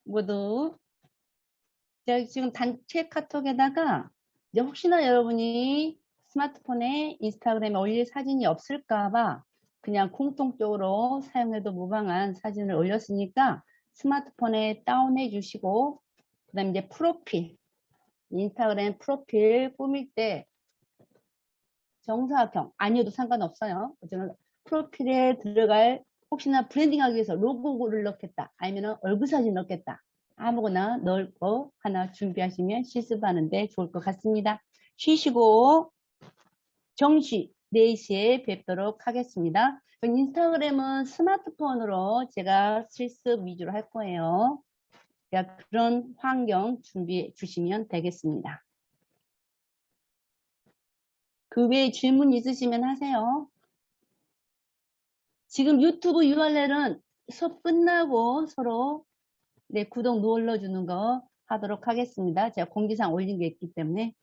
모두 제가 지금 단체 카톡에다가 이제 혹시나 여러분이 스마트폰에 인스타그램에 올릴 사진이 없을까 봐 그냥 공통적으로 사용해도 무방한 사진을 올렸으니까 스마트폰에 다운해 주시고 그다음에 이제 프로필 인스타그램 프로필 꾸밀 때 정사각형 아니어도 상관없어요. 저는 프로필에 들어갈 혹시나 브랜딩하기 위해서 로고를 넣겠다 아니면 얼굴 사진 넣겠다 아무거나 넣을 거 하나 준비하시면 실습하는데 좋을 것 같습니다. 쉬시고 정시 4시에 뵙도록 하겠습니다. 인스타그램은 스마트폰으로 제가 실습 위주로 할 거예요. 그런 환경 준비해 주시면 되겠습니다. 그 외에 질문 있으시면 하세요. 지금 유튜브 URL은 수업 끝나고 서로 구독 눌러주는 거 하도록 하겠습니다. 제가 공지사항 올린 게 있기 때문에.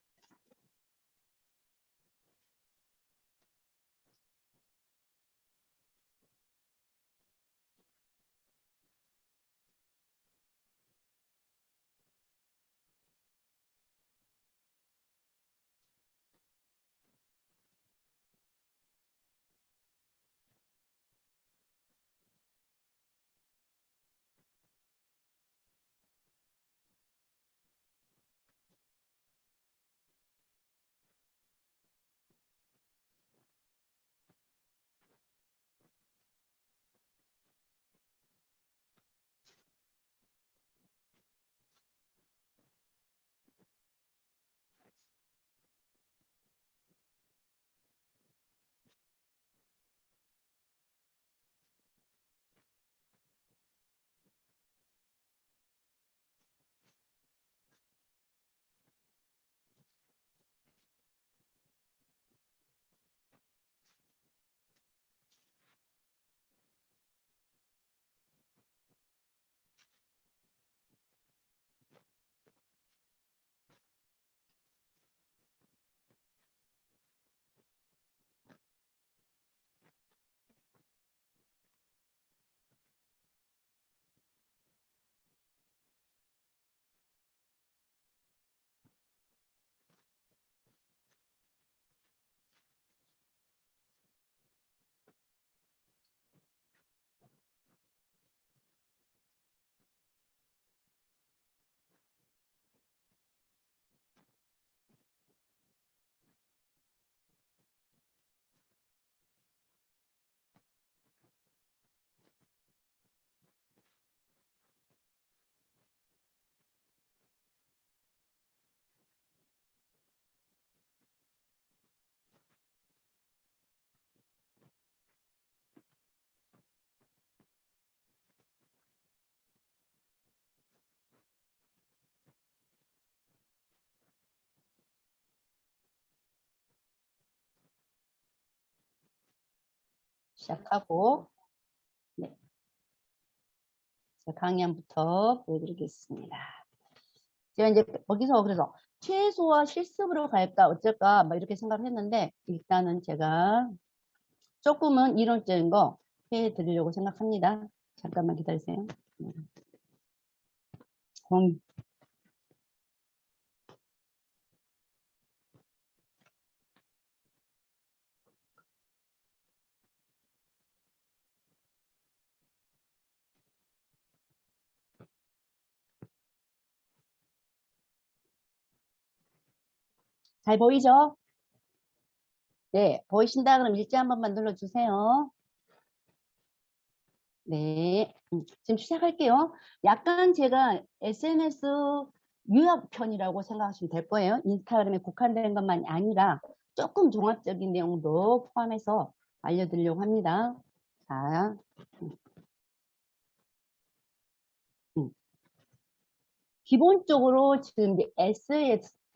시작하고 네, 강의안부터 보여드리겠습니다. 제가 이제 거기서 그래서 최소화 실습으로 갈까 어쩔까 막 이렇게 생각을 했는데 일단은 제가 조금은 이론적인 거 해드리려고 생각합니다. 잠깐만 기다리세요. 잘 보이죠? 네, 보이신다 그럼 일자 한 번만 눌러주세요. 네, 지금 시작할게요. 약간 제가 SNS 요약편이라고 생각하시면 될 거예요. 인스타그램에 국한된 것만이 아니라 조금 종합적인 내용도 포함해서 알려드리려고 합니다. 자, 음. 기본적으로 지금 이제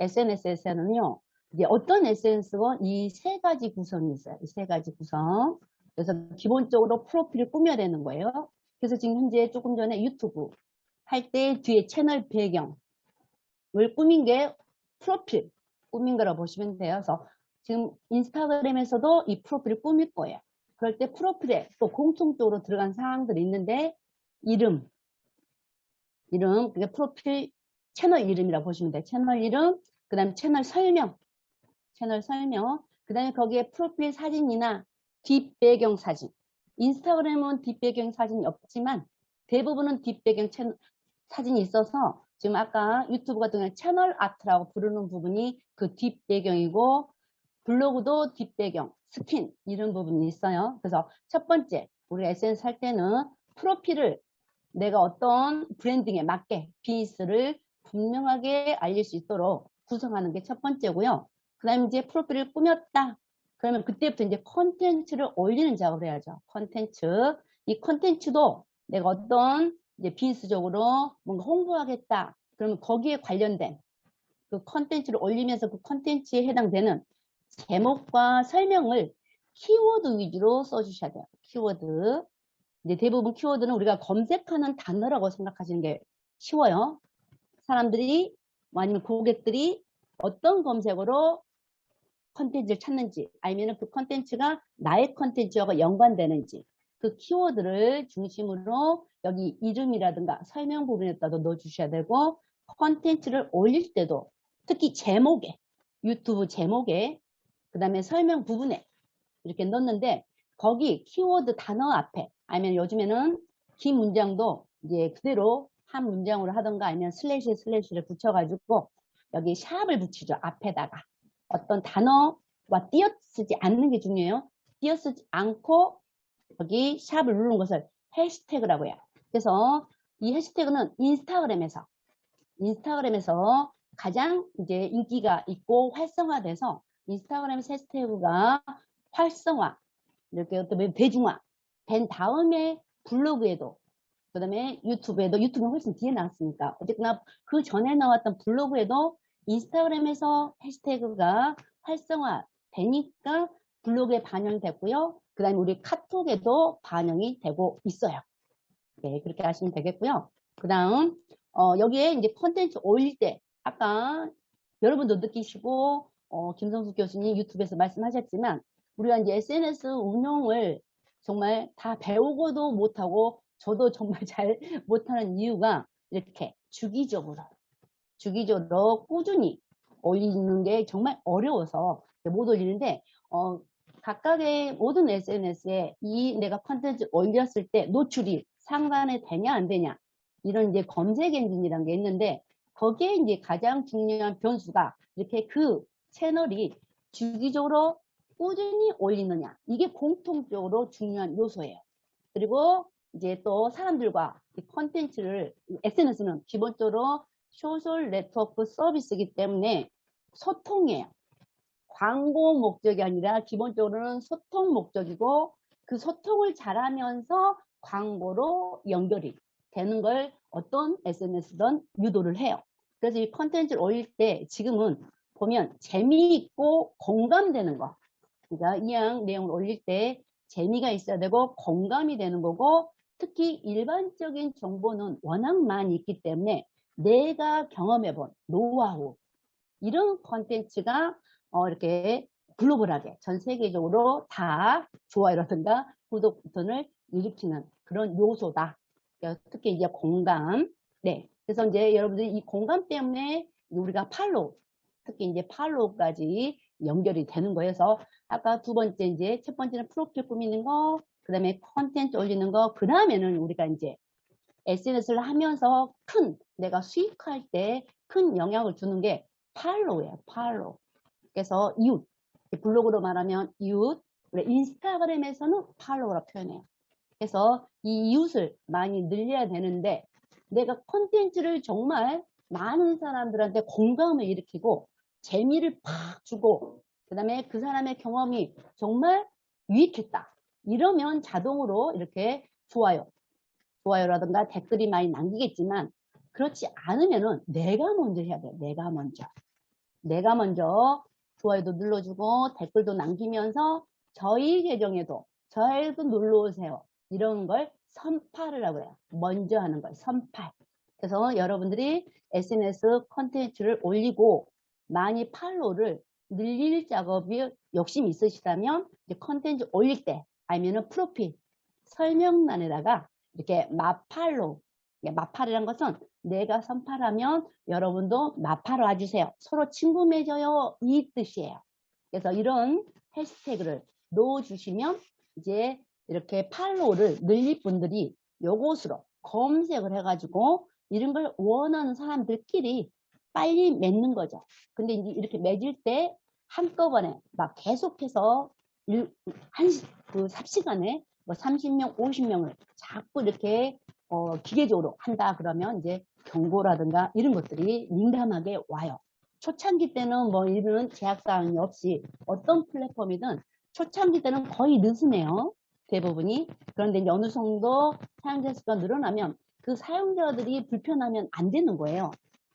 SNS에서는요, 이제 어떤 SNS건 이 세 가지 구성이 있어요. 이 세 가지 구성. 그래서 기본적으로 프로필을 꾸며야 되는 거예요. 그래서 지금 현재 조금 전에 유튜브 할 때 뒤에 채널 배경을 꾸민 게 프로필 꾸민 거라고 보시면 돼요. 그래서 지금 인스타그램에서도 이 프로필을 꾸밀 거예요. 그럴 때 프로필에 또 공통적으로 들어간 사항들이 있는데 이름, 이름, 그게 프로필 채널 이름이라고 보시면 돼요. 채널 이름, 그 다음에 채널 설명, 그 다음에 거기에 프로필 사진이나 뒷배경 사진. 인스타그램은 뒷배경 사진이 없지만 대부분은 뒷배경 사진이 있어서 지금 아까 유튜브 같은 경우는 채널 아트라고 부르는 부분이 그 뒷배경이고 블로그도 뒷배경, 스킨 이런 부분이 있어요. 그래서 첫 번째 우리가 SNS 할 때는 프로필을 내가 어떤 브랜딩에 맞게 비즈를 분명하게 알릴 수 있도록 구성하는 게 첫 번째고요. 그 다음에 이제 프로필을 꾸몄다. 그러면 그때부터 이제 컨텐츠를 올리는 작업을 해야죠. 컨텐츠. 이 컨텐츠도 내가 어떤 이제 비즈적으로 뭔가 홍보하겠다. 그러면 거기에 관련된 그 컨텐츠를 올리면서 그 컨텐츠에 해당되는 제목과 설명을 키워드 위주로 써주셔야 돼요. 키워드. 이제 대부분 키워드는 우리가 검색하는 단어라고 생각하시는 게 쉬워요. 사람들이 아니면 고객들이 어떤 검색어로 컨텐츠를 찾는지 아니면 그 컨텐츠가 나의 컨텐츠와 연관되는지 그 키워드를 중심으로 여기 이름이라든가 설명 부분에다도 넣어주셔야 되고 컨텐츠를 올릴 때도 특히 제목에 유튜브 제목에 그 다음에 설명 부분에 이렇게 넣는데 거기 키워드 단어 앞에 아니면 요즘에는 긴 문장도 이제 그대로 한 문장으로 하던가 아니면 슬래시를 붙여가지고 여기 샵을 붙이죠. 앞에다가 어떤 단어와 띄어쓰지 않는 게 중요해요. 띄어쓰지 않고 여기 샵을 누르는 것을 해시태그라고 해요. 그래서 이 해시태그는 인스타그램에서 가장 이제 인기가 있고 활성화돼서 인스타그램 해시태그가 활성화 이렇게 어떤 대중화 된 다음에 블로그에도 그 다음에 유튜브는 훨씬 뒤에 나왔으니까 어쨌거나 그 전에 나왔던 블로그에도 인스타그램에서 해시태그가 활성화 되니까 블로그에 반영이 됐고요. 그 다음에 우리 카톡에도 반영이 되고 있어요. 네, 그렇게 하시면 되겠고요. 그 다음 여기에 이제 콘텐츠 올릴 때 아까 여러분도 느끼시고 김성수 교수님 유튜브에서 말씀하셨지만 우리가 이제 SNS 운영을 정말 다 배우고도 못하고 저도 정말 잘 못하는 이유가 이렇게 주기적으로 꾸준히 올리는 게 정말 어려워서 못 올리는데 각각의 모든 SNS에 이 내가 컨텐츠 올렸을 때 노출이 상관이 되냐 안 되냐 이런 이제 검색 엔진이라는 게 있는데 거기에 이제 가장 중요한 변수가 이렇게 그 채널이 주기적으로 꾸준히 올리느냐 이게 공통적으로 중요한 요소예요. 그리고 이제 또 사람들과 컨텐츠를 SNS는 기본적으로 소셜 네트워크 서비스이기 때문에 소통이에요. 광고 목적이 아니라 기본적으로는 소통 목적이고 그 소통을 잘하면서 광고로 연결이 되는 걸 어떤 SNS든 유도를 해요. 그래서 이 컨텐츠를 올릴 때 지금은 보면 재미있고 공감되는 거. 그러니까 이양 내용을 올릴 때 재미가 있어야 되고 공감이 되는 거고 특히 일반적인 정보는 워낙 많이 있기 때문에 내가 경험해본 노하우 이런 컨텐츠가 이렇게 글로벌하게 전 세계적으로 다 좋아요라든가 구독 버튼을 일으키는 그런 요소다. 특히 이제 공감. 네. 그래서 이제 여러분들이 이 공감 때문에 우리가 특히 이제 팔로우까지 연결이 되는 거여서 아까 두 번째 이제 첫 번째는 프로필 꾸미는 거, 그 다음에 컨텐츠 올리는 거, 그 다음에는 우리가 이제 SNS를 하면서 내가 수익할 때 큰 영향을 주는 게 팔로우예요. 팔로우. 그래서 이웃. 블로그로 말하면 이웃. 인스타그램에서는 팔로우라 표현해요. 그래서 이 이웃을 많이 늘려야 되는데 내가 콘텐츠를 정말 많은 사람들한테 공감을 일으키고 재미를 팍 주고 그 다음에 그 사람의 경험이 정말 유익했다. 이러면 자동으로 이렇게 좋아요라든가 댓글이 많이 남기겠지만 그렇지 않으면은 내가 먼저 해야 돼요. 내가 먼저 좋아요도 눌러주고 댓글도 남기면서 저희 계정에도 놀러 오세요. 이런 걸 선팔을 하고 해요. 먼저 하는 걸 선팔. 그래서 여러분들이 SNS 콘텐츠를 올리고 많이 팔로우를 늘릴 작업이 욕심이 있으시다면 콘텐츠 올릴 때 아니면 프로필 설명란에다가 이렇게 마팔로우 마팔이란 것은 내가 선팔하면 여러분도 마팔 와주세요. 서로 친구 맺어요. 이 뜻이에요. 그래서 이런 해시태그를 넣어주시면 이제 이렇게 팔로우를 늘릴 분들이 요것으로 검색을 해가지고 이런 걸 원하는 사람들끼리 빨리 맺는 거죠. 근데 이제 이렇게 맺을 때 한꺼번에 막 계속해서 그 삽시간에 뭐 30명, 50명을 자꾸 이렇게 기계적으로 한다 그러면 이제 경고라든가 이런 것들이 민감하게 와요. 초창기 때는 뭐 이런 제약사항이 없이 어떤 플랫폼이든 초창기 때는 거의 느슨해요. 대부분이. 그런데 이제 어느 정도 사용자 수가 늘어나면 그 사용자들이 불편하면 안 되는 거예요.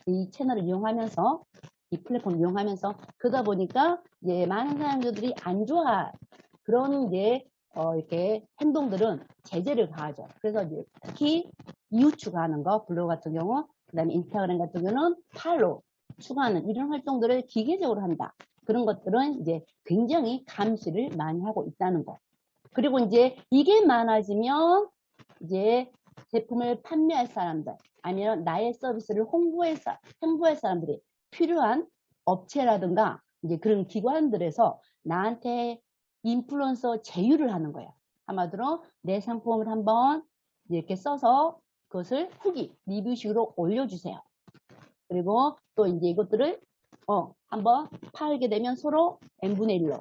이 채널을 이용하면서, 이 플랫폼 이용하면서. 그러다 보니까 이제 많은 사용자들이 안 좋아. 그런 이제 이렇게 행동들은 제재를 가하죠. 그래서 이제 특히 이웃 추가하는 거, 블로그 같은 경우, 그 다음에 인스타그램 같은 경우는 팔로우 추가하는 이런 활동들을 기계적으로 한다. 그런 것들은 이제 굉장히 감시를 많이 하고 있다는 거. 그리고 이제 이게 많아지면 이제 제품을 판매할 사람들, 아니면 나의 서비스를 홍보할 사람들이 필요한 업체라든가 이제 그런 기관들에서 나한테 인플루언서 제휴를 하는 거예요. 한마디로 내 상품을 한번 이렇게 써서 그것을 후기, 리뷰식으로 올려주세요. 그리고 또 이제 이것들을 한번 팔게 되면 서로 n분의 1로,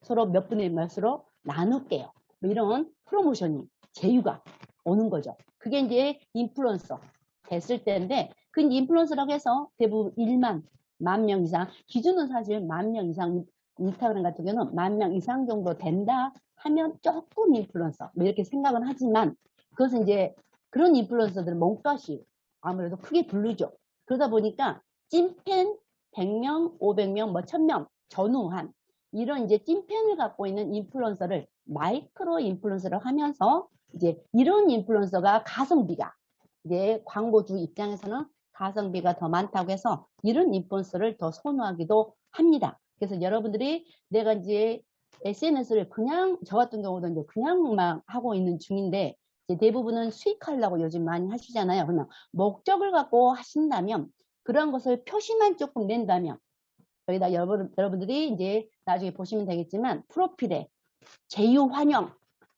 서로 몇 분의 1 맛으로 나눌게요. 뭐 이런 프로모션이, 제휴가 오는 거죠. 그게 이제 인플루언서 됐을 때인데, 그 인플루언서라고 해서 대부분 1만, 10,000명 이상, 기준은 사실 10,000명 이상, 인스타그램 같은 경우는 10,000명 이상 정도 된다 하면 조금 인플루언서, 뭐 이렇게 생각은 하지만, 그것은 이제 그런 인플루언서들은 몸값이 아무래도 크게 부르죠. 그러다 보니까 찐팬 100명, 500명, 뭐 1000명 전후한 이런 이제 찐팬을 갖고 있는 인플루언서를 마이크로 인플루언서를 하면서 이제 이런 인플루언서가 가성비가 이제 광고주 입장에서는 가성비가 더 많다고 해서 이런 인플루언서를 더 선호하기도 합니다. 그래서 여러분들이 내가 이제 SNS를 그냥 저 같은 경우도 이제 그냥만 하고 있는 중인데 이제 대부분은 수익하려고 요즘 많이 하시잖아요. 그러면 목적을 갖고 하신다면 그런 것을 표시만 조금 낸다면 여기다 여러분들이 이제 나중에 보시면 되겠지만 프로필에 제휴 환영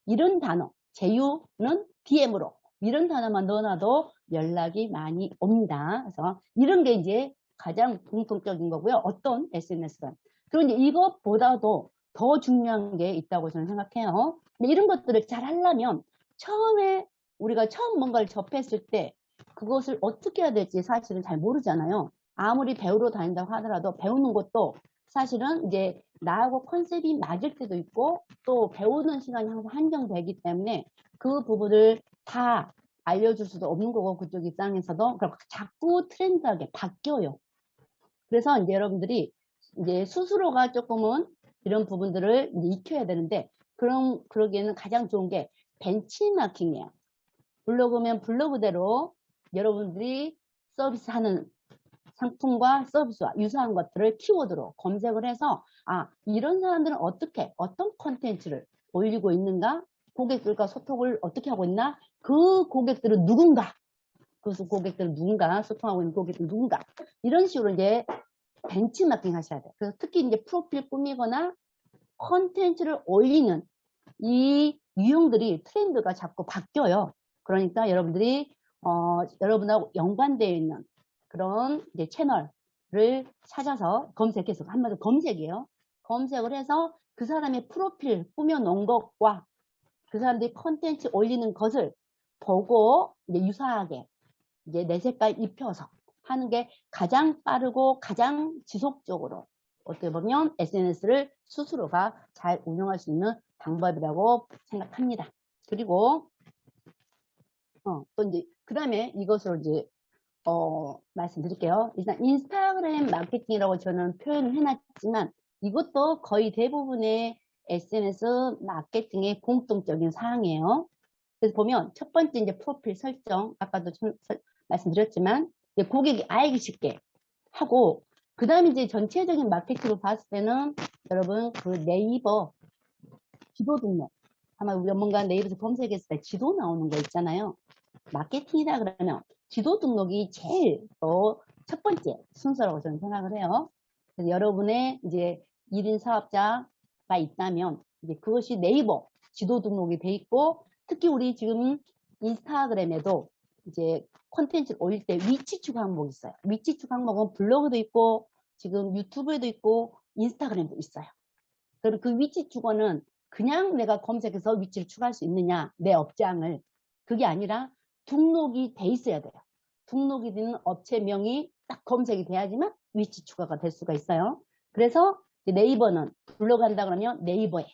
이런 단어, 제휴는 DM으로 이런 단어만 넣어놔도 연락이 많이 옵니다. 그래서 이런 게 이제 가장 공통적인 거고요. 어떤 SNS든. 그리고 이제 이것보다도 더 중요한 게 있다고 저는 생각해요. 근데 이런 것들을 잘 하려면 처음에 우리가 처음 뭔가를 접했을 때 그것을 어떻게 해야 될지 사실은 잘 모르잖아요. 아무리 배우러 다닌다고 하더라도 배우는 것도 사실은 이제 나하고 컨셉이 맞을 때도 있고 또 배우는 시간이 항상 한정되기 때문에 그 부분을 다 알려줄 수도 없는 거고 그쪽 입장에서도 자꾸 트렌드하게 바뀌어요. 그래서 이제 여러분들이 이제 스스로가 조금은 이런 부분들을 이제 익혀야 되는데 그러기에는 가장 좋은 게 벤치마킹이에요. 블로그면 블로그대로 여러분들이 서비스하는 상품과 서비스와 유사한 것들을 키워드로 검색을 해서 이런 사람들은 어떤 콘텐츠를 올리고 있는가, 고객들과 소통을 어떻게 하고 있나, 그 고객들은 누군가, 소통하고 있는 고객들은 누군가, 이런 식으로 이제 벤치마킹 하셔야 돼요. 그래서 특히 이제 프로필 꾸미거나 콘텐츠를 올리는 이 유형들이 트렌드가 자꾸 바뀌어요. 그러니까 여러분들이 여러분하고 연관되어 있는 그런 이제 채널을 찾아서 검색해서 한마디로 검색이에요. 검색을 해서 그 사람의 프로필 꾸며놓은 것과 그 사람들이 컨텐츠 올리는 것을 보고 이제 유사하게 이제 내 색깔 입혀서 하는 게 가장 빠르고 가장 지속적으로 어떻게 보면 SNS를 스스로가 잘 운영할 수 있는 방법이라고 생각합니다. 그리고 또 이제 그 다음에 이것을 이제 말씀드릴게요. 일단 인스타그램 마케팅이라고 저는 표현을 해놨지만 이것도 거의 대부분의 SNS 마케팅의 공통적인 사항이에요. 그래서 보면 첫 번째 이제 프로필 설정, 아까도 말씀드렸지만 이제 고객이 알기 쉽게 하고 그 다음에 이제 전체적인 마케팅을 봤을 때는 여러분 그 네이버 지도 등록 아마 우리가 뭔가 네이버에서 검색했을 때 지도 나오는 거 있잖아요. 마케팅이라 그러면 지도 등록이 제일 첫 번째 순서라고 저는 생각을 해요. 그래서 여러분의 이제 1인 사업자가 있다면 이제 그것이 네이버 지도 등록이 돼 있고, 특히 우리 지금 인스타그램에도 이제 콘텐츠를 올릴 때 위치 추가 항목이 있어요. 위치 추가 항목은 블로그도 있고 지금 유튜브에도 있고 인스타그램도 있어요. 그리고 그 위치 추가는 그냥 내가 검색해서 위치를 추가할 수 있느냐, 내 업장을. 그게 아니라 등록이 돼 있어야 돼요. 등록이 되는 업체명이 딱 검색이 돼야지만 위치 추가가 될 수가 있어요. 그래서 네이버는 블로그 한다 그러면 네이버에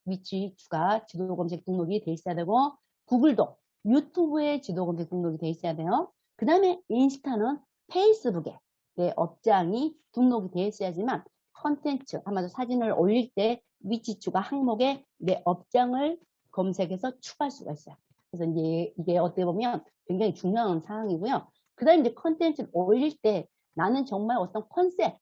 위치 추가 지도 검색 등록이 돼 있어야 되고, 구글도 유튜브에 지도 검색 등록이 돼 있어야 돼요. 그 다음에 인스타는 페이스북에 내 업장이 등록이 돼 있어야지만 컨텐츠, 아마도 사진을 올릴 때 위치 추가 항목에 내 업장을 검색해서 추가할 수가 있어요. 그래서 이제 이게 어떻게 보면 굉장히 중요한 사항이고요. 그 다음에 이제 컨텐츠를 올릴 때 나는 정말 어떤 컨셉,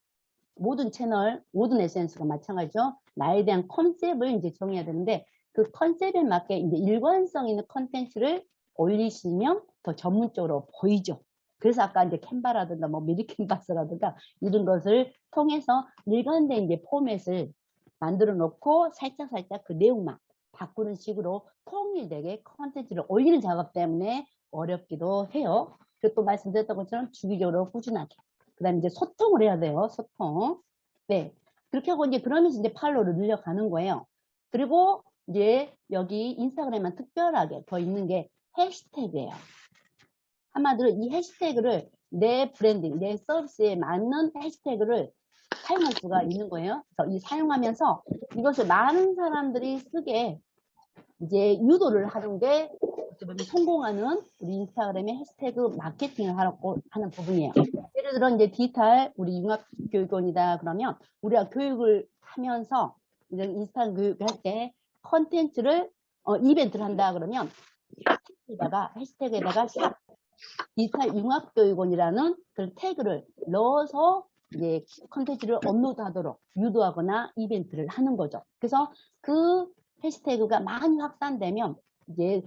모든 채널, 모든 SNS가 마찬가지죠. 나에 대한 컨셉을 이제 정해야 되는데, 그 컨셉에 맞게 이제 일관성 있는 컨텐츠를 올리시면 더 전문적으로 보이죠. 그래서 아까 이제 캔바라든가 뭐 미리 캔버스라든가 이런 것을 통해서 일관된 이제 포맷을 만들어 놓고 살짝살짝 그 내용만 바꾸는 식으로 통일되게 컨텐츠를 올리는 작업 때문에 어렵기도 해요. 그리고 또 말씀드렸던 것처럼 주기적으로 꾸준하게. 그 다음에 이제 소통을 해야 돼요. 소통. 네. 그렇게 하고 이제 그러면서 이제 팔로우를 늘려가는 거예요. 그리고 이제 여기 인스타그램만 특별하게 더 있는 게 해시태그예요. 한마디로 이 해시태그를 내 브랜딩, 내 서비스에 맞는 해시태그를 사용할 수가 있는 거예요. 그래서 이 사용하면서 이것을 많은 사람들이 쓰게 이제 유도를 하는 게 어떻게 보면 성공하는 우리 인스타그램의 해시태그 마케팅을 하라고 하는 부분이에요. 예를 들어 이제 디지털 우리 융합교육원이다 그러면 우리가 교육을 하면서 이제 인스타 교육을 할 때 컨텐츠를 이벤트를 한다 그러면 해시태그에다가 샵 디지털 융합교육원이라는 그런 태그를 넣어서 이제 컨텐츠를 업로드하도록 유도하거나 이벤트를 하는 거죠. 그래서 그 해시태그가 많이 확산되면 이제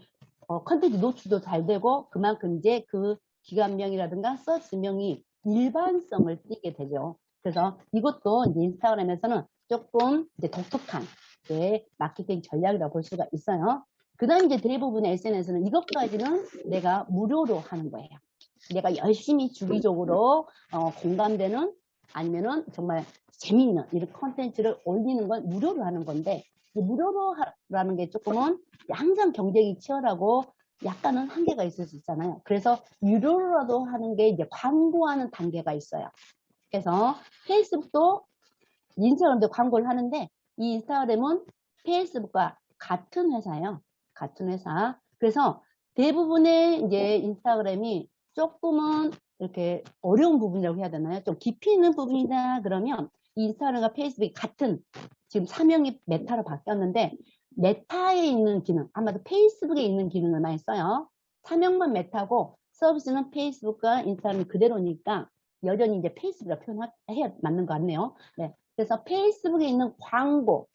컨텐츠 노출도 잘 되고 그만큼 이제 그 기관명이라든가 서비스명이 일반성을 띠게 되죠. 그래서 이것도 이제 인스타그램에서는 조금 이제 독특한 마케팅 전략이라고 볼 수가 있어요. 그 다음 이제 대부분의 SNS는 이것까지는 내가 무료로 하는 거예요. 내가 열심히 주기적으로 공감되는 아니면은 정말 재밌는 이런 컨텐츠를 올리는 건 무료로 하는 건데, 무료로 하라는 게 조금은 항상 경쟁이 치열하고 약간은 한계가 있을 수 있잖아요. 그래서 유료로라도 하는 게 이제 광고하는 단계가 있어요. 그래서 페이스북도 인스타그램도 광고를 하는데 이 인스타그램은 페이스북과 같은 회사예요. 같은 회사. 그래서 대부분의 이제 인스타그램이 조금은 이렇게 어려운 부분이라고 해야 되나요? 좀 깊이 있는 부분이다 그러면 이 인스타그램과 페이스북이 같은, 지금 사명이 메타로 바뀌었는데 메타에 있는 기능, 아마도 페이스북에 있는 기능을 많이 써요. 사명만 메타고 서비스는 페이스북과 인스타그램이 그대로니까 여전히 이제 페이스북이라 표현해야 맞는 것 같네요. 네. 그래서 페이스북에 있는 광고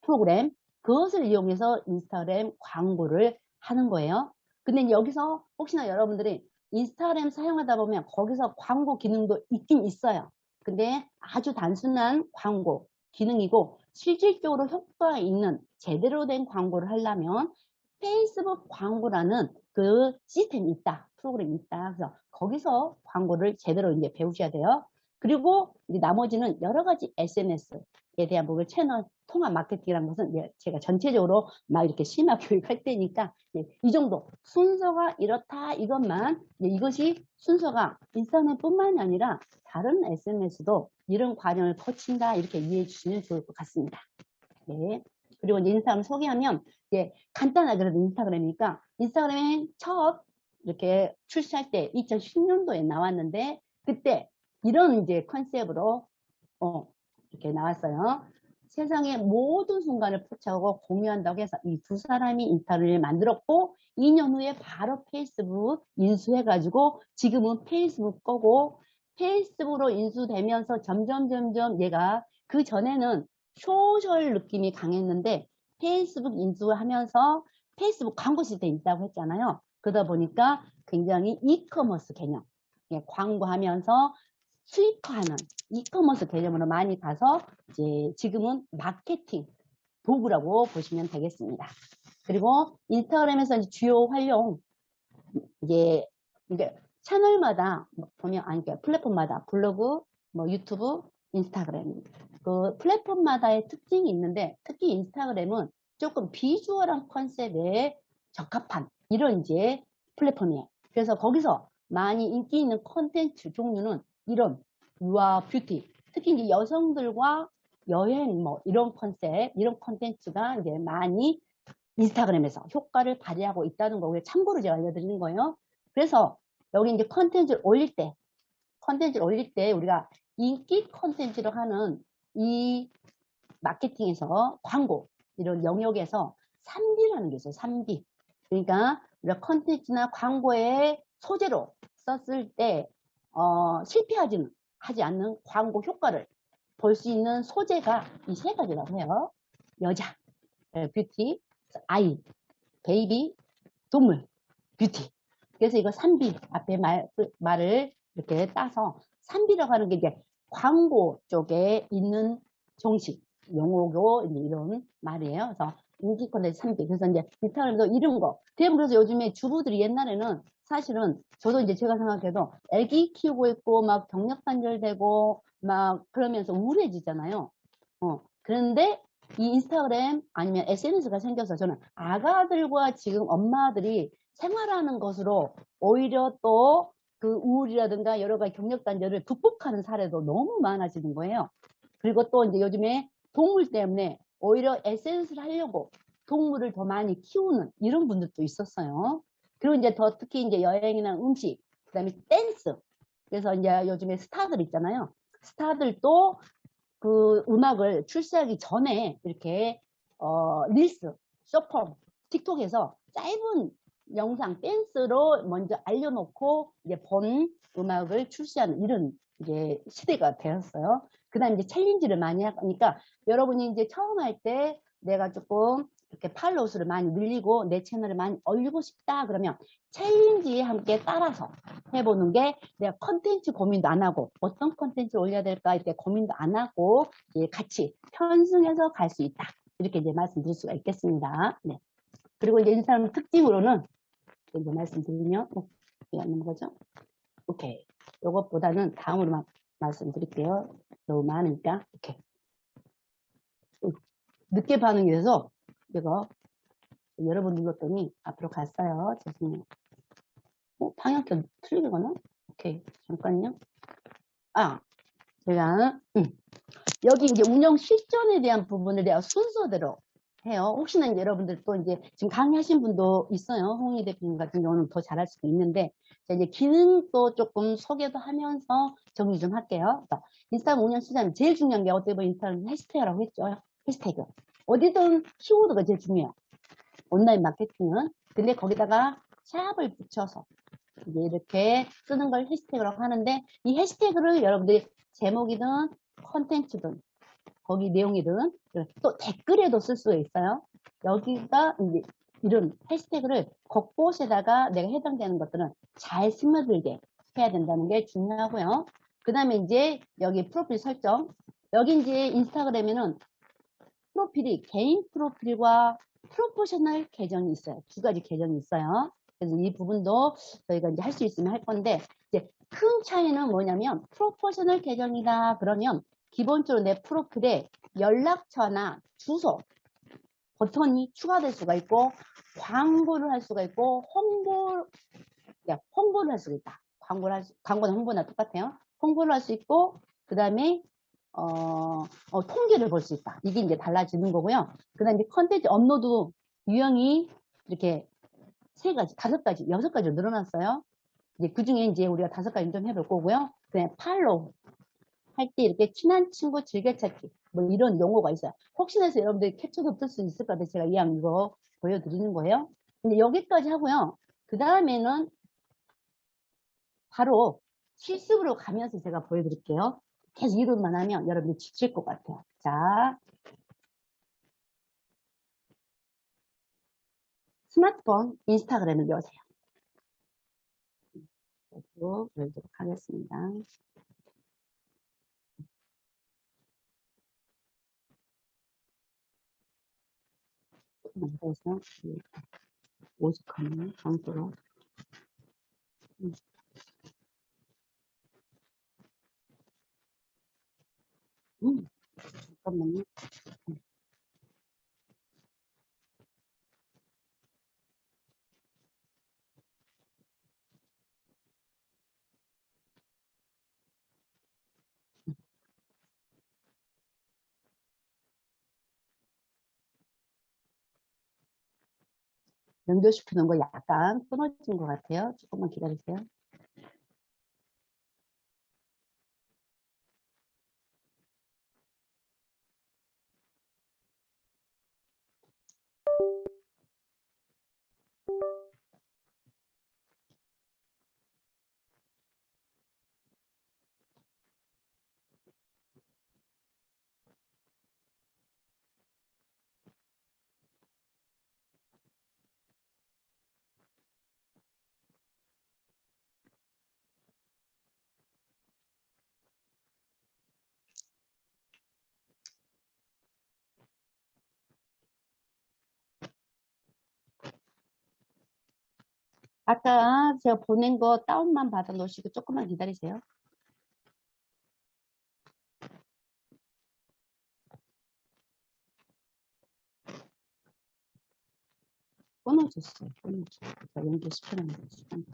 프로그램, 그것을 이용해서 인스타그램 광고를 하는 거예요. 근데 여기서 혹시나 여러분들이 인스타그램 사용하다 보면 거기서 광고 기능도 있긴 있어요. 근데 아주 단순한 광고 기능이고 실질적으로 효과 있는 제대로 된 광고를 하려면 페이스북 광고라는 그 시스템이 있다, 프로그램이 있다. 그래서 거기서 광고를 제대로 이제 배우셔야 돼요. 그리고 이제 나머지는 여러 가지 SNS에 대한 부분, 채널 통합 마케팅이라는 것은 제가 전체적으로 막 이렇게 심화 교육할 때니까 이 정도 순서가 이렇다 이것만, 이것이 순서가 인스타그램뿐만이 아니라 다른 SNS도 이런 과정을 거친다 이렇게 이해해 주시면 좋을 것 같습니다. 네. 그리고 이제 인스타그램 소개하면 이제 간단하게 그래도 인스타그램이니까 인스타그램에 첫 이렇게 출시할 때 2010년도에 나왔는데 그때 이런 이제 컨셉으로 이렇게 나왔어요. 세상의 모든 순간을 포착하고 공유한다고 해서 이 두 사람이 인스타를 만들었고 2년 후에 바로 페이스북 인수해가지고 지금은 페이스북 거고, 페이스북으로 인수되면서 점점 얘가 그 전에는 소셜 느낌이 강했는데 페이스북 인수하면서 페이스북 광고 시대에 있다고 했잖아요. 그러다 보니까 굉장히 이커머스 개념, 예, 광고하면서 수익화하는 이커머스 개념으로 많이 가서 이제 지금은 마케팅 도구라고 보시면 되겠습니다. 그리고 인스타그램에서 이제 주요 활용 이게 채널마다 보면 아니 그러니까 플랫폼마다 블로그, 뭐 유튜브, 인스타그램 그 플랫폼마다의 특징이 있는데 특히 인스타그램은 조금 비주얼한 컨셉에 적합한 이런 이제 플랫폼이에요. 그래서 거기서 많이 인기 있는 콘텐츠 종류는 이런 유아 뷰티, 특히 이제 여성들과 여행 뭐 이런 컨셉, 이런 콘텐츠가 이제 많이 인스타그램에서 효과를 발휘하고 있다는 거 참고로 제가 알려드리는 거예요. 그래서 여기 이제 컨텐츠를 올릴 때 우리가 인기 컨텐츠를 하는 이 마케팅에서 광고 이런 영역에서 3B라는 게 있어요. 3B. 그러니까 우리가 컨텐츠나 광고의 소재로 썼을 때 실패하지는 하지 않는 광고 효과를 볼 수 있는 소재가 이 세 가지라고 해요. 여자, 뷰티, 아이, 베이비, 동물, 뷰티. 그래서 이거 3B 앞에 말을 이렇게 따서 3B라고 하는 게 이제 광고 쪽에 있는 정식 용어고 이런 말이에요. 그래서 인기 콘텐츠 3B. 그래서 이제 인스타그램도 이런 거. 대부분 그래서 요즘에 주부들이 옛날에는 사실은 저도 이제 제가 생각해도 애기 키우고 있고 막 경력 단절되고 막 그러면서 우울해지잖아요. 그런데 이 인스타그램 아니면 SNS가 생겨서 저는 아가들과 지금 엄마들이 생활하는 것으로 오히려 또 그 우울이라든가 여러 가지 경력 단절을 극복하는 사례도 너무 많아지는 거예요. 그리고 또 이제 요즘에 동물 때문에 오히려 SNS를 하려고 동물을 더 많이 키우는 이런 분들도 있었어요. 그리고 이제 더 특히 이제 여행이나 음식, 그다음에 댄스. 그래서 이제 요즘에 스타들 있잖아요. 스타들도 그 음악을 출시하기 전에 이렇게 릴스, 쇼폼, 틱톡에서 짧은 영상 댄스로 먼저 알려놓고 이제 본 음악을 출시하는 이런 이제 시대가 되었어요. 그다음 이제 챌린지를 많이 하니까 여러분이 이제 처음 할 때 내가 조금 이렇게 팔로우 수를 많이 늘리고 내 채널을 많이 올리고 싶다 그러면 챌린지에 함께 따라서 해보는 게 내가 컨텐츠 고민도 안 하고 어떤 컨텐츠 올려야 될까 이렇게 고민도 안 하고 이제 같이 편승해서 갈 수 있다. 이렇게 이제 말씀드릴 수가 있겠습니다. 네. 그리고 이제 인스타그램 특징으로는 이제 말씀드리면 이게 없는 거죠? 오케이. 이것보다는 다음으로 말씀드릴게요. 너무 많으니까 이렇게 늦게 반응이 돼서 제가 여러 번 눌렀더니 앞으로 갔어요. 죄송해요. 방향키 틀리게 가나? 오케이. 잠깐요. 제가 여기 이제 운영 실전에 대한 부분을 내가 순서대로 해요. 혹시나 이제 여러분들 또 이제 지금 강의하신 분도 있어요. 홍희 대표님 같은 경우는 더 잘할 수도 있는데, 자, 이제 기능도 조금 소개도 하면서 정리 좀 할게요. 인스타그램 운영 시장 제일 중요한 게 어떻게 보면 인스타그램 해시태그라고 했죠. 해시태그. 어디든 키워드가 제일 중요해요. 온라인 마케팅은. 근데 거기다가 샵을 붙여서 이제 이렇게 쓰는 걸 해시태그라고 하는데 이 해시태그를 여러분들이 제목이든 컨텐츠든 거기 내용이든 또 댓글에도 쓸 수가 있어요. 여기가 이제 이런 해시태그를 곳곳에다가 내가 해당되는 것들은 잘 스며들게 해야 된다는 게 중요하고요. 그 다음에 이제 여기 프로필 설정. 여기 이제 인스타그램에는 프로필이 개인 프로필과 프로포셔널 계정이 있어요. 두 가지 계정이 있어요. 그래서 이 부분도 저희가 이제 할 수 있으면 할 건데, 이제 큰 차이는 뭐냐면, 프로포셔널 계정이다 그러면, 기본적으로 내 프로필에 연락처나 주소, 버튼이 추가될 수가 있고, 광고를 할 수가 있고, 홍보를 할 수가 있다. 광고나 홍보나 똑같아요. 홍보를 할 수 있고, 그 다음에 통계를 볼 수 있다. 이게 이제 달라지는 거고요. 그 다음에 컨텐츠 업로드 유형이 이렇게 세 가지, 다섯 가지, 여섯 가지로 늘어났어요. 이제 그 중에 이제 우리가 다섯 가지 좀 해볼 거고요. 그냥 팔로우 할 때 이렇게 친한 친구 즐겨찾기 뭐 이런 용어가 있어요. 혹시나 해서 여러분들이 캡처도 쓸 수 있을 것 같아서 제가 이왕 이거 보여드리는 거예요. 근데 여기까지 하고요. 그 다음에는 바로 실습으로 가면서 제가 보여드릴게요. 계속 이론만 하면 여러분이 지칠 것 같아요. 자, 스마트폰 인스타그램을 여세요. 또 열도록 하겠습니다. 그래서 오죽하면 강도가 잠깐만요. 연결시키는 거 약간 끊어진 것 같아요. 조금만 기다리세요. 아까 제가 보낸 거 다운만 받아 놓으시고 조금만 기다리세요. 끊어졌어요. 끊어졌어요. 연결시켜놓은 거 시간.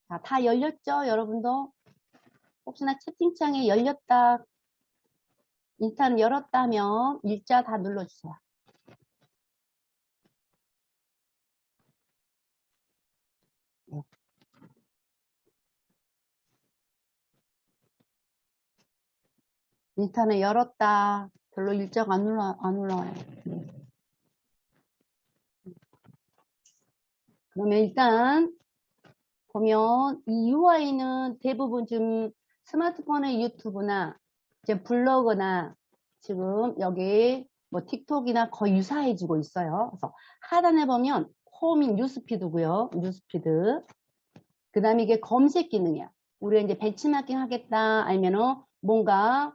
자, 다 열렸죠? 여러분도? 혹시나 채팅창에 열렸다, 인스타는 열었다면 일자 다 눌러주세요. 네. 인스타는 열었다. 별로 일자가 안 올라와요. 네. 그러면 일단 보면 이 UI는 대부분 좀 스마트폰의 유튜브나 이제 블로그나 지금 여기 뭐 틱톡이나 거의 유사해지고 있어요. 그래서 하단에 보면 홈인 뉴스피드고요. 뉴스피드. 그 다음에 이게 검색 기능이야. 우리가 이제 벤치마킹 하겠다 아니면은 뭔가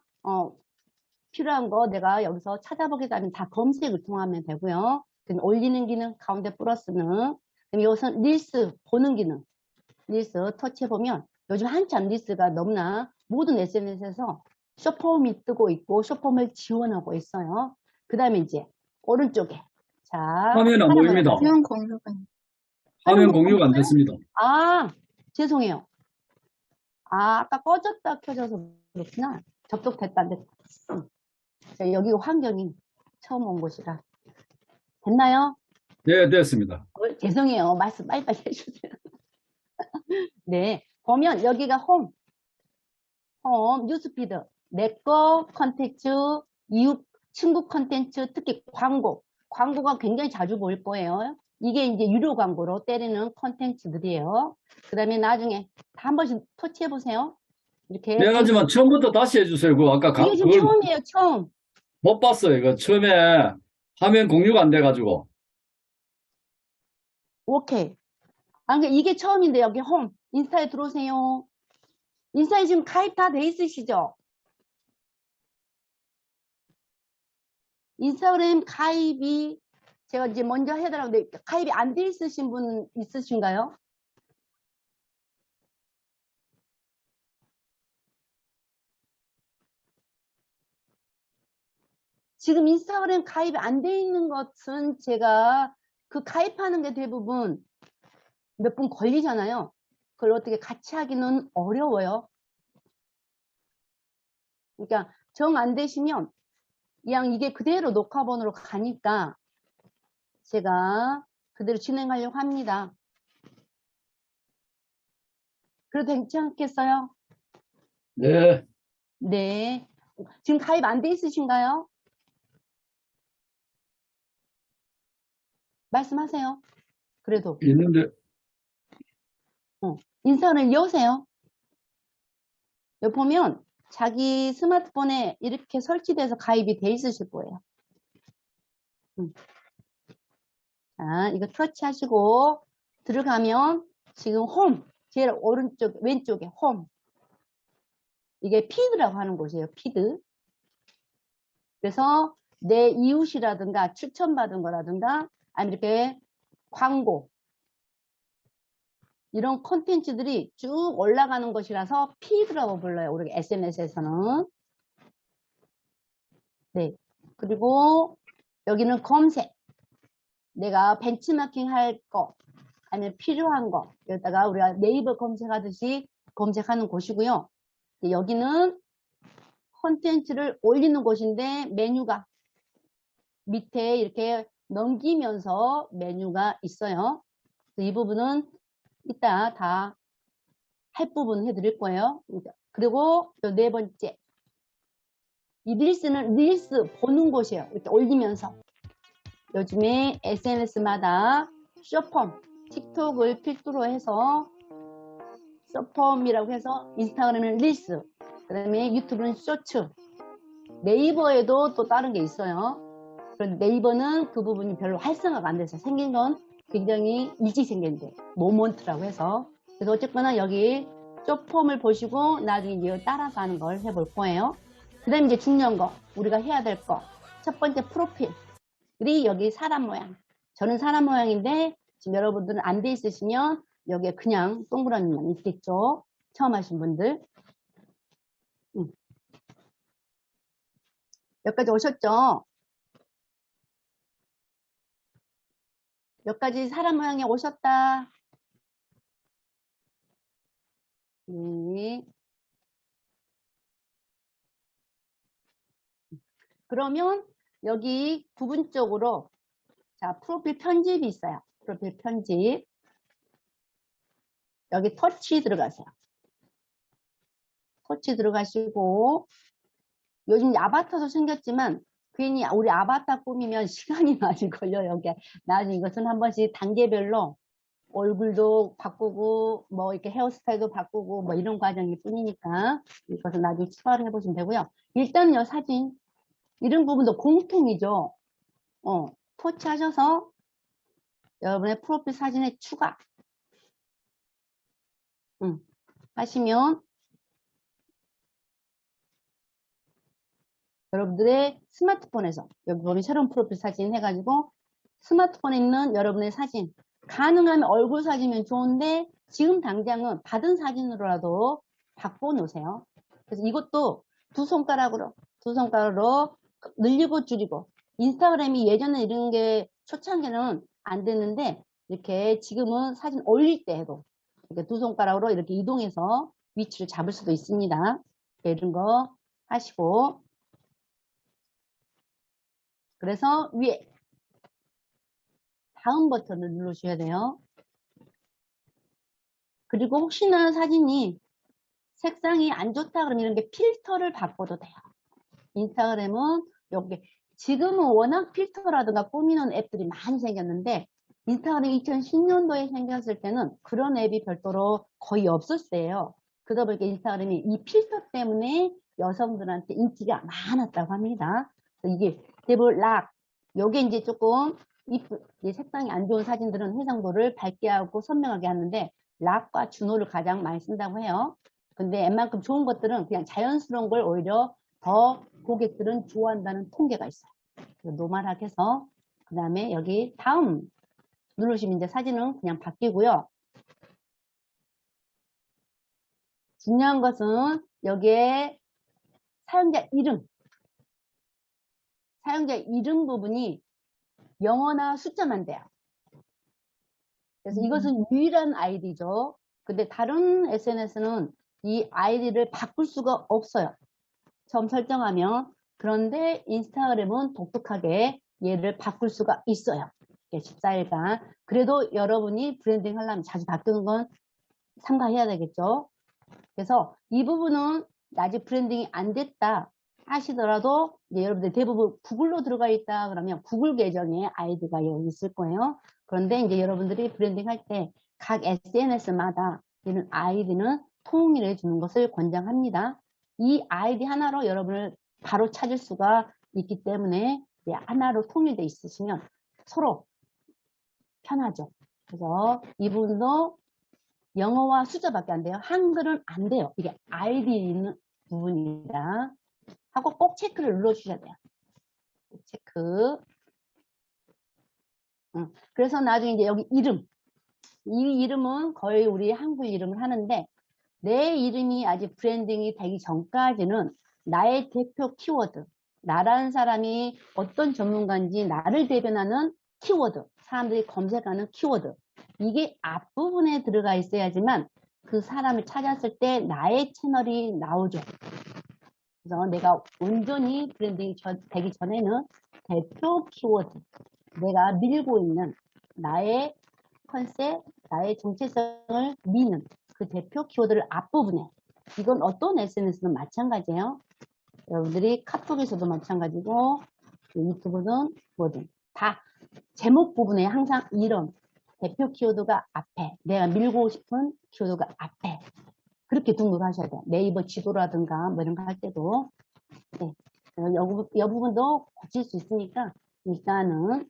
필요한 거 내가 여기서 찾아보겠다 하면 다 검색을 통하면 되고요. 올리는 기능 가운데 플러스는 그럼 이것은 릴스 보는 기능. 릴스 터치해보면 요즘 한참 릴스가 너무나 모든 SNS에서 쇼폼이 뜨고 있고 쇼폼을 지원하고 있어요. 그 다음에 이제 오른쪽에 자 화면 안 보입니다. 화면 공유가 화면 공유가 안 됐습니다. 아 죄송해요. 아 아까 꺼졌다 켜져서 그렇구나. 접속됐다 안 됐다. 자, 여기 환경이 처음 온 곳이라 됐나요? 네, 됐습니다. 죄송해요. 말씀 빨리빨리 해주세요. 네, 보면 여기가 홈 뉴스피드, 내거 컨텐츠, 이웃, 친구 컨텐츠, 특히 광고가 굉장히 자주 보일 거예요. 이게 이제 유료 광고로 때리는 컨텐츠들이에요. 그 다음에 나중에 다 한 번씩 터치해 보세요. 이렇게. 네, 하지만 처음부터 다시 해주세요. 그 아까 이게 지금 그걸 처음이에요, 처음. 못 봤어요. 이거 처음에 화면 공유가 안 돼가지고. 오케이. 아, 그러니까 이게 처음인데 여기 홈 인스타에 들어오세요. 인스타에 지금 가입 다 돼 있으시죠? 인스타그램 가입이 제가 이제 먼저 해달라고 했는데 가입이 안 돼 있으신 분 있으신가요? 지금 인스타그램 가입이 안 돼 있는 것은 제가 그 가입하는 게 대부분 몇 분 걸리잖아요. 그걸 어떻게 같이 하기는 어려워요. 그러니까 정 안 되시면 그냥 이게 그대로 녹화본으로 가니까 제가 그대로 진행하려고 합니다. 그래도 괜찮겠어요? 네, 네. 지금 가입 안 돼 있으신가요? 말씀하세요. 그래도 있는데, 인스타그램 여세요. 여기 보면 자기 스마트폰에 이렇게 설치돼서 가입이 돼 있으실 거예요. 자, 이거 터치하시고 들어가면 지금 홈, 제일 오른쪽 왼쪽에 홈, 이게 피드라고 하는 곳이에요. 피드. 그래서 내 이웃이라든가 추천받은 거라든가 아니면 이렇게 광고 이런 콘텐츠들이 쭉 올라가는 것이라서 피드라고 불러요. 우리 SNS에서는. 네. 그리고 여기는 검색. 내가 벤치마킹 할 거, 아니면 필요한 거, 여기다가 우리가 네이버 검색하듯이 검색하는 곳이고요. 여기는 콘텐츠를 올리는 곳인데 메뉴가 밑에 이렇게 넘기면서 메뉴가 있어요. 이 부분은 이따 다 할 부분 해드릴 거예요. 그리고 또 네 번째, 이 릴스는 릴스 보는 곳이에요. 이렇게 올리면서. 요즘에 SNS마다 쇼폼, 틱톡을 필두로 해서 쇼폼이라고 해서 인스타그램은 릴스, 그 다음에 유튜브는 쇼츠, 네이버에도 또 다른 게 있어요. 그런데 네이버는 그 부분이 별로 활성화가 안 돼서 생긴 건 굉장히 일찍 생겼는데 모먼트라고 해서. 그래서 어쨌거나 여기 쇼폼을 보시고 나중에 이제 따라서 하는 걸 해볼 거예요. 그 다음에 이제 중요한 거, 우리가 해야 될 거. 첫 번째 프로필. 우리 여기 사람 모양. 저는 사람 모양인데 지금 여러분들은 안 돼 있으시면 여기에 그냥 동그라미만 있겠죠. 처음 하신 분들. 여기까지 오셨죠? 여기까지 사람 모양이 오셨다. 네. 그러면 여기 부분적으로 자 프로필 편집이 있어요. 프로필 편집. 여기 터치 들어가세요. 터치 들어가시고 요즘 아바타도 생겼지만 괜히 우리 아바타 꾸미면 시간이 많이 걸려요. 여기 나중에 이것은 한 번씩 단계별로 얼굴도 바꾸고 뭐 이렇게 헤어스타일도 바꾸고 뭐 이런 과정일 뿐이니까 이것은 나중에 추가를 해보시면 되고요. 일단요 사진 이런 부분도 공통이죠. 터치하셔서 여러분의 프로필 사진에 추가 하시면 여러분들의 스마트폰에서 여기 보면 새로운 프로필 사진 해가지고 스마트폰에 있는 여러분의 사진 가능하면 얼굴 사진이면 좋은데 지금 당장은 받은 사진으로라도 바꿔 놓으세요. 그래서 이것도 두 손가락으로 늘리고 줄이고 인스타그램이 예전에 이런 게 초창기는 안 됐는데 이렇게 지금은 사진 올릴 때 해도 이렇게 두 손가락으로 이렇게 이동해서 위치를 잡을 수도 있습니다. 이런 거 하시고 그래서 위에 다음 버튼을 누르셔야 돼요. 그리고 혹시나 사진이 색상이 안 좋다 그러면 이런 게 필터를 바꿔도 돼요. 인스타그램은 여기 지금은 워낙 필터라든가 꾸미는 앱들이 많이 생겼는데 인스타그램 2010년도에 생겼을 때는 그런 앱이 별도로 거의 없었어요. 그러다 보니까 인스타그램이 이 필터 때문에 여성들한테 인기가 많았다고 합니다. 이게 대부분 락, 요게 이제 조금 색상이 안 좋은 사진들은 해상도를 밝게 하고 선명하게 하는데 락과 준호를 가장 많이 쓴다고 해요. 근데 웬만큼 좋은 것들은 그냥 자연스러운 걸 오히려 더 고객들은 좋아한다는 통계가 있어요. 노멀하게서 그 다음에 여기 다음 누르시면 이제 사진은 그냥 바뀌고요. 중요한 것은 여기에 사용자 이름 부분이 영어나 숫자만 돼요. 그래서 이것은 유일한 아이디죠. 근데 다른 SNS는 이 아이디를 바꿀 수가 없어요. 처음 설정하면. 그런데 인스타그램은 독특하게 얘를 바꿀 수가 있어요. 14일간. 그래도 여러분이 브랜딩 하려면 자주 바꾸는 건 삼가해야 되겠죠. 그래서 이 부분은 아직 브랜딩이 안 됐다 하시더라도 이제 여러분들 대부분 구글로 들어가 있다 그러면 구글 계정에 아이디가 여기 있을 거예요. 그런데 이제 여러분들이 브랜딩 할 때 각 SNS마다 이런 아이디는 통일해 주는 것을 권장합니다. 이 아이디 하나로 여러분을 바로 찾을 수가 있기 때문에 하나로 통일돼 있으시면 서로 편하죠. 그래서 이 부분도 영어와 숫자밖에 안 돼요. 한글은 안 돼요. 이게 아이디 있는 부분이다 하고 꼭 체크를 눌러주셔야 돼요. 체크. 그래서 나중에 이제 여기 이 이름은 거의 우리 한국 이름을 하는데 내 이름이 아직 브랜딩이 되기 전까지는 나의 대표 키워드, 나라는 사람이 어떤 전문가인지 나를 대변하는 키워드, 사람들이 검색하는 키워드, 이게 앞부분에 들어가 있어야지만 그 사람을 찾았을 때 나의 채널이 나오죠. 그래서 내가 온전히 브랜딩이 되기 전에는 대표 키워드, 내가 밀고 있는 나의 컨셉, 나의 정체성을 미는 그 대표 키워드를 앞부분에, 이건 어떤 SNS든 마찬가지예요. 여러분들이 카톡에서도 마찬가지고 유튜브든 뭐든 다 제목 부분에 항상 이런 대표 키워드가 앞에, 내가 밀고 싶은 키워드가 앞에 그렇게 등록하셔야 돼요. 네이버 지도라든가 뭐 이런 거 할 때도. 네. 이 부분도 고칠 수 있으니까 일단은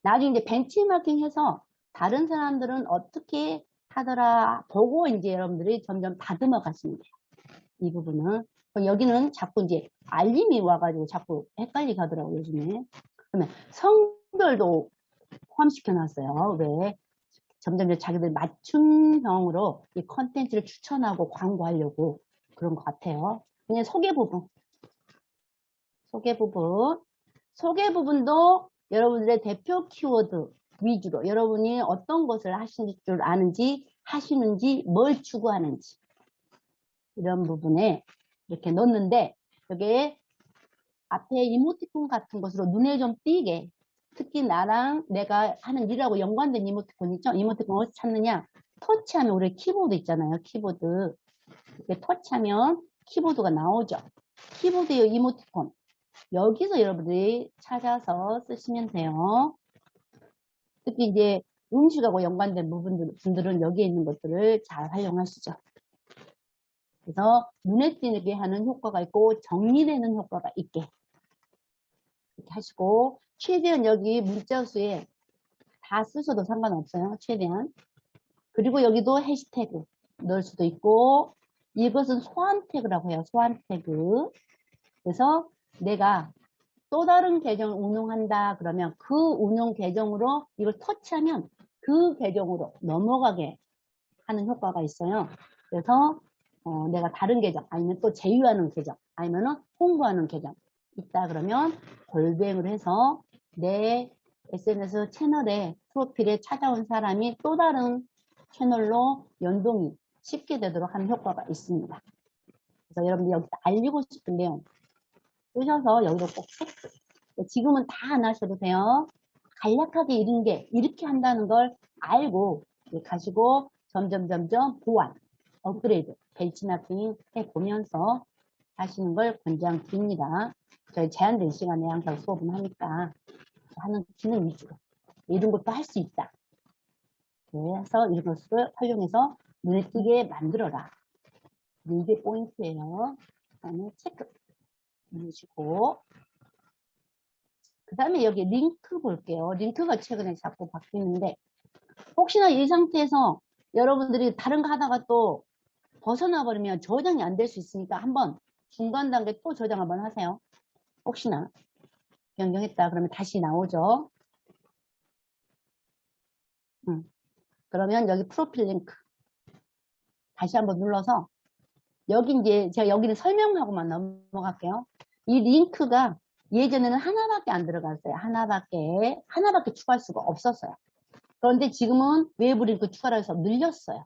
나중에 이제 벤치마킹 해서 다른 사람들은 어떻게 하더라 보고 이제 여러분들이 점점 다듬어 가시면 돼요. 이 부분은. 여기는 자꾸 이제 알림이 와가지고 자꾸 헷갈리게 하더라고요, 요즘에. 그러면 성별도 포함시켜 놨어요. 왜? 점점 자기들 맞춤형으로 이 컨텐츠를 추천하고 광고하려고 그런 것 같아요. 그냥 소개 부분도 여러분들의 대표 키워드 위주로 여러분이 어떤 것을 하실 줄 아는지, 하시는지, 뭘 추구하는지 이런 부분에 이렇게 넣는데 여기에 앞에 이모티콘 같은 것으로 눈에 좀 띄게, 특히 나랑 내가 하는 일하고 연관된 이모티콘 있죠? 이모티콘 어디서 찾느냐? 터치하면 우리 키보드 있잖아요. 키보드. 이렇게 터치하면 키보드가 나오죠. 키보드의 이모티콘. 여기서 여러분들이 찾아서 쓰시면 돼요. 특히 이제 음식하고 연관된 분들은 여기에 있는 것들을 잘 활용하시죠. 그래서 눈에 띄게 하는 효과가 있고 정리되는 효과가 있게 이렇게 하시고, 최대한 여기 문자 수에 다 쓰셔도 상관없어요. 최대한. 그리고 여기도 해시태그 넣을 수도 있고, 이것은 소환 태그라고 해요. 소환 태그. 그래서 내가 또 다른 계정을 운영한다 그러면 그 운영 계정으로 이걸 터치하면 그 계정으로 넘어가게 하는 효과가 있어요. 그래서 내가 다른 계정 아니면 또 제휴하는 계정 아니면 홍보하는 계정 있다 그러면 골뱅이를 해서 내 SNS 채널에 프로필에 찾아온 사람이 또 다른 채널로 연동이 쉽게 되도록 하는 효과가 있습니다. 그래서 여러분들 여기서 알리고 싶은 내용 쓰셔서 여기도 꼭 체크. 지금은 다 안 하셔도 돼요. 간략하게 이런 게 이렇게 한다는 걸 알고 가시고 점점 보완, 업그레이드, 벤치마킹 해보면서 하시는 걸 권장드립니다. 저희 제한된 시간에 항상 수업은 하니까 하는 기능 위주로 이런 것도 할 수 있다. 그래서 이런 것을 활용해서 눈에 띄게 만들어라. 이게 포인트예요. 그다음에 체크 누르시고, 그 다음에 여기 링크 볼게요. 링크가 최근에 자꾸 바뀌는데 혹시나 이 상태에서 여러분들이 다른 거 하다가 또 벗어나 버리면 저장이 안 될 수 있으니까 한번 중간 단계 또 저장 한번 하세요. 혹시나. 변경했다. 그러면 다시 나오죠. 그러면 여기 프로필 링크 다시 한번 눌러서 여기 이제 제가 여기는 설명하고만 넘어갈게요. 이 링크가 예전에는 하나밖에 안 들어갔어요. 하나밖에 추가할 수가 없었어요. 그런데 지금은 외부 링크 추가를 해서 늘렸어요.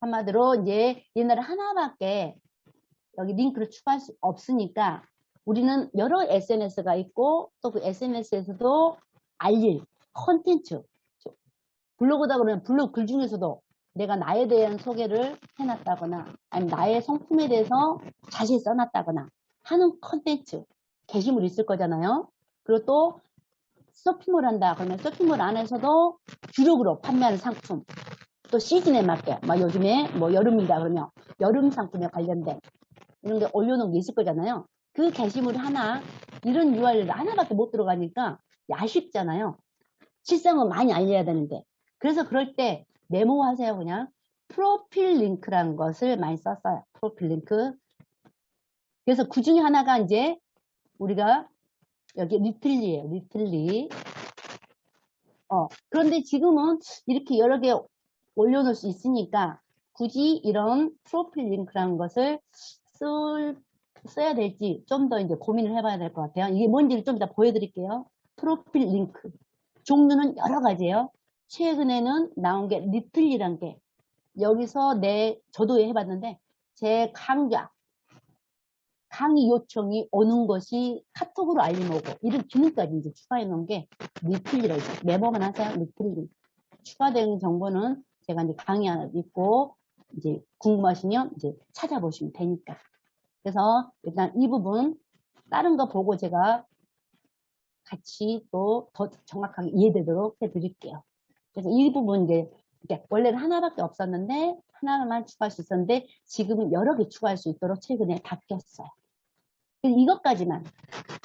한마디로 이제 옛날에 하나밖에 여기 링크를 추가할 수 없으니까 우리는 여러 SNS가 있고 또 그 SNS에서도 알릴 컨텐츠, 블로그다 그러면 블로그 글 중에서도 내가 나에 대한 소개를 해놨다거나 아니면 나의 성품에 대해서 자세히 써놨다거나 하는 컨텐츠 게시물이 있을 거잖아요. 그리고 또 쇼핑몰 한다 그러면 쇼핑몰 안에서도 주력으로 판매하는 상품 또 시즌에 맞게 막 요즘에 뭐 여름이다 그러면 여름 상품에 관련된 이런 게 올려놓은 게 있을 거잖아요. 그 게시물 하나 이런 URL 하나밖에 못 들어가니까 아쉽잖아요. 실상은 많이 알려야 되는데 그래서 그럴 때 메모하세요. 그냥 프로필 링크라는 것을 많이 썼어요. 프로필 링크. 그래서 그 중에 하나가 이제 우리가 여기 리틀리예요. 리틀리. 그런데 지금은 이렇게 여러 개 올려놓을 수 있으니까 굳이 이런 프로필 링크라는 것을 써야 될지 좀 더 이제 고민을 해봐야 될 것 같아요. 이게 뭔지를 좀 이따 보여드릴게요. 프로필 링크. 종류는 여러 가지예요. 최근에는 나온 게 리틀리란 게 여기서 저도 해봤는데 제 강의 요청이 오는 것이 카톡으로 알림 오고 이런 기능까지 이제 추가해 놓은 게 리틀리라고 있어요. 메모만 하세요. 리틀리. 추가된 정보는 제가 이제 강의 하나 있고 이제 궁금하시면 이제 찾아보시면 되니까. 그래서 일단 이 부분 다른 거 보고 제가 같이 또 더 정확하게 이해되도록 해드릴게요. 그래서 이 부분 이제 원래는 하나밖에 없었는데 하나만 추가할 수 있었는데 지금은 여러 개 추가할 수 있도록 최근에 바뀌었어요. 이것까지만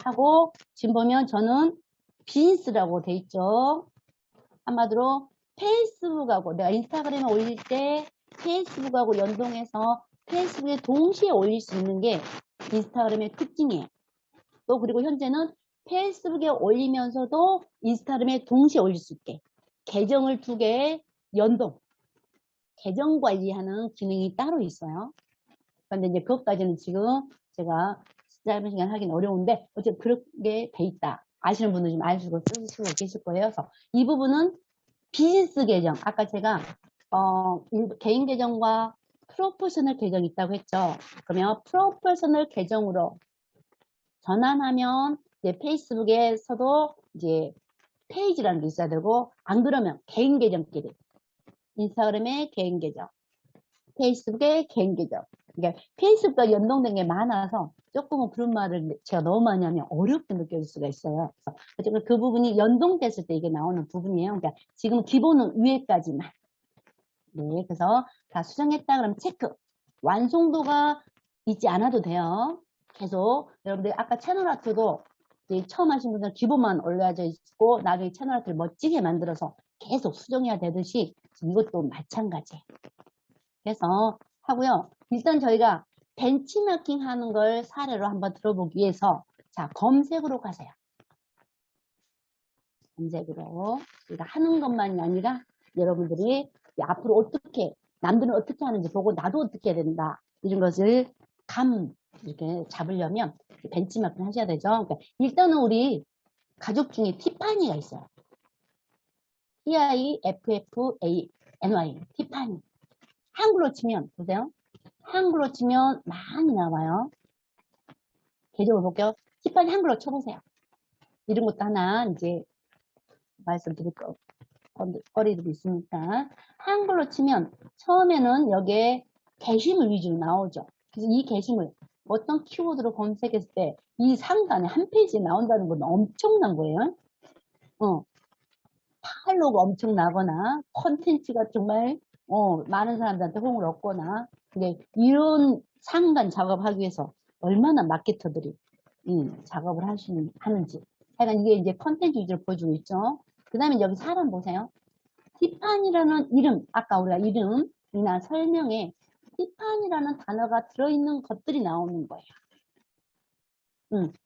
하고 지금 보면 저는 빈스라고 돼 있죠. 한마디로 페이스북하고 내가 인스타그램에 올릴 때 페이스북하고 연동해서 페이스북에 동시에 올릴 수 있는 게 인스타그램의 특징이에요. 또 그리고 현재는 페이스북에 올리면서도 인스타그램에 동시에 올릴 수 있게 계정을 2개 연동 계정 관리하는 기능이 따로 있어요. 그런데 이제 그것까지는 지금 제가 짧은 시간 하긴 어려운데 어쨌든 그렇게 돼 있다. 아시는 분들 좀 알고 쓰시고 계실 거예요. 그래서 이 부분은 비즈니스 계정 아까 제가 개인 계정과 프로페셔널 계정이 있다고 했죠. 그러면 프로페셔널 계정으로 전환하면 이제 페이스북에서도 이제 페이지라는 게 있어야 되고 안 그러면 개인 계정끼리 인스타그램의 개인 계정 페이스북의 개인 계정 그러니까 페이스북과 연동된 게 많아서 조금은 그런 말을 제가 너무 많이 하면 어렵게 느껴질 수가 있어요. 그래서 그 부분이 연동됐을 때 이게 나오는 부분이에요. 그러니까 지금 기본은 위에까지만 네, 그래서 다 수정했다 그러면 체크 완성도가 있지 않아도 돼요. 계속 여러분들 아까 채널 아트도 처음 하신 분들은 기본만 올려져 있고 나중에 채널 아트를 멋지게 만들어서 계속 수정해야 되듯이 이것도 마찬가지예요. 그래서 하고요. 일단 저희가 벤치마킹 하는 걸 사례로 한번 들어보기 위해서 자 검색으로 가세요. 검색으로 우리가 하는 것만이 아니라 여러분들이 앞으로 어떻게 남들은 어떻게 하는지 보고 나도 어떻게 해야 된다 이런 것을 이렇게 잡으려면 벤치마킹 하셔야 되죠. 그러니까 일단은 우리 가족 중에 티파니가 있어요. TIFFANY 티파니 한글로 치면 보세요. 한글로 치면 많이 나와요. 계정을 볼게요. 티파니 한글로 쳐보세요. 이런 것도 하나 이제 말씀드릴 거리들이 있으니까 한글로 치면 처음에는 여기에 게시물 위주로 나오죠. 그래서 이 게시물 어떤 키워드로 검색했을 때 이 상단에 한 페이지에 나온다는 건 엄청난 거예요. 팔로우가 엄청나거나 컨텐츠가 정말 많은 사람들한테 호응을 얻거나 근데 이런 상단 작업하기 위해서 얼마나 마케터들이 작업을 하는지 하여간 이게 이제 컨텐츠 위주로 보여주고 있죠. 그 다음에 여기 사람 보세요. 티파니라는 이름 아까 우리가 이름이나 설명에 티파니라는 단어가 들어있는 것들이 나오는 거예요.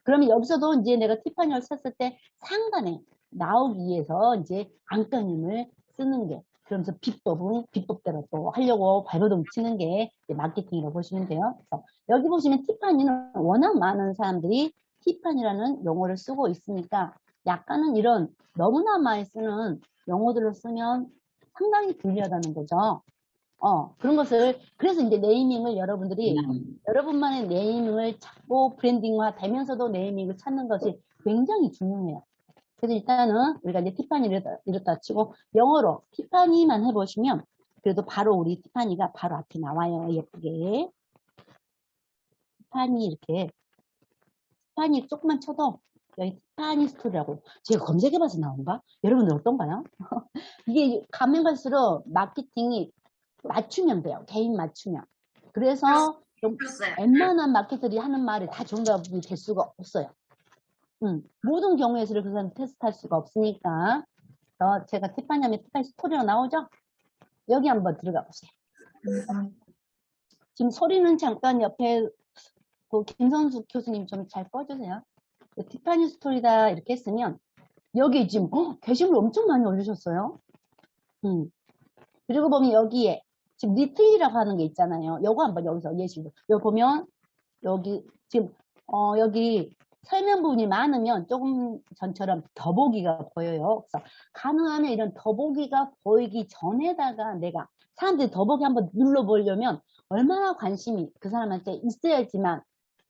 그러면 여기서도 이제 내가 티파니를 썼을 때 상단에 나오기 위해서 이제 안간힘을 쓰는 게, 그러면서 비법은 비법대로 또 하려고 발버둥 치는 게 이제 마케팅이라고 보시면 돼요. 그래서 여기 보시면 티파니는 워낙 많은 사람들이 티파니라는 용어를 쓰고 있으니까 약간은 이런 너무나 많이 쓰는 용어들로 쓰면 상당히 불리하다는 거죠. 그런 것을, 그래서 이제 네이밍을 여러분들이, 여러분만의 네이밍을 찾고 브랜딩화 되면서도 네이밍을 찾는 것이 굉장히 중요해요. 그래서 일단은 우리가 이제 티파니를 이렇다 치고 영어로 티파니만 해보시면 그래도 바로 우리 티파니가 바로 앞에 나와요. 예쁘게. 티파니 이렇게. 티파니 조금만 쳐도 여기 티파니 스토리라고 제가 검색해봐서 나온가? 여러분들 어떤가요? 이게 가면 갈수록 마케팅이 맞추면 돼요. 개인 맞추면. 그래서 좀 웬만한 마케터들이 하는 말이 다 정답이 될 수가 없어요. 모든 경우에서는 그 사람 테스트할 수가 없으니까. 제가 티파니 하면 티파니 스토리가 나오죠? 여기 한번 들어가 보세요. 지금 소리는 잠깐 옆에 그 김선수 교수님 좀 잘 꺼주세요. 티파니 스토리다 이렇게 했으면 여기 지금 게시물 엄청 많이 올리셨어요. 그리고 보면 여기에 지금 리틀이라고 하는 게 있잖아요. 요거 한번 여기서 예시로. 여기 보면 여기 지금 여기 설명 부분이 많으면 조금 전처럼 더보기가 보여요. 그래서 가능하면 이런 더보기가 보이기 전에다가 내가 사람들이 더보기 한번 눌러보려면 얼마나 관심이 그 사람한테 있어야지만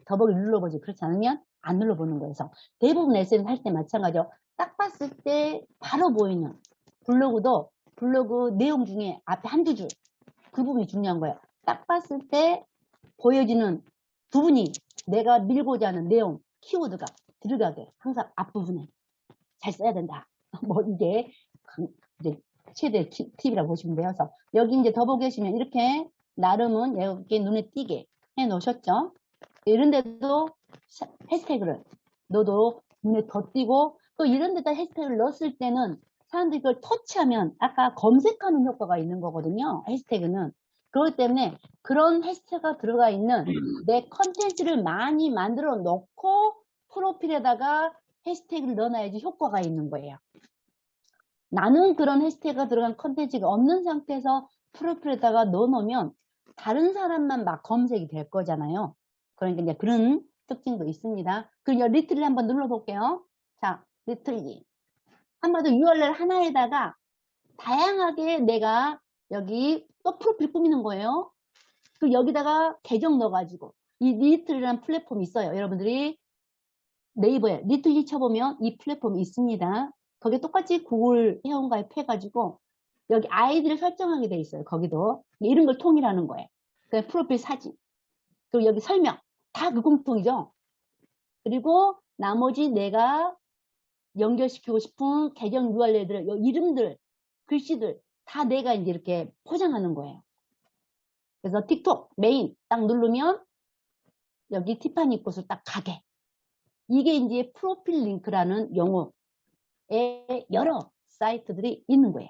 더보기 눌러보지. 그렇지 않으면 안 눌러보는 거예요. 그래서 대부분 SNS 할 때 마찬가지로 딱 봤을 때 바로 보이는 블로그 내용 중에 앞에 한두 줄, 그 부분이 중요한 거예요. 딱 봤을 때 보여지는 부분이 내가 밀고자 하는 내용, 키워드가 들어가게 항상 앞부분에 잘 써야 된다. 뭐 이게 이제 최대 팁이라고 보시면 돼요. 그래서 여기 이제 더보기 하시면 이렇게 나름은 이렇게 눈에 띄게 해 놓으셨죠. 이런데도 해시태그를 넣어도 눈에 더 띄고, 또 이런 데다 해시태그를 넣었을 때는 사람들이 그걸 터치하면 아까 검색하는 효과가 있는 거거든요. 해시태그는. 그렇기 때문에 그런 해시태그가 들어가 있는 내 컨텐츠를 많이 만들어 놓고 프로필에다가 해시태그를 넣어놔야지 효과가 있는 거예요. 나는 그런 해시태그가 들어간 컨텐츠가 없는 상태에서 프로필에다가 넣어놓으면 다른 사람만 막 검색이 될 거잖아요. 그러니까 이제 그런 특징도 있습니다. 그리고 리틀리 한번 눌러볼게요. 자, 리틀리. 한마디로 URL 하나에다가 다양하게 내가 여기 또 프로필 꾸미는 거예요. 그 여기다가 계정 넣어가지고 이 리틀리라는 플랫폼이 있어요. 여러분들이 네이버에 리틀리 쳐보면 이 플랫폼이 있습니다. 거기에 똑같이 구글 회원 가입해가지고 여기 아이디를 설정하게 돼 있어요. 거기도 이런 걸 통일하는 거예요. 그 프로필 사진, 그리고 여기 설명 다 그 공통이죠. 그리고 나머지 내가 연결시키고 싶은 계정 URL들, 이름들, 글씨들 다 내가 이제 이렇게 포장하는 거예요. 그래서 틱톡 메인 딱 누르면 여기 티파니 곳을 딱 가게. 이게 이제 프로필 링크라는 용어의 여러 사이트들이 있는 거예요.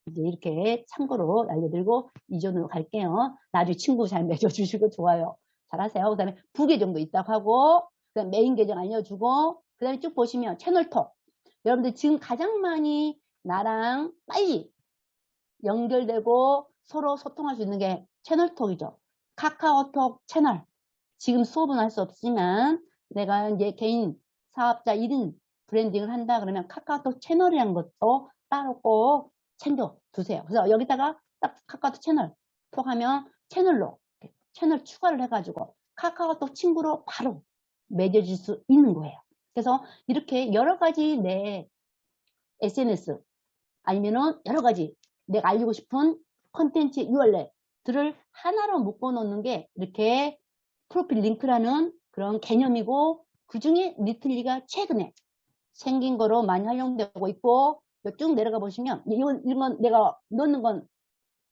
이제 이렇게 참고로 알려드리고 이전으로 갈게요. 나중에 친구 잘 맺어주시고 좋아요. 잘하세요. 그 다음에 부계정도 있다고 하고, 그 다음에 메인 계정 알려주고, 그 다음에 쭉 보시면 채널톡. 여러분들 지금 가장 많이 나랑 빨리 연결되고 서로 소통할 수 있는 게 채널톡이죠. 카카오톡 채널. 지금 수업은 할 수 없지만 내가 이제 개인 사업자 1인 브랜딩을 한다 그러면 카카오톡 채널이라는 것도 따로 꼭 챙겨 두세요. 그래서 여기다가 딱 카카오톡 채널 톡 하면 채널로 채널 추가를 해가지고 카카오톡 친구로 바로 맺어질 수 있는 거예요. 그래서 이렇게 여러 가지 내 SNS 아니면은 여러 가지 내가 알리고 싶은 컨텐츠 URL들을 하나로 묶어 놓는 게 이렇게 프로필 링크라는 그런 개념이고, 그 중에 리틀리가 최근에 생긴 거로 많이 활용되고 있고, 쭉 내려가 보시면 이런 건 내가 넣는 건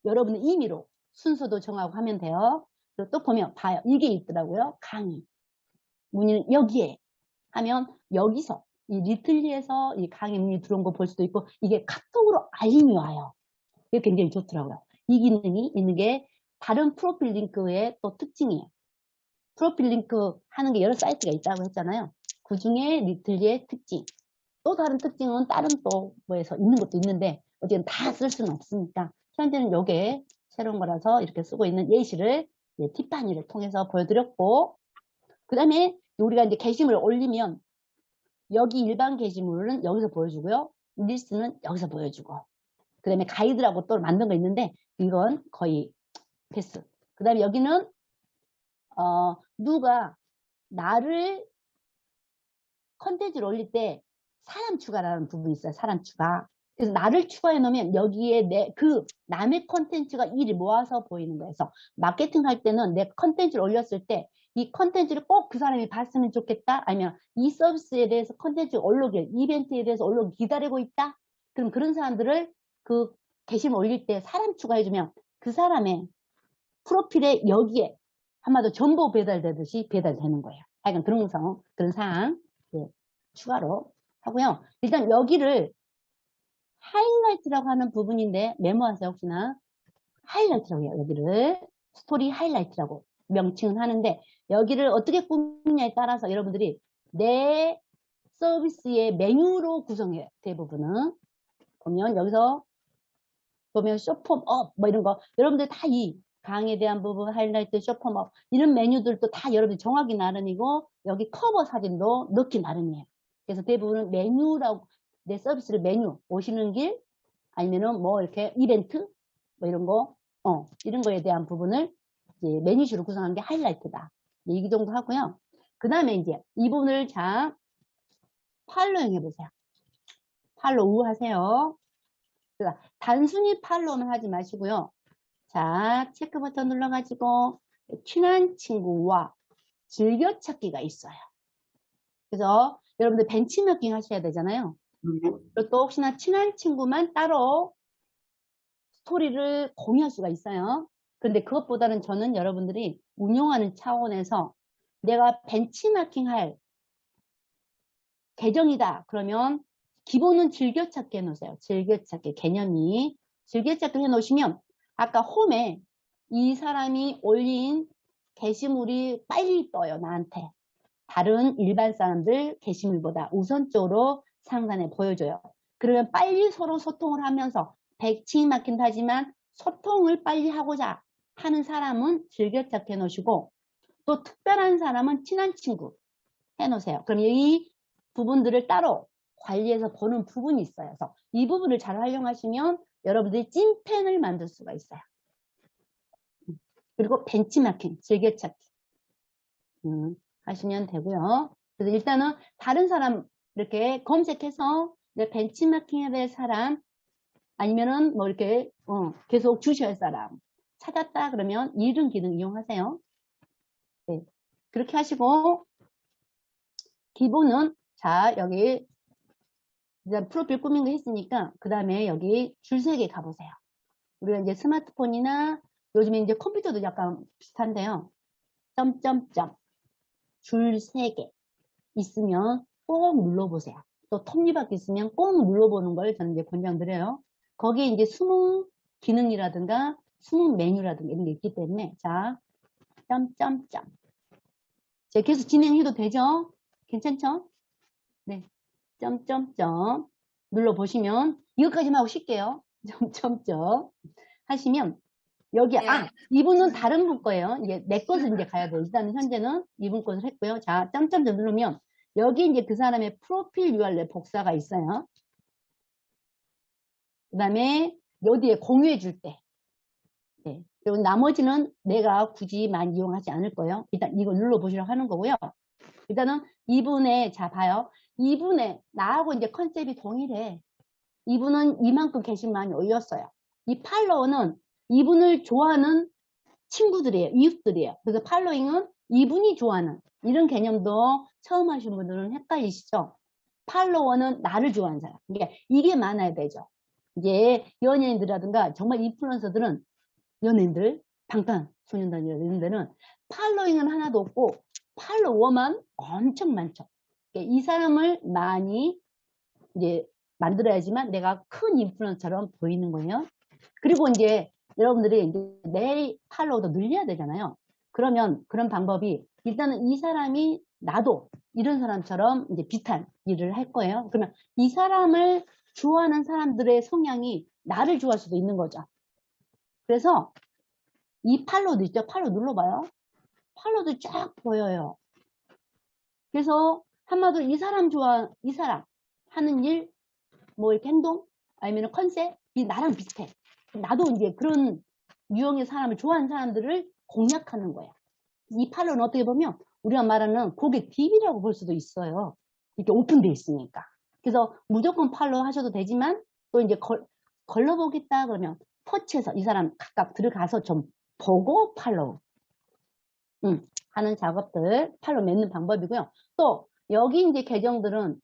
여러분의 임의로 순서도 정하고 하면 돼요. 그리고 또 보면 봐요. 이게 있더라고요. 강의. 문의는 여기에 하면 여기서 이 리틀리에서 이 강의 문의 들어온 거 볼 수도 있고, 이게 카톡으로 알림이 와요. 이게 굉장히 좋더라고요. 이 기능이 있는 게 다른 프로필 링크의 또 특징이에요. 프로필 링크 하는 게 여러 사이트가 있다고 했잖아요. 그 중에 리틀리의 특징. 또 다른 특징은 다른 또 뭐에서 있는 것도 있는데 어쨌든 다 쓸 수는 없으니까 현재는 요게 새로운 거라서 이렇게 쓰고 있는 예시를 팁파니를 통해서 보여드렸고, 그 다음에 우리가 이제 게시물을 올리면 여기 일반 게시물은 여기서 보여주고요. 리스트는 여기서 보여주고, 그 다음에 가이드라고 또 만든 거 있는데 이건 거의 패스. 그 다음에 여기는 누가 나를 컨텐츠를 올릴 때 사람 추가라는 부분이 있어요. 사람 추가. 그래서 나를 추가해 놓으면 여기에 남의 컨텐츠가 일이 모아서 보이는 거예요. 그래서 마케팅 할 때는 내 컨텐츠를 올렸을 때 이 컨텐츠를 꼭 그 사람이 봤으면 좋겠다. 아니면 이 서비스에 대해서 컨텐츠 올라오길, 이벤트에 대해서 올라오길 기다리고 있다. 그럼 그런 사람들을 그 게시물 올릴 때 사람 추가해주면 그 사람의 프로필에 여기에 한마디로 정보 배달되듯이 배달되는 거예요. 하여간 그런 사항 추가로 하고요. 일단 여기를 하이라이트라고 하는 부분인데 메모하세요. 혹시나 하이라이트라고 해요. 여기를 스토리 하이라이트라고 명칭은 하는데 여기를 어떻게 꾸미냐에 따라서 여러분들이 내 서비스의 메뉴로 구성해요. 대부분은 보면 여기서 보면 쇼폼업 뭐 이런 거 여러분들 다 이 강의에 대한 부분 하이라이트 쇼폼업 이런 메뉴들도 다 여러분들 정하기 나름이고 여기 커버 사진도 넣기 나름이에요. 그래서 대부분은 메뉴라고 내 서비스를 메뉴 오시는 길 아니면은 뭐 이렇게 이벤트 뭐 이런 거 이런 거에 대한 부분을 이제 메뉴식으로 구성한 게 하이라이트다. 이 정도 하고요. 그 다음에 이제 이 부분을 자 팔로잉 해보세요. 팔로우 하세요. 그러니까 단순히 팔로우만 하지 마시고요. 자, 체크 버튼 눌러가지고 친한 친구와 즐겨찾기가 있어요. 그래서 여러분들 벤치마킹 하셔야 되잖아요. 그리고 또 혹시나 친한 친구만 따로 스토리를 공유할 수가 있어요. 그런데 그것보다는 저는 여러분들이 운영하는 차원에서 내가 벤치마킹 할 계정이다. 그러면 기본은 즐겨찾기 해놓으세요. 즐겨찾기 개념이. 즐겨찾기 해놓으시면 아까 홈에 이 사람이 올린 게시물이 빨리 떠요. 나한테. 다른 일반 사람들 게시물보다 우선적으로 상단에 보여줘요. 그러면 빨리 서로 소통을 하면서 백치 막힌다 하지만 소통을 빨리 하고자 하는 사람은 즐겨찾기 해놓으시고 또 특별한 사람은 친한 친구 해놓으세요. 그럼 이 부분들을 따로 관리해서 보는 부분이 있어요. 그래서 이 부분을 잘 활용하시면 여러분들이 찐팬을 만들 수가 있어요. 그리고 벤치마킹, 즐겨찾기 하시면 되고요. 그래서 일단은 다른 사람 이렇게 검색해서 내 벤치마킹 해야 될 사람 아니면은 뭐 이렇게 계속 주셔야 할 사람 찾았다 그러면 이런 기능 이용하세요. 네. 그렇게 하시고 기본은 자 여기 이제 프로필 꾸민 거 했으니까 그 다음에 여기 줄 3개 가보세요. 우리가 이제 스마트폰이나 요즘에 이제 컴퓨터도 약간 비슷한데요. 점점점 줄 3개 있으면 꼭 눌러보세요. 또 톱니바퀴 있으면 꼭 눌러보는 걸 저는 이제 권장드려요. 거기에 이제 숨은 기능이라든가 숨은 메뉴라든가 이런 게 있기 때문에 자 점점점 제가 계속 진행해도 되죠? 괜찮죠? 네. 점점점 눌러보시면 이것까지만 하고 쉴게요. 점점점 하시면 여기 이분은 다른 분 거예요. 이게 내 것을 이제 가야 돼요. 일단은 현재는 이분 것을 했고요. 자, 점점점 누르면 여기 이제 그 사람의 프로필 URL 복사가 있어요. 그 다음에 여기에 공유해 줄 때. 네. 그리고 나머지는 내가 굳이 많이 이용하지 않을 거예요. 일단 이거 눌러보시라고 하는 거고요. 일단은 이분의, 자, 봐요. 이분의, 나하고 이제 컨셉이 동일해. 이분은 이만큼 게시물 많이 올렸어요. 이 팔로워는 이분을 좋아하는 친구들이에요. 이웃들이에요. 그래서 팔로잉은 이분이 좋아하는 이런 개념도 처음 하시는 분들은 헷갈리시죠? 팔로워는 나를 좋아하는 사람. 그러니까 이게 많아야 되죠. 이제 연예인들이라든가 정말 인플루언서들은 연예인들, 방탄소년단 이런 데는 팔로잉은 하나도 없고 팔로워만 엄청 많죠. 이 사람을 많이 이제 만들어야지만 내가 큰 인플루언서처럼 보이는 거예요. 그리고 이제 여러분들이 이제 내 팔로워도 늘려야 되잖아요. 그러면 그런 방법이 일단은 이 사람이 나도 이런 사람처럼 이제 비슷한 일을 할 거예요. 그러면 이 사람을 좋아하는 사람들의 성향이 나를 좋아할 수도 있는 거죠. 그래서 이 팔로우도 있죠. 팔로우 눌러봐요. 팔로우도 쫙 보여요. 그래서 한마디로 이 사람 하는 일, 뭐 이렇게 행동, 아니면 컨셉이 나랑 비슷해. 나도 이제 그런 유형의 사람을 좋아하는 사람들을 공략하는 거예요. 이 팔로우는 어떻게 보면 우리가 말하는 고객 DB라고 볼 수도 있어요. 이렇게 오픈되어 있으니까. 그래서 무조건 팔로우 하셔도 되지만 또 이제 걸러보겠다 그러면 터치해서 이 사람 각각 들어가서 좀 보고 팔로우 하는 작업들 팔로우 맺는 방법이고요. 또 여기 이제 계정들은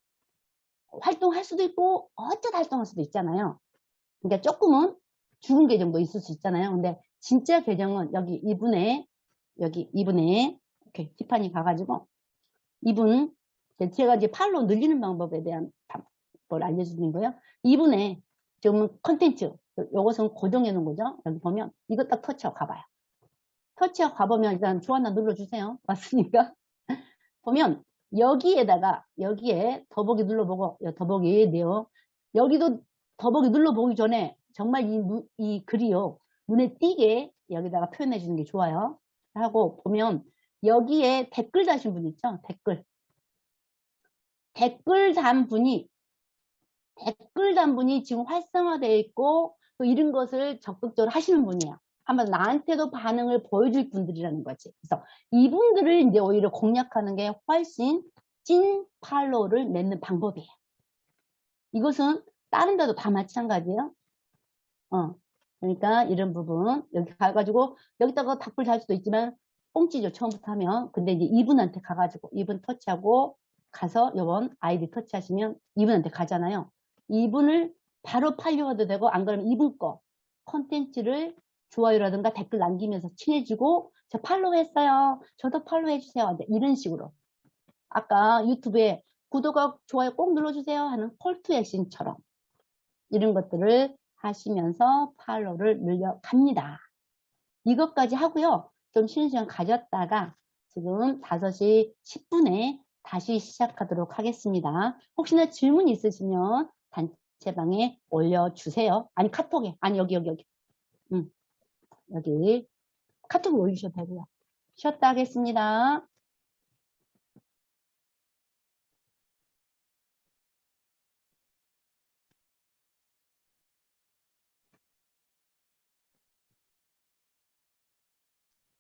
활동할 수도 있고 어쩌다 활동할 수도 있잖아요. 그러니까 조금은 죽은 계정도 있을 수 있잖아요. 근데 진짜 계정은 여기 이분의 이렇게 티파니 가가지고 이분 제가 이제 팔로우 늘리는 방법에 대한 걸 알려주는 거예요. 이분의 지금 컨텐츠 요것은 고정해 놓은 거죠. 여기 보면 이거 딱 터치하고 가봐요. 터치하고 가보면 일단 좋아나 눌러주세요. 맞습니까? 보면 여기에 더보기 눌러보고 더보기 내용 여기도 더보기 눌러보기 전에 정말 이 글이요 눈에 띄게 여기다가 표현해 주는 게 좋아요. 하고 보면 여기에 댓글 다신 분 있죠? 댓글 단 분이 지금 활성화되어 있고 또 이런 것을 적극적으로 하시는 분이에요. 한번 나한테도 반응을 보여줄 분들이라는 거지. 그래서 이분들을 이제 오히려 공략하는 게 훨씬 찐 팔로우를 맺는 방법이에요. 이것은 다른 데도 다 마찬가지예요. 그러니까 이런 부분 여기 가가지고 여기다가 답글 달 수도 있지만 꽁찌죠 처음부터 하면. 근데 이제 이분한테 가가지고 이분 터치하고 가서 요번 아이디 터치하시면 이분한테 가잖아요. 이분을 바로 팔로워도 되고 안 그러면 이분 거 컨텐츠를 좋아요라든가 댓글 남기면서 친해지고 저 팔로우 했어요. 저도 팔로우 해주세요. 이런 식으로 아까 유튜브에 구독과 좋아요 꼭 눌러주세요 하는 콜투 액션처럼 이런 것들을 하시면서 팔로우를 늘려갑니다. 이것까지 하고요. 좀 쉬는 시간 가졌다가 지금 5시 10분에 다시 시작하도록 하겠습니다. 혹시나 질문 있으시면 단체방에 올려주세요. 아니 카톡에 아니 여기 여기 카톡에 올리셔도 되고요. 쉬었다 하겠습니다.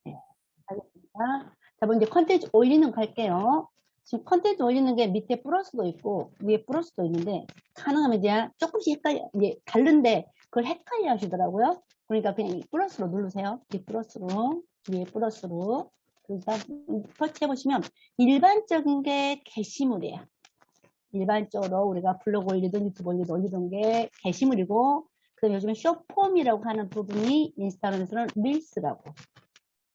네, 알겠습니다. 자, 먼저 컨텐츠 올리는 거 갈게요. 지금 컨텐츠 올리는 게 밑에 플러스도 있고 위에 플러스도 있는데 가능하면 이제 조금씩 이제 다른데 그걸 헷갈려 하시더라고요. 그러니까 그냥 이 플러스로 누르세요. 이 플러스로 위에 플러스로 그래서 터치해 보시면 일반적인 게 게시물이에요. 일반적으로 우리가 블로그 올리든 유튜브 올리던 게 게시물이고 그다음에 요즘에 숏폼이라고 하는 부분이 인스타그램에서는 릴스라고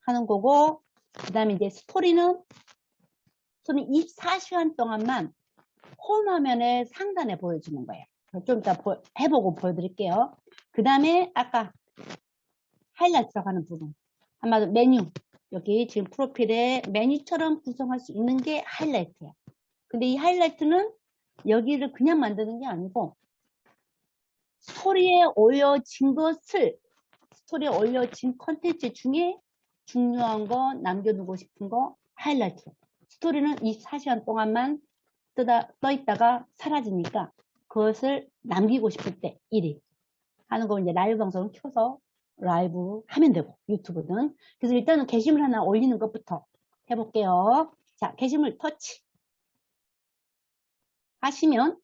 하는 거고 그 다음에 이제 스토리는 24시간 동안만 홈화면에 상단에 보여주는 거예요. 좀 이따 해보고 보여드릴게요. 그 다음에 아까 하이라이트라고 하는 부분 한마디로 메뉴 여기 지금 프로필에 메뉴처럼 구성할 수 있는 게 하이라이트예요. 근데 이 하이라이트는 여기를 그냥 만드는 게 아니고 스토리에 올려진 컨텐츠 중에 중요한 거 남겨두고 싶은 거 하이라이트. 스토리는 24시간 동안만 떠 있다가 사라지니까 그것을 남기고 싶을 때 1위 하는 거 이제 라이브 방송을 켜서 라이브 하면 되고 유튜브는. 그래서 일단은 게시물 하나 올리는 것부터 해볼게요. 자, 게시물 터치 하시면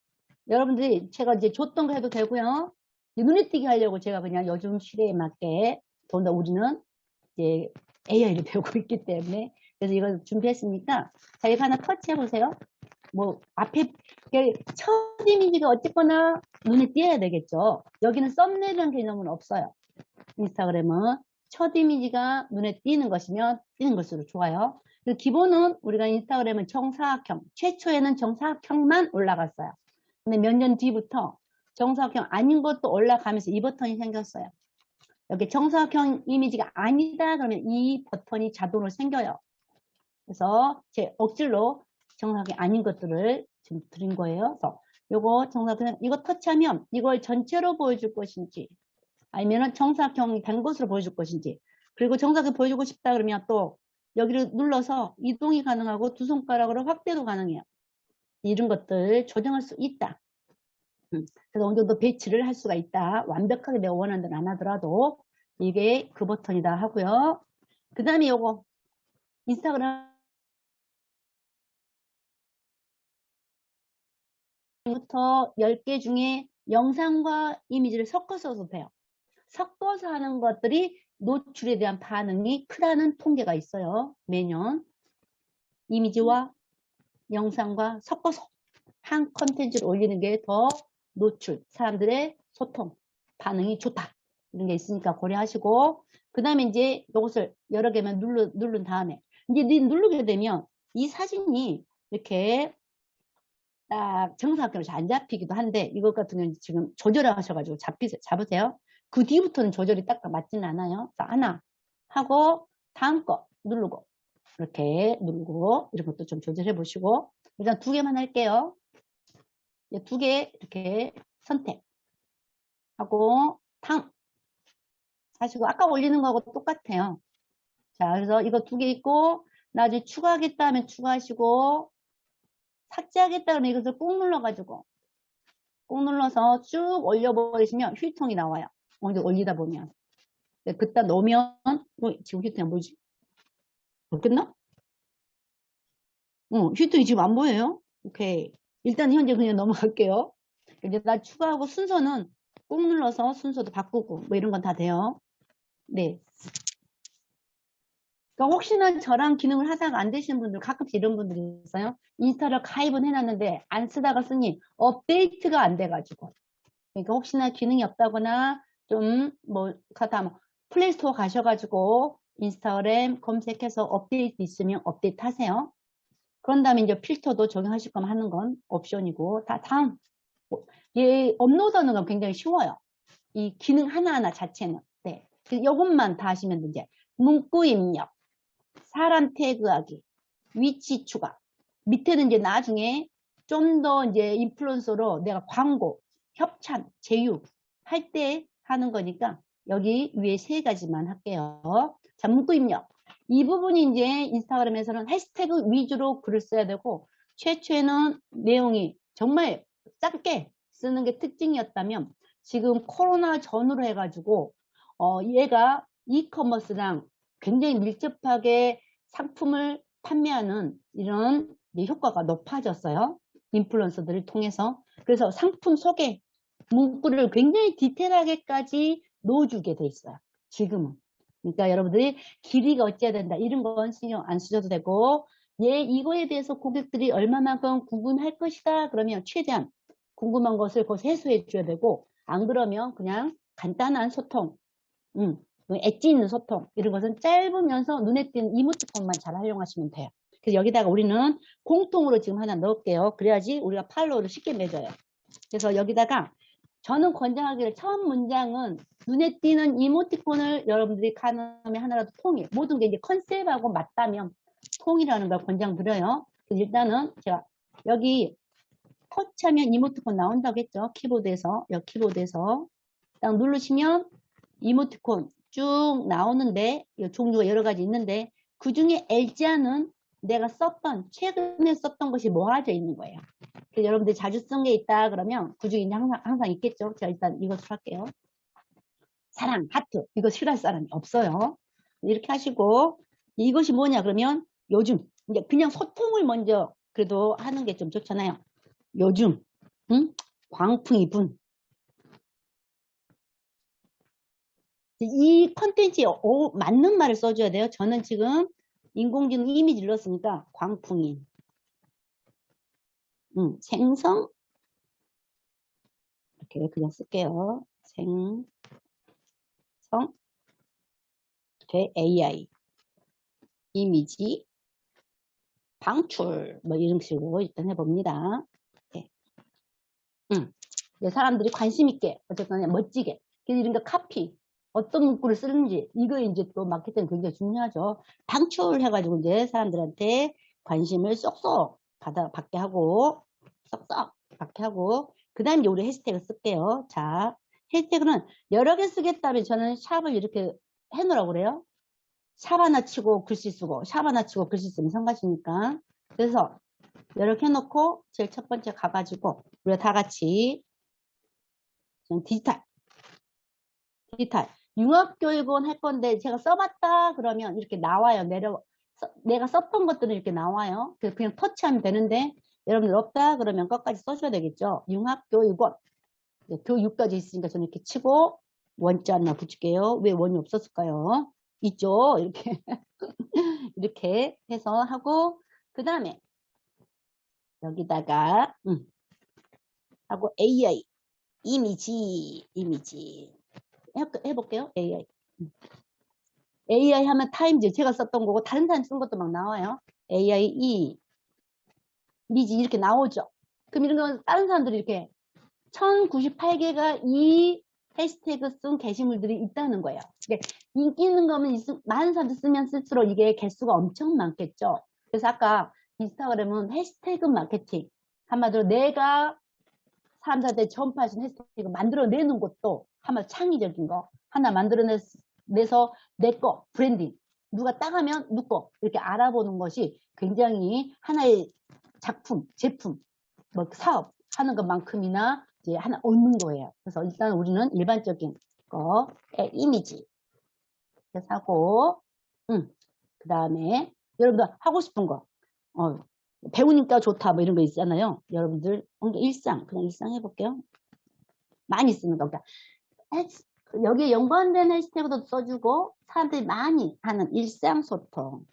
여러분들이 제가 이제 줬던 거 해도 되고요. 눈에 띄게 하려고 제가 그냥 요즘 시대에 맞게 더군다나 우리는 이제 AI를 배우고 있기 때문에 그래서 이걸 준비했으니까 자 이거 하나 터치해 보세요. 뭐 앞에 첫 이미지가 어쨌거나 눈에 띄어야 되겠죠. 여기는 썸네일이라는 개념은 없어요. 인스타그램은 첫 이미지가 눈에 띄는 것이면 띄는 것으로 좋아요. 기본은 우리가 인스타그램은 정사각형 최초에는 정사각형만 올라갔어요. 근데 몇 년 뒤부터 정사각형 아닌 것도 올라가면서 이 버튼이 생겼어요. 여기 정사각형 이미지가 아니다 그러면 이 버튼이 자동으로 생겨요. 그래서 제 억지로 정상이 아닌 것들을 지금 드린 거예요. 그래서 요거 정사각형 이거 터치하면 이걸 전체로 보여줄 것인지 아니면은 정사각형이 된 것으로 보여줄 것인지 그리고 정사각형 보여주고 싶다 그러면 또 여기를 눌러서 이동이 가능하고 두 손가락으로 확대도 가능해요. 이런 것들 조정할 수 있다. 그래서 어느 정도 배치를 할 수가 있다. 완벽하게 내가 원하는 대로 안 하더라도 이게 그 버튼이다 하고요. 그 다음에 요거 인스타그램 부터 10개 중에 영상과 이미지를 섞어서 써도 돼요. 섞어서 하는 것들이 노출에 대한 반응이 크다는 통계가 있어요. 매년 이미지와 영상과 섞어서 한 컨텐츠를 올리는 게 더 노출, 사람들의 소통, 반응이 좋다. 이런 게 있으니까 고려하시고 그 다음에 이제 이것을 여러 개만 누른 다음에 이제 누르게 되면 이 사진이 이렇게 딱 정사각형으로 잘 안 잡히기도 한데 이것 같은 경우는 지금 조절을 하셔가지고 잡으세요. 그 뒤부터는 조절이 딱 맞지는 않아요. 하나 하고 다음 거 누르고 이렇게 누르고 이런 것도 좀 조절해 보시고 일단 2개만 할게요. 2개 이렇게 선택하고 탕 하시고 아까 올리는 거하고 똑같아요. 자 그래서 이거 2개 있고 나중에 추가하겠다 하면 추가하시고 삭제하겠다 하면 이것을 꾹 눌러가지고 꾹 눌러서 쭉 올려버리시면 휴지통이 나와요. 올리다 보면. 그때 놓으면, 지금 휴지통이 뭐지? 끝나? 휴지통이 지금 안 보여요? 오케이. 일단 현재 그냥 넘어갈게요. 이제 나 추가하고 순서는 꾹 눌러서 순서도 바꾸고, 뭐 이런 건 다 돼요. 네. 그러니까 혹시나 저랑 기능을 하다가 안 되시는 분들 가끔씩 이런 분들이 있어요. 인스타를 가입은 해놨는데 안 쓰다가 쓰니 업데이트가 안 돼가지고. 그러니까 혹시나 기능이 없다거나 좀 뭐 플레이스토어 가셔가지고 인스타그램 검색해서 업데이트 있으면 업데이트 하세요. 그런 다음에 이제 필터도 적용하실 거면 하는 건 옵션이고 다음 얘 업로드하는 건 굉장히 쉬워요. 이 기능 하나하나 자체는 네 이것만 다 하시면 이제 문구 입력, 사람 태그하기, 위치 추가 밑에는 이제 나중에 좀 더 이제 인플루언서로 내가 광고 협찬, 제휴 할 때 하는 거니까 여기 위에 3가지만 할게요. 자, 문구 입력. 이 부분이 이제 인스타그램에서는 해시태그 위주로 글을 써야 되고 최초에는 내용이 정말 짧게 쓰는 게 특징이었다면 지금 코로나 전후로 해가지고 얘가 이커머스랑 굉장히 밀접하게 상품을 판매하는 이런 효과가 높아졌어요. 인플루언서들을 통해서. 그래서 상품 소개 문구를 굉장히 디테일하게까지 넣어주게 돼 있어요. 지금은. 그러니까 여러분들이 길이가 어찌해야 된다. 이런 건 신경 안 쓰셔도 되고 이거에 대해서 고객들이 얼마만큼 궁금할 것이다. 그러면 최대한 궁금한 것을 거기서 해소해 줘야 되고 안 그러면 그냥 간단한 소통 엣지 있는 소통 이런 것은 짧으면서 눈에 띄는 이모티콘만 잘 활용하시면 돼요. 그래서 여기다가 우리는 공통으로 지금 하나 넣을게요. 그래야지 우리가 팔로우를 쉽게 맺어요. 그래서 여기다가 저는 권장하기를 처음 문장은 눈에 띄는 이모티콘을 여러분들이 가능하면 하나라도 통일 모든 게 이제 컨셉하고 맞다면 통일하는 걸 권장드려요. 일단은 제가 여기 터치하면 이모티콘 나온다고 했죠. 키보드에서 여기 키보드에서 딱 누르시면 이모티콘 쭉 나오는데 종류가 여러 가지 있는데 그 중에 LG화는 내가 최근에 썼던 것이 모아져 있는 거예요. 그래서 여러분들이 자주 쓴 게 있다 그러면 그 중에 항상 있겠죠. 제가 일단 이것을 할게요. 사랑, 하트 이거 싫어할 사람이 없어요. 이렇게 하시고 이것이 뭐냐 그러면 요즘 이제 그냥 소통을 먼저 그래도 하는 게 좀 좋잖아요. 요즘 광풍이 분 이 컨텐츠에 맞는 말을 써줘야 돼요. 저는 지금 인공지능 이미지를 넣었으니까 광풍인 생성 이렇게 그냥 쓸게요. 생성 이렇게 AI 이미지 방출 뭐 이런 식으로 일단 해봅니다. 네. 사람들이 관심 있게 어쨌든 멋지게 이런 거 카피 어떤 문구를 쓰는지, 이거 이제 또 마케팅 굉장히 중요하죠. 방출해가지고 이제 사람들한테 관심을 쏙쏙 받게 하고, 쏙쏙 받게 하고, 그 다음에 우리 해시태그 쓸게요. 자, 해시태그는 여러 개 쓰겠다면 저는 샵을 이렇게 해놓으라고 그래요. 샵 하나 치고 글씨 쓰고, 샵 하나 치고 글씨 쓰면 상관이니까. 그래서 이렇게 해놓고, 제일 첫 번째 가가지고, 우리가 다 같이, 디지털. 융합교육원 할 건데 제가 써봤다 그러면 이렇게 나와요. 내가 썼던 것들은 이렇게 나와요. 그냥 터치하면 되는데 여러분들 없다 그러면 끝까지 써줘야 되겠죠. 융합교육원 교육까지 있으니까 저는 이렇게 치고 원자 하나 붙일게요. 왜 원이 없었을까요? 있죠. 이렇게 이렇게 해서 하고 그 다음에 여기다가 하고 AI 이미지 해볼게요. AI 하면 타임즈 제가 썼던 거고 다른 사람 쓴 것도 막 나와요. AI 이미지 이렇게 나오죠. 그럼 이런 건 다른 사람들이 이렇게 1098개가 이 해시태그 쓴 게시물들이 있다는 거예요. 그러니까 인기 있는 거면 많은 사람들 쓰면 쓸수록 이게 개수가 엄청 많겠죠. 그래서 아까 인스타그램은 해시태그 마케팅 한마디로 내가 사람들한테 전파할 수 있는 해시태그 만들어내는 것도 한마디로 창의적인 거 하나 만들어내서 내 거 브랜딩 누가 따가면 누거 이렇게 알아보는 것이 굉장히 하나의 작품, 제품, 뭐 사업 하는 것만큼이나 이제 하나 얻는 거예요. 그래서 일단 우리는 일반적인 거의 이미지 그래서 하고, 그 다음에 여러분들 하고 싶은 거, 배우니까 좋다 뭐 이런 거 있잖아요. 여러분들 일상 그냥 일상 해볼게요. 많이 쓰는 거. 그러니까 여기에 연관된 해시태그도 써주고 사람들이 많이 하는 일상소통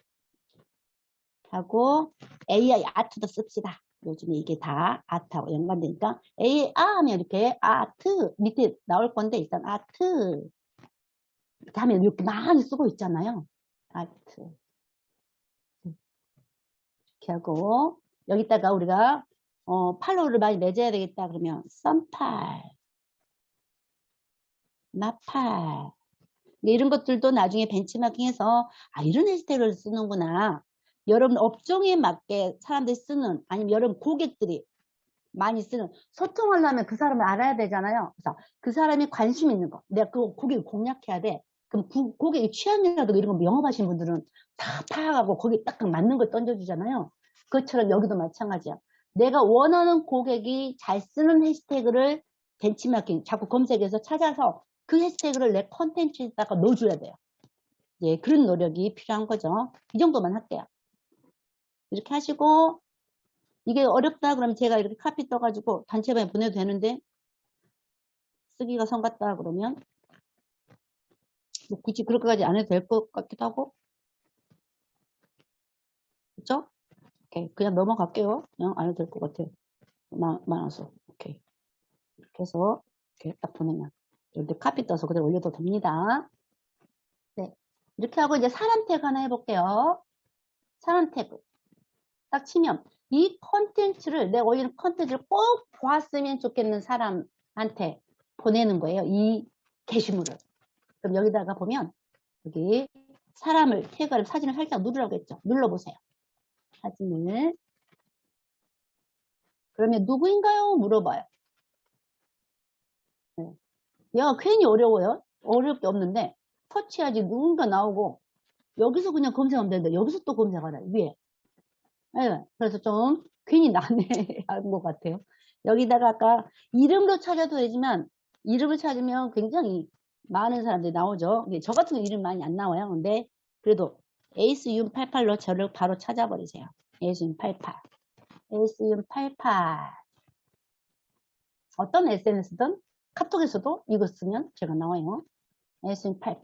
하고 AI 아트도 씁시다. 요즘에 이게 다 아트하고 연관되니까 AI 하면 이렇게 아트 밑에 나올 건데 일단 아트 이렇게 하면 이렇게 많이 쓰고 있잖아요. 아트 이렇게 하고 여기다가 우리가 팔로우를 많이 맺어야 되겠다 그러면 썬팔 나팔 이런 것들도 나중에 벤치마킹해서 이런 해시태그를 쓰는구나. 여러분 업종에 맞게 사람들이 쓰는 아니면 여러분 고객들이 많이 쓰는 소통하려면 그 사람을 알아야 되잖아요. 그래서 그 사람이 관심 있는 거 내가 그 고객을 공략해야 돼. 그럼 고객의 취향이라든가 이런 거 영업하시는 분들은 다 파악하고 거기에 딱 맞는 걸 던져주잖아요. 그것처럼 여기도 마찬가지야. 내가 원하는 고객이 잘 쓰는 해시태그를 벤치마킹 자꾸 검색해서 찾아서 그 해시태그를 내 컨텐츠에다가 넣어줘야 돼요. 예, 그런 노력이 필요한 거죠. 이 정도만 할게요. 이렇게 하시고 이게 어렵다 그러면 제가 이렇게 카피 떠가지고 단체방에 보내도 되는데 쓰기가 성 같다 그러면 뭐 굳이 그렇게까지 안 해도 될 것 같기도 하고 그쵸? 오케이. 그냥 넘어갈게요. 그냥 안 해도 될 것 같아요. 많아서 오케이. 이렇게 해서 이렇게 딱 보내면 여기 카피 떠서 그대로 올려도 됩니다. 네. 이렇게 하고 이제 사람 태그 하나 해볼게요. 사람 태그 딱 치면 이 컨텐츠를 내가 올리는 컨텐츠를 꼭 보았으면 좋겠는 사람한테 보내는 거예요. 이 게시물을. 그럼 여기다가 보면 여기 사람을 태그를 사진을 살짝 누르라고 했죠. 눌러보세요. 사진을. 그러면 누구인가요? 물어봐요. 네. 야, 괜히 어려워요. 어려울 게 없는데 터치해야지 누군가 나오고 여기서 그냥 검색하면 되는데 여기서 또 검색하라 위에. 네, 그래서 좀 괜히 난해한 것 같아요. 여기다가 아까 이름도 찾아도 되지만 이름을 찾으면 굉장히 많은 사람들이 나오죠. 저 같은 경우 이름 많이 안 나와요. 근데 그래도 에이스윤88로 저를 바로 찾아버리세요. 에이스윤88. 에이스윤88. 어떤 SNS든 카톡에서도 이거 쓰면 제가 나와요. 에이스윤88.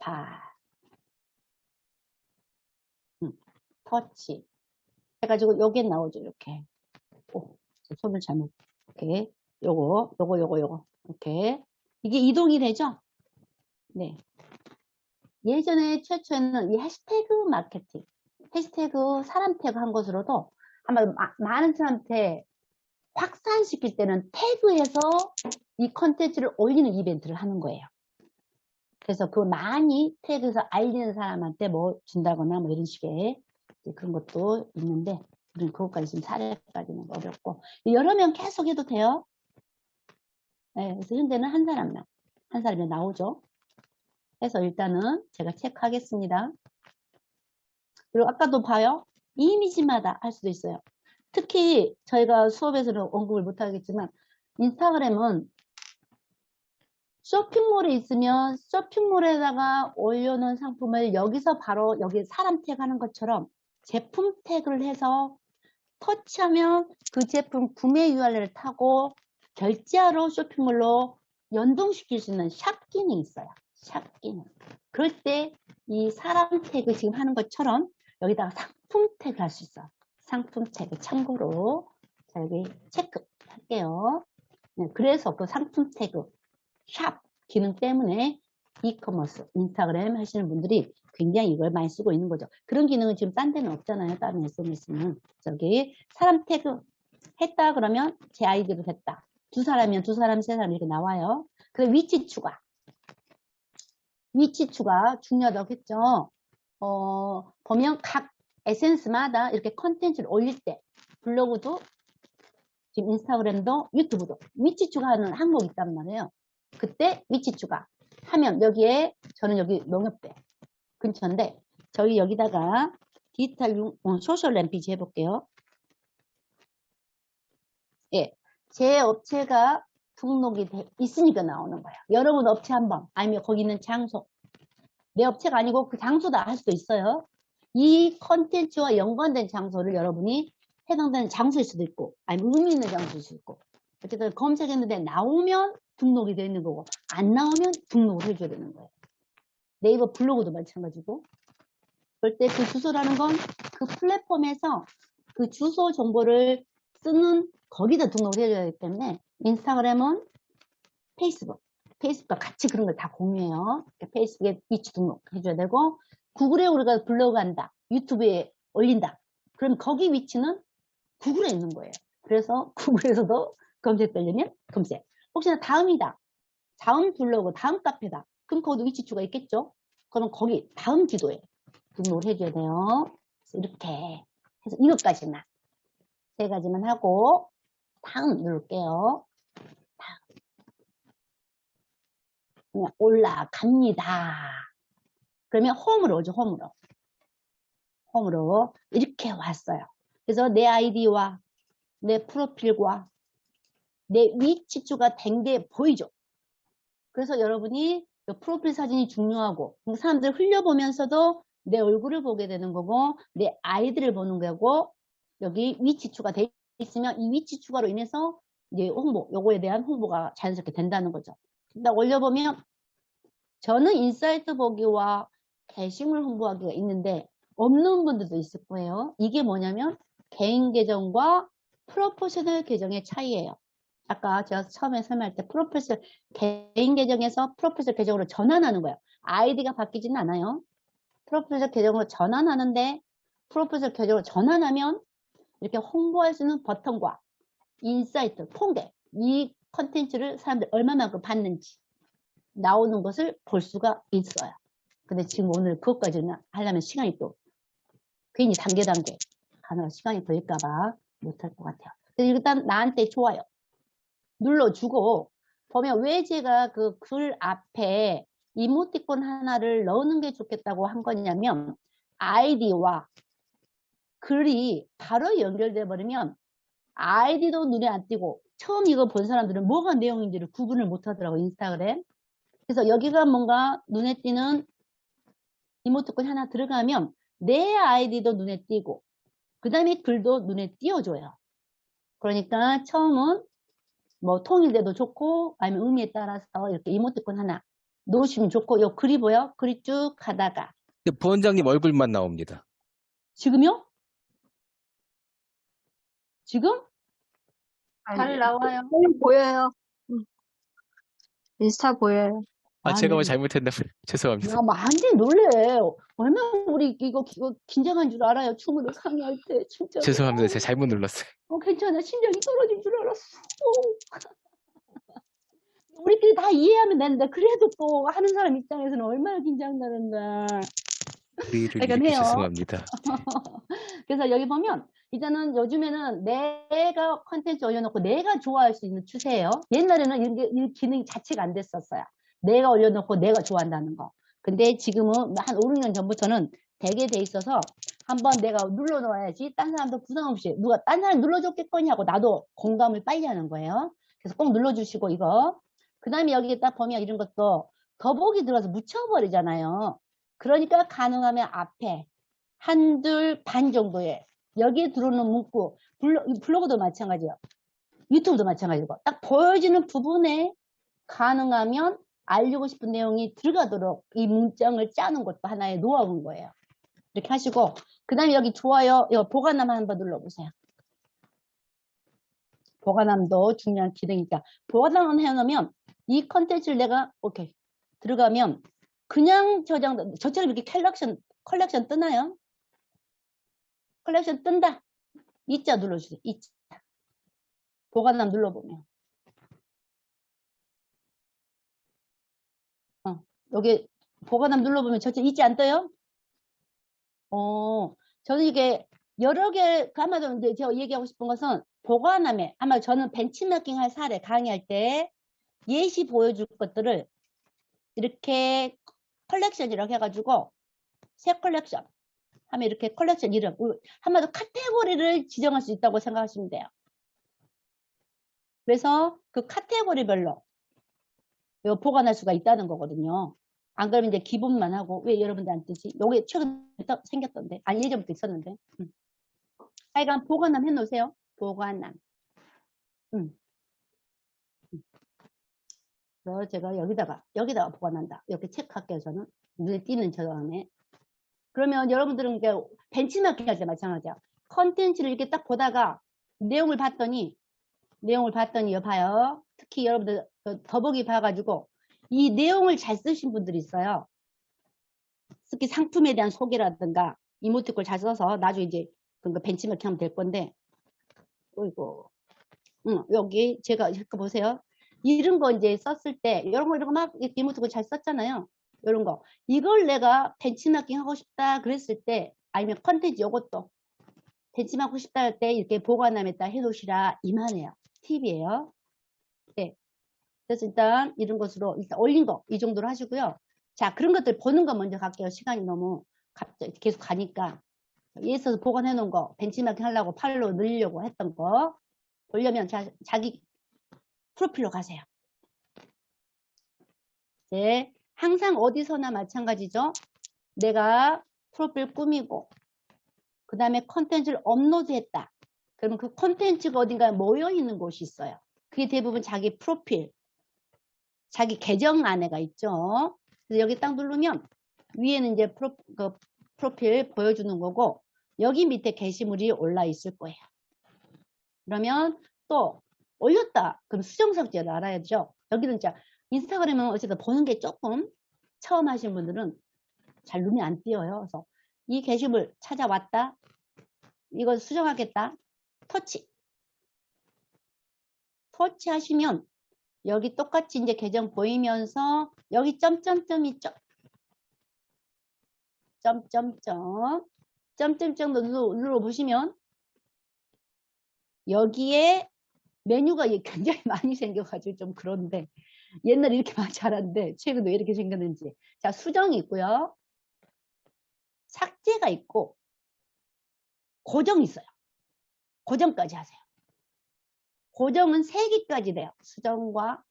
터치. 해가지고 여기에 나오죠. 이렇게. 손을 잘못. 이렇게. 요거. 이렇게. 이게 이동이 되죠? 네. 예전에 최초에는 이 해시태그 마케팅, 해시태그 사람 태그 한 것으로도 아마 많은 사람한테 확산시킬 때는 태그해서 이 컨텐츠를 올리는 이벤트를 하는 거예요. 그래서 그 많이 태그해서 알리는 사람한테 뭐 준다거나 뭐 이런 식의 그런 것도 있는데, 우리는 그것까지 지금 사례까지는 어렵고, 여러 명 계속 해도 돼요. 네, 그래서 현재는 한 사람이 나오죠. 그래서 일단은 제가 체크하겠습니다. 그리고 아까도 봐요. 이미지마다 할 수도 있어요. 특히 저희가 수업에서는 언급을 못하겠지만, 인스타그램은 쇼핑몰에 있으면 쇼핑몰에다가 올려놓은 상품을 여기서 바로 여기 사람 태그 하는 것처럼 제품 태그를 해서 터치하면 그 제품 구매 URL을 타고 결제하러 쇼핑몰로 연동시킬 수 있는 샵 기능이 있어요. 샵 기능. 그럴 때 이 사람 태그 지금 하는 것처럼 여기다가 상품 태그 할 수 있어요. 상품 태그 참고로 자, 여기 체크할게요. 네, 그래서 그 상품 태그 샵 기능 때문에 이커머스, 인스타그램 하시는 분들이 굉장히 이걸 많이 쓰고 있는 거죠. 그런 기능은 지금 딴 데는 없잖아요. 다른 SNS는. 저기 사람 태그 했다 그러면 제 아이디로 됐다. 두 사람이면 두 사람, 세 사람 이렇게 나와요. 그리고 위치 추가. 위치 추가 중요하다고 했죠. 보면 각 SNS마다 이렇게 컨텐츠를 올릴 때 블로그도 지금 인스타그램도 유튜브도 위치 추가하는 항목이 있단 말이에요. 그때 위치 추가 하면 여기에 저는 여기 농협대 근처인데 저희 여기다가 디지털 소셜 램피지 해볼게요. 예, 제 업체가 등록이 있으니까 나오는 거예요. 여러분 업체 한번 아니면 거기 있는 장소 내 업체가 아니고 그 장소다 할 수도 있어요. 이 컨텐츠와 연관된 장소를 여러분이 해당되는 장소일 수도 있고 아니면 의미 있는 장소일 수도 있고 어쨌든 검색했는데 나오면 등록이 되어 있는 거고 안 나오면 등록을 해줘야 되는 거예요. 네이버 블로그도 마찬가지고 그럴 때 그 주소라는 건 그 플랫폼에서 그 주소 정보를 쓰는 거기다 등록을 해줘야 되기 때문에 인스타그램은 페이스북과 같이 그런 걸 다 공유해요. 페이스북에 위치 등록해줘야 되고 구글에 우리가 블로그 한다. 유튜브에 올린다. 그럼 거기 위치는 구글에 있는 거예요. 그래서 구글에서도 검색되려면 검색. 혹시나 다음이다. 다음 블로그, 다음 카페다. 그럼 거기도 위치 추가 있겠죠? 그럼 거기 다음 지도에 등록을 해줘야 돼요. 이렇게 해서 이것까지만 세 가지만 하고 다음 누를게요. 다음. 그냥 올라갑니다. 그러면 홈으로 오죠. 홈으로 이렇게 왔어요. 그래서 내 아이디와 내 프로필과 내 위치추가 된 게 보이죠. 그래서 여러분이 프로필 사진이 중요하고 사람들 흘려보면서도 내 얼굴을 보게 되는 거고 내 아이디를 보는 거고 여기 위치추가 돼 있으면 이 위치추가로 인해서 이제 홍보, 요거에 대한 홍보가 자연스럽게 된다는 거죠. 딱 올려보면 저는 인사이트 보기와 게시물 홍보하기가 있는데 없는 분들도 있을 거예요. 이게 뭐냐면 개인 계정과 프로페셔널 계정의 차이예요. 아까 제가 처음에 설명할 때 프로페셔널 개인 계정에서 프로페셔널 계정으로 전환하는 거예요. 아이디가 바뀌지는 않아요. 프로페셔널 계정으로 전환하는데 프로페셔널 계정으로 전환하면 이렇게 홍보할 수 있는 버튼과 인사이트, 통계 이 컨텐츠를 사람들이 얼마만큼 봤는지 나오는 것을 볼 수가 있어요. 근데 지금 오늘 그것까지는 하려면 시간이 또 괜히 단계 하느라 시간이 걸릴까봐 못할 것 같아요. 일단 나한테 좋아요 눌러주고 보면 왜 제가 그 글 앞에 이모티콘 하나를 넣는 게 좋겠다고 한 거냐면 아이디와 글이 바로 연결돼 버리면 아이디도 눈에 안 띄고 처음 이거 본 사람들은 뭐가 내용인지를 구분을 못 하더라고 인스타그램. 그래서 여기가 뭔가 눈에 띄는 이모티콘 하나 들어가면 내 아이디도 눈에 띄고 그 다음에 글도 눈에 띄워줘요. 그러니까 처음은 뭐 통일돼도 좋고 아니면 의미에 따라서 이렇게 이모티콘 하나 놓으시면 좋고 요 글이 보여? 글이 쭉 가다가 부원장님 얼굴만 나옵니다. 지금요? 지금? 잘 나와요. 보여요. 인스타 보여요. 제가 뭐 아니, 잘못했나 봐요. 죄송합니다. 야, 완전 놀래. 얼마나 우리 이거 긴장한 줄 알아요. 춤으로 강의할 때 진짜. 죄송합니다. 제가 잘못 눌렀어요. 괜찮아. 심장이 떨어질 줄 알았어. 우리끼리 다 이해하면 되는데 그래도 또 하는 사람 입장에서는 얼마나 긴장되는데. 우리를 그러니까 이렇게 해요. 죄송합니다. 그래서 여기 보면 이제는 요즘에는 내가 컨텐츠 올려놓고 내가 좋아할 수 있는 추세예요. 옛날에는 이 기능 자체가 안 됐었어요. 내가 올려놓고 내가 좋아한다는 거. 근데 지금은 한 5, 6년 전부터는 되게 돼 있어서 한번 내가 눌러놓아야지 딴 사람도 부담 없이 누가 딴 사람 눌러줬겠거니 하고 나도 공감을 빨리 하는 거예요. 그래서 꼭 눌러주시고 이거. 그 다음에 여기 딱 보면 이런 것도 더보기 들어가서 묻혀버리잖아요. 그러니까 가능하면 앞에 한둘 반 정도에 여기에 들어오는 문구, 블로그도 마찬가지예요. 유튜브도 마찬가지고 딱 보여지는 부분에 가능하면 알리고 싶은 내용이 들어가도록 이 문장을 짜는 것도 하나의 노하우인 거예요. 이렇게 하시고 그 다음에 여기 좋아요, 이거 보관함 한번 눌러보세요. 보관함도 중요한 기능이니까 보관함 해놓으면 이 컨텐츠를 내가 오케이 들어가면 그냥 저처럼 이렇게 컬렉션 뜨나요? 컬렉션 뜬다. 이자 눌러주세요. 이자. 보관함 눌러보면. 여기 보관함 눌러보면 저처럼 이자 안 떠요? 저는 이게 여러 개, 아마도 이제 제가 얘기하고 싶은 것은 보관함에, 아마 저는 벤치마킹 할 사례 강의할 때 예시 보여줄 것들을 이렇게 컬렉션이라고 해가지고 새 컬렉션 하면 이렇게 컬렉션 이름, 한마디로 카테고리를 지정할 수 있다고 생각하시면 돼요. 그래서 그 카테고리별로 보관할 수가 있다는 거거든요. 안 그러면 이제 기본만 하고 왜 여러분들 안 뜨지? 요게 최근에 생겼던데. 아니 예전부터 있었는데. 하여간 보관함 해놓으세요. 보관함. 그래서 제가 여기다가 보관한다. 이렇게 체크할게요. 저는 눈에 띄는 저 안에. 그러면 여러분들은 이제 벤치마킹 할 때 마찬가지야. 컨텐츠를 이렇게 딱 보다가 내용을 봤더니 봐요. 특히 여러분들 더보기 봐가지고 이 내용을 잘 쓰신 분들이 있어요. 특히 상품에 대한 소개라든가 이모티콘 잘 써서 나중에 이제 그 벤치마킹 하면 될 건데, 어이구, 여기 제가 이거 보세요. 이런 거 이제 썼을 때 이런 거 막 이모티콘 잘 썼잖아요. 이런 거 이걸 내가 벤치마킹 하고 싶다 그랬을 때, 아니면 컨텐츠 요것도 벤치마킹 하고 싶다 할 때 이렇게 보관함에다 해놓으시라 이만해요. 팁이에요. 네. 그래서 일단 이런 것으로 일단 올린 거 이 정도로 하시고요. 자, 그런 것들 보는 거 먼저 갈게요. 시간이 너무 갑자기 계속 가니까. 예를 들어서 보관해 놓은 거 벤치마킹 하려고 팔로 늘리려고 했던 거 보려면 자기 프로필로 가세요. 네, 항상 어디서나 마찬가지죠. 내가 프로필 꾸미고 그 다음에 컨텐츠를 업로드했다. 그러면 그 컨텐츠가 어딘가에 모여 있는 곳이 있어요. 그게 대부분 자기 프로필, 자기 계정 안에가 있죠. 그래서 여기 딱 누르면 위에는 이제 프로필 보여주는 거고, 여기 밑에 게시물이 올라 있을 거예요. 그러면 또 올렸다. 그럼 수정삭제를 알아야죠. 여기는 진짜 인스타그램은 어쨌든 보는 게 조금 처음 하신 분들은 잘 눈에 안 띄어요. 그래서 이 게시물 찾아왔다. 이거 수정하겠다. 터치 하시면 여기 똑같이 이제 계정 보이면서 여기 점점점 있죠. 점점점 눌러보시면 여기에 메뉴가 굉장히 많이 생겨가지고 좀 그런데, 옛날에 이렇게 많지 않았는데 최근에 왜 이렇게 생겼는지. 자, 수정이 있고요. 삭제가 있고 고정이 있어요. 고정까지 하세요. 고정은 3개까지 돼요. 수정과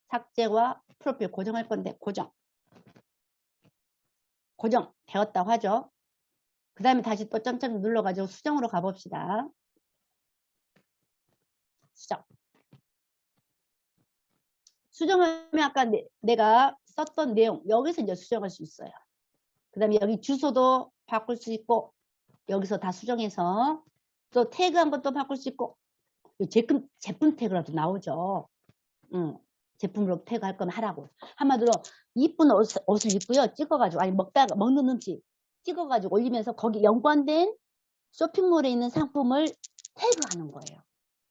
삭제와 프로필 고정할 건데 고정 되었다고 하죠. 그 다음에 다시 또 점점 눌러가지고 수정으로 가봅시다. 수정하면 아까 내가 썼던 내용 여기서 이제 수정할 수 있어요. 그 다음에 여기 주소도 바꿀 수 있고, 여기서 다 수정해서 또 태그한 것도 바꿀 수 있고, 제품 태그라도 나오죠. 제품으로 태그할 거면 하라고. 한마디로 이쁜 옷을 입고요. 찍어가지고, 아니 먹는 음식 찍어가지고 올리면서 거기 연관된 쇼핑몰에 있는 상품을 태그하는 거예요.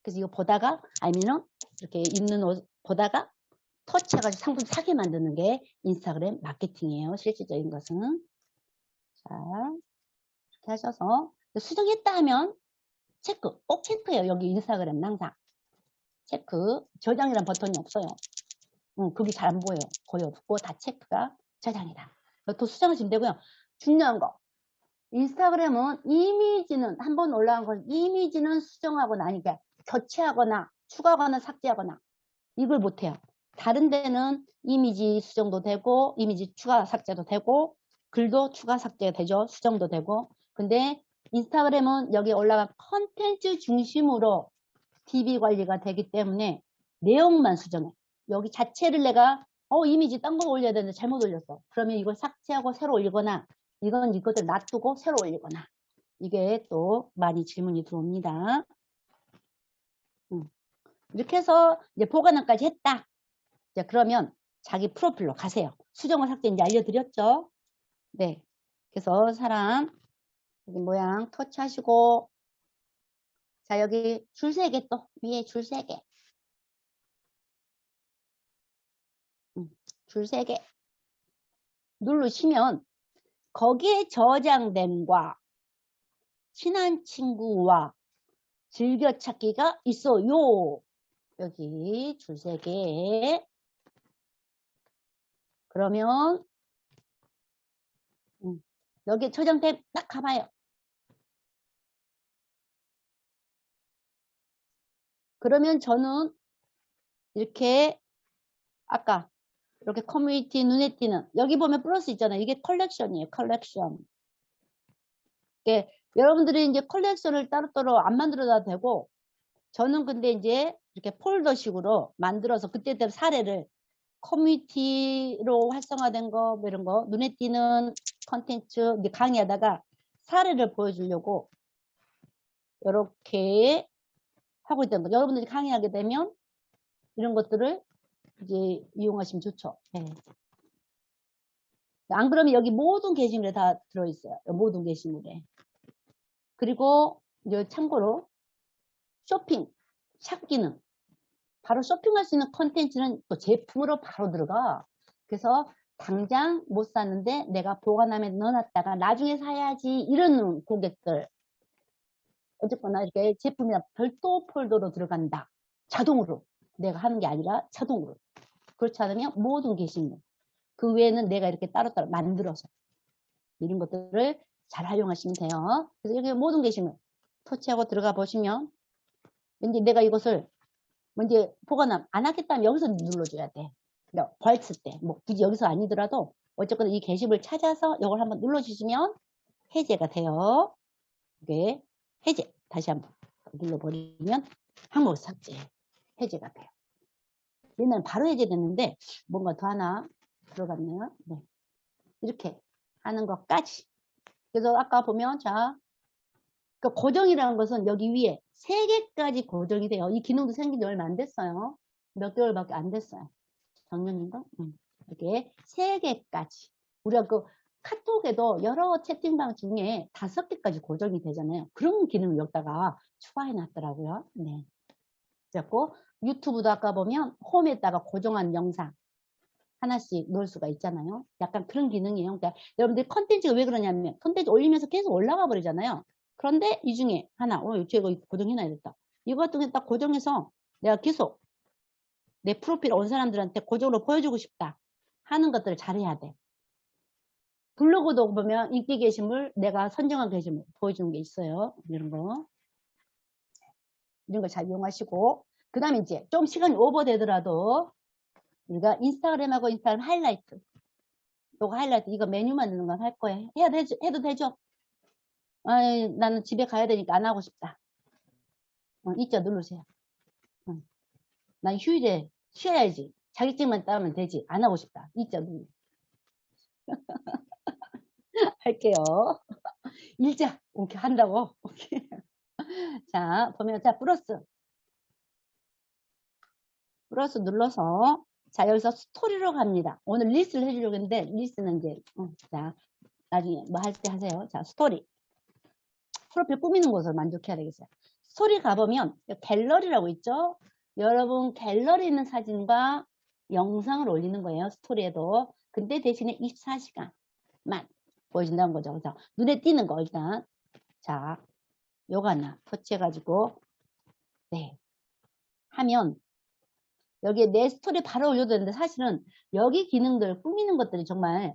그래서 이거 보다가, 아니면 이렇게 입는 옷 보다가 터치해가지고 상품 사게 만드는 게 인스타그램 마케팅이에요. 실질적인 것은. 자, 이렇게 하셔서 수정했다 하면 체크, 꼭 체크해요. 여기 인스타그램 항상. 체크, 저장이란 버튼이 없어요. 그게 잘 안 보여요. 거의 없고 다 체크가 저장이다. 또 수정하시면 되고요. 중요한 거. 인스타그램은 이미지는 한번 올라간 건 이미지는 수정하고 나니까 교체하거나 추가하거나 삭제하거나 이걸 못해요. 다른 데는 이미지 수정도 되고 이미지 추가 삭제도 되고 글도 추가 삭제가 되죠. 수정도 되고. 근데 인스타그램은 여기 올라간 컨텐츠 중심으로 DB 관리가 되기 때문에 내용만 수정해. 여기 자체를 내가 이미지 딴 거 올려야 되는데 잘못 올렸어. 그러면 이걸 삭제하고 새로 올리거나 이건 이것들 놔두고 새로 올리거나 이게 또 많이 질문이 들어옵니다. 이렇게 해서 이제 보관함까지 했다. 이제 그러면 자기 프로필로 가세요. 수정과 삭제 이제 알려드렸죠. 네. 그래서 사람 여기 모양 터치하시고 자 여기 줄 3개 또 위에 줄 3개 줄 3개 누르시면 거기에 저장됨과 친한 친구와 즐겨찾기가 있어요. 여기 줄 3개 그러면 여기 저장됨 딱 가봐요. 그러면 저는 이렇게 아까 이렇게 커뮤니티 눈에 띄는 여기 보면 플러스 있잖아요. 이게 컬렉션이에요. 컬렉션. 이게 여러분들이 이제 컬렉션을 따로따로 안 만들어도 되고 저는 근데 이제 이렇게 폴더식으로 만들어서 그때 사례를 커뮤니티로 활성화된 거 뭐 이런 거 눈에 띄는 컨텐츠 이제 강의하다가 사례를 보여주려고 이렇게 하고 있다는 거. 여러분들이 강의하게 되면 이런 것들을 이제 이용하시면 좋죠. 네. 안 그러면 여기 모든 게시물에 다 들어있어요. 모든 게시물에. 그리고 이제 참고로 쇼핑, 샵 기능. 바로 쇼핑할 수 있는 컨텐츠는 또 제품으로 바로 들어가. 그래서 당장 못 샀는데 내가 보관함에 넣어놨다가 나중에 사야지 이런 고객들. 어쨌거나 이렇게 제품이나 별도 폴더로 들어간다. 자동으로. 내가 하는 게 아니라 자동으로. 그렇지 않으면 모든 게시물. 그 외에는 내가 이렇게 따로따로 만들어서 이런 것들을 잘 활용하시면 돼요. 그래서 여기 모든 게시물 터치하고 들어가 보시면 이제 내가 이것을 이제 보관함 안 하겠다면 여기서 눌러줘야 돼. 벌쓸 때 뭐 굳이 여기서 아니더라도 어쨌거나 이 게시물 찾아서 이걸 한번 눌러주시면 해제가 돼요. 이게 해제 다시 한번 눌러버리면 항목 삭제 해제가 돼요. 얘는 바로 해제됐는데 뭔가 더 하나 들어갔네요. 네. 이렇게 하는 것까지. 그래서 아까 보면 자, 그 고정이라는 것은 여기 위에 3개까지 고정이 돼요. 이 기능도 생긴 지 얼마 안 됐어요. 몇 개월밖에 안 됐어요. 작년인가? 이렇게 3개까지. 우리가 그 카톡에도 여러 채팅방 중에 5개까지 고정이 되잖아요. 그런 기능을 여기다가 추가해 놨더라고요. 네. 그래서 유튜브도 아까 보면 홈에다가 고정한 영상 하나씩 넣을 수가 있잖아요. 약간 그런 기능이에요. 그러니까 여러분들 컨텐츠가 왜 그러냐면 컨텐츠 올리면서 계속 올라가 버리잖아요. 그런데 이 중에 하나, 제가 고정해놔야겠다. 이거 같은 게 딱 고정해서 내가 계속 내 프로필 온 사람들한테 고정으로 보여주고 싶다 하는 것들을 잘해야 돼. 블로그도 보면 인기 게시물, 내가 선정한 게시물 보여주는 게 있어요. 이런 거. 이런 거 잘 이용하시고. 그 다음에 이제 좀 시간이 오버되더라도 우리가 인스타그램하고 인스타그램 하이라이트. 요거 하이라이트, 이거 메뉴 만드는 건 할 거예요. 해도 되죠? 아이, 나는 집에 가야 되니까 안 하고 싶다. 이자 누르세요. 난 휴일에 쉬어야지. 자격증만 따면 되지. 안 하고 싶다. 이자 눌러. 할게요. 일자. 오케이, 한다고. 오케이. 자, 보면, 자, 플러스 눌러서, 자, 여기서 스토리로 갑니다. 오늘 리스트를 해주려고 했는데, 리스트는 이제, 자, 나중에 뭐 할 때 하세요. 자, 스토리. 프로필 꾸미는 것을 만족해야 되겠어요. 스토리 가보면, 갤러리라고 있죠? 여러분, 갤러리 있는 사진과 영상을 올리는 거예요. 스토리에도. 근데 대신에 24시간만 보여준다는 거죠. 그래서 눈에 띄는 거 일단. 자, 요거 하나 터치해가지고, 네. 하면, 여기에 내 스토리 바로 올려도 되는데, 사실은 여기 기능들, 꾸미는 것들이 정말,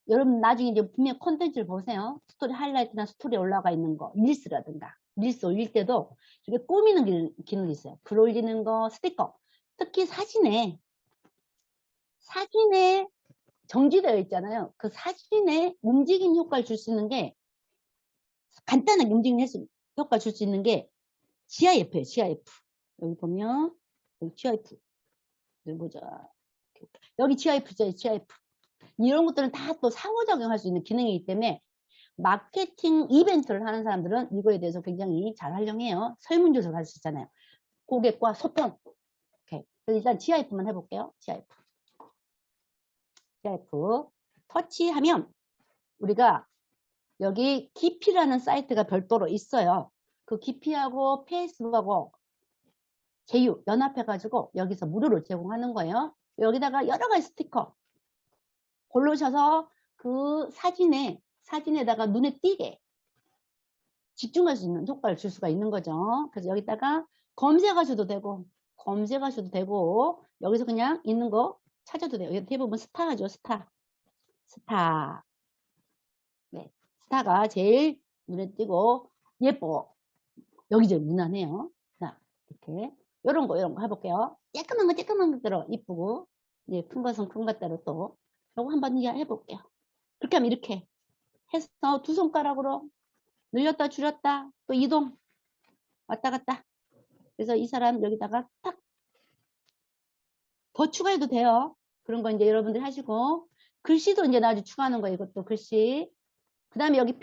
여러분 나중에 이제 분명 콘텐츠를 보세요. 스토리 하이라이트나 스토리 올라가 있는 거, 릴스라든가. 릴스 올릴 때도 이게 꾸미는 기능이 있어요. 글 올리는 거, 스티커. 특히 사진에 정지되어 있잖아요. 그 사진에 움직임 효과를 줄 수 있는 게, 간단하게 움직임 효과 줄 수 있는 게 GIF예요. GIF. 여기 보면 여기 GIF. 여기 보자. 여기 GIF죠. GIF. 이런 것들은 다 또 상호작용할 수 있는 기능이기 때문에 마케팅 이벤트를 하는 사람들은 이거에 대해서 굉장히 잘 활용해요. 설문조사를 할 수 있잖아요. 고객과 소통. 오케이. 일단 GIF만 해볼게요. GIF. 터치하면 우리가 여기 기피라는 사이트가 별도로 있어요. 그 기피하고 페이스북하고 제휴 연합해가지고 여기서 무료로 제공하는 거예요. 여기다가 여러 가지 스티커 고르셔서 그 사진에다가 눈에 띄게 집중할 수 있는 효과를 줄 수가 있는 거죠. 그래서 여기다가 검색하셔도 되고 여기서 그냥 있는 거 찾아도 돼요. 대부분 스타죠. 스타. 네, 스타가 제일 눈에 띄고 예뻐. 여기저기 무난해요. 자, 이렇게 이런 거 해볼게요. 쬐끄만 것대로 이쁘고, 이제 큰 것은 큰 것대로 또 요거 한번 해볼게요. 그렇게 하면 이렇게 해서 두 손가락으로 늘렸다 줄였다 또 이동 왔다 갔다. 그래서 이 사람 여기다가 딱 더 추가해도 돼요. 그런 거 이제 여러분들 하시고, 글씨도 이제 나중에 추가하는 거예요. 이것도 글씨. 그 다음에 여기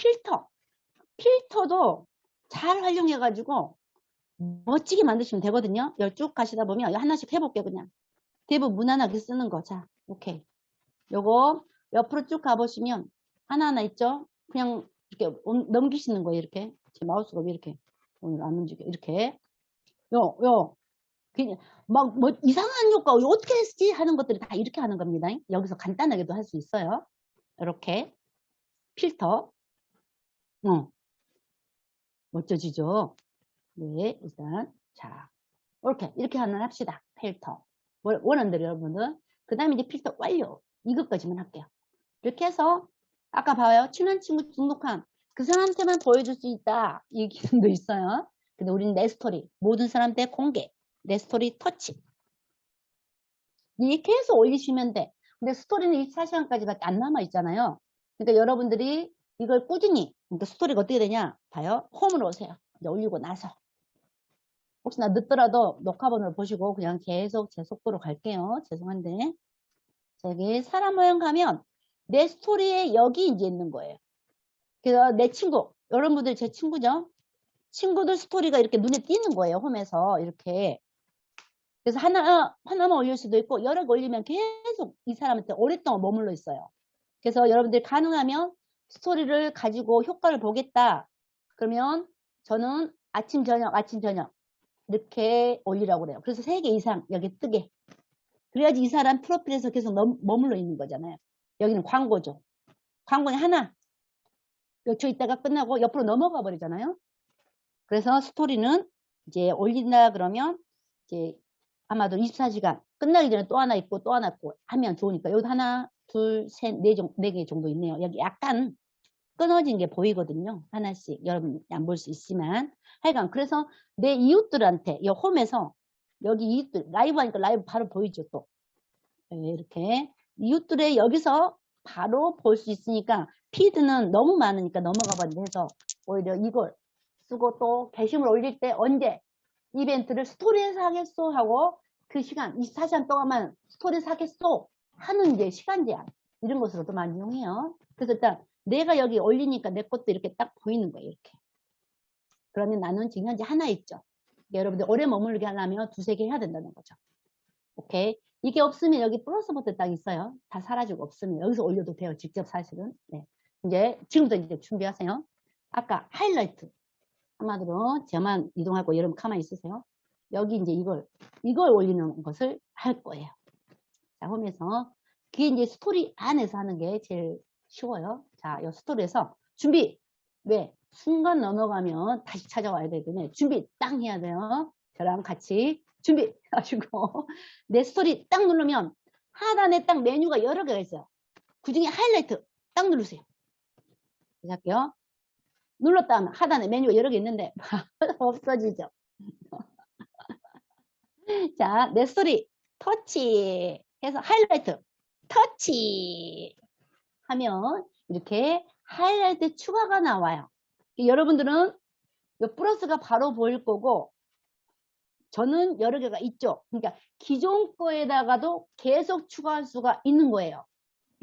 필터도 잘 활용해가지고 멋지게 만드시면 되거든요. 여기 쭉 가시다 보면 하나씩 해볼게요. 그냥 대부분 무난하게 쓰는 거. 자, 오케이. 요거 옆으로 쭉 가보시면 하나하나 있죠. 그냥 이렇게 넘기시는 거예요. 이렇게 제 마우스가 왜 이렇게 오늘 안 움직여. 이렇게 그냥 막 뭐 이상한 효과 어떻게 했지 하는 것들이 다 이렇게 하는 겁니다. 여기서 간단하게도 할 수 있어요. 이렇게 필터. 멋져지죠? 네, 일단 자 이렇게 하나 합시다. 필터 원하는 대로 여러분은. 그 다음에 이제 필터 완료. 이것까지만 할게요. 이렇게 해서 아까 봐요. 친한 친구 등록한 그 사람한테만 보여줄 수 있다. 이 기능도 있어요. 근데 우리는 내 스토리 모든 사람한테 공개. 내 스토리 터치. 이렇게 해서 올리시면 돼. 근데 스토리는 24시간까지밖에 안 남아 있잖아요. 그러니까 여러분들이 이걸 꾸준히, 그러니까 스토리가 어떻게 되냐 봐요. 홈으로 오세요. 이제 올리고 나서 혹시나 늦더라도 녹화본을 보시고 그냥 계속 제 속도로 갈게요. 죄송한데 저기 사람 모양 가면 내 스토리에 여기 이제 있는 거예요. 그래서 내 친구, 여러분들 제 친구죠. 친구들 스토리가 이렇게 눈에 띄는 거예요. 홈에서 이렇게. 그래서 하나만 올릴 수도 있고 여러 개 올리면 계속 이 사람한테 오랫동안 머물러 있어요. 그래서 여러분들 가능하면 스토리를 가지고 효과를 보겠다. 그러면 저는 아침 저녁 이렇게 올리라고 그래요. 그래서 3개 이상 여기 뜨게. 그래야지 이 사람 프로필에서 계속 머물러 있는 거잖아요. 여기는 광고죠. 광고는 하나. 저 이따가 끝나고 옆으로 넘어가 버리잖아요. 그래서 스토리는 이제 올린다 그러면 이제 아마도 24시간 끝나기 전에 또 하나 있고 또 하나 있고 하면 좋으니까 여기 하나, 둘, 셋, 네 개 정도 있네요. 여기 약간 끊어진 게 보이거든요. 하나씩 여러분 안 볼 수 있지만 하여간 그래서 내 이웃들한테 이 홈에서 여기 이웃들 라이브 하니까 라이브 바로 보이죠. 또 이렇게 이웃들의 여기서 바로 볼 수 있으니까 피드는 너무 많으니까 넘어가 버린다 해서 오히려 이걸 쓰고 또 게시물 올릴 때 언제 이벤트를 스토리에서 하겠소 하고 그 시간 24시간 동안만 스토리에서 하겠소 하는 이제 시간 제한 이런 것으로도 많이 이용해요. 그래서 일단 내가 여기 올리니까 내 것도 이렇게 딱 보이는 거예요. 이렇게. 그러면 나는 지금 현재 하나 있죠. 여러분들 오래 머무르게 하려면 2-3개 해야 된다는 거죠. 오케이. 이게 없으면 여기 플러스 버튼 딱 있어요. 다 사라지고 없으면 여기서 올려도 돼요. 직접 사실은. 네. 이제 지금부터 이제 준비하세요. 아까 하이라이트. 한마디로 저만 이동하고 여러분 가만히 있으세요. 여기 이제 이걸 올리는 것을 할 거예요. 자, 홈에서. 그게 이제 스토리 안에서 하는 게 제일 쉬워요. 자, 이 스토리에서 준비. 왜? 순간 넘어가면 다시 찾아와야 되기 때문에 준비 땅 해야 돼요. 저랑 같이 준비 하시고 내 스토리 딱 누르면 하단에 딱 메뉴가 여러 개가 있어요. 그 중에 하이라이트 딱 누르세요. 할게요. 눌렀다 하면 하단에 메뉴가 여러 개 있는데 없어지죠. 자, 내 스토리 터치 해서 하이라이트 터치 하면 이렇게 하이라이트 추가가 나와요. 여러분들은 이 플러스가 바로 보일 거고 저는 여러 개가 있죠. 그러니까 기존 거에다가도 계속 추가할 수가 있는 거예요.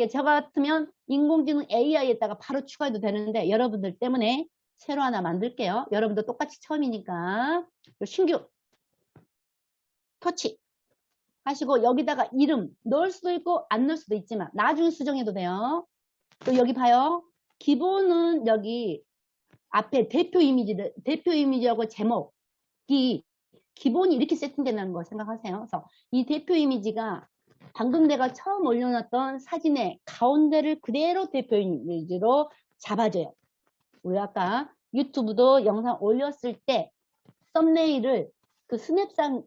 저 같으면 인공지능 AI에다가 바로 추가해도 되는데 여러분들 때문에 새로 하나 만들게요. 여러분도 똑같이 처음이니까 신규 터치 하시고 여기다가 이름 넣을 수도 있고 안 넣을 수도 있지만 나중에 수정해도 돼요. 또 여기 봐요. 기본은 여기 앞에 대표 이미지하고 제목이 기본이 이렇게 세팅된다는 거 생각하세요. 그래서 이 대표 이미지가 방금 내가 처음 올려놨던 사진의 가운데를 그대로 대표 이미지로 잡아줘요. 우리 아까 유튜브도 영상 올렸을 때 썸네일을 그 스냅샷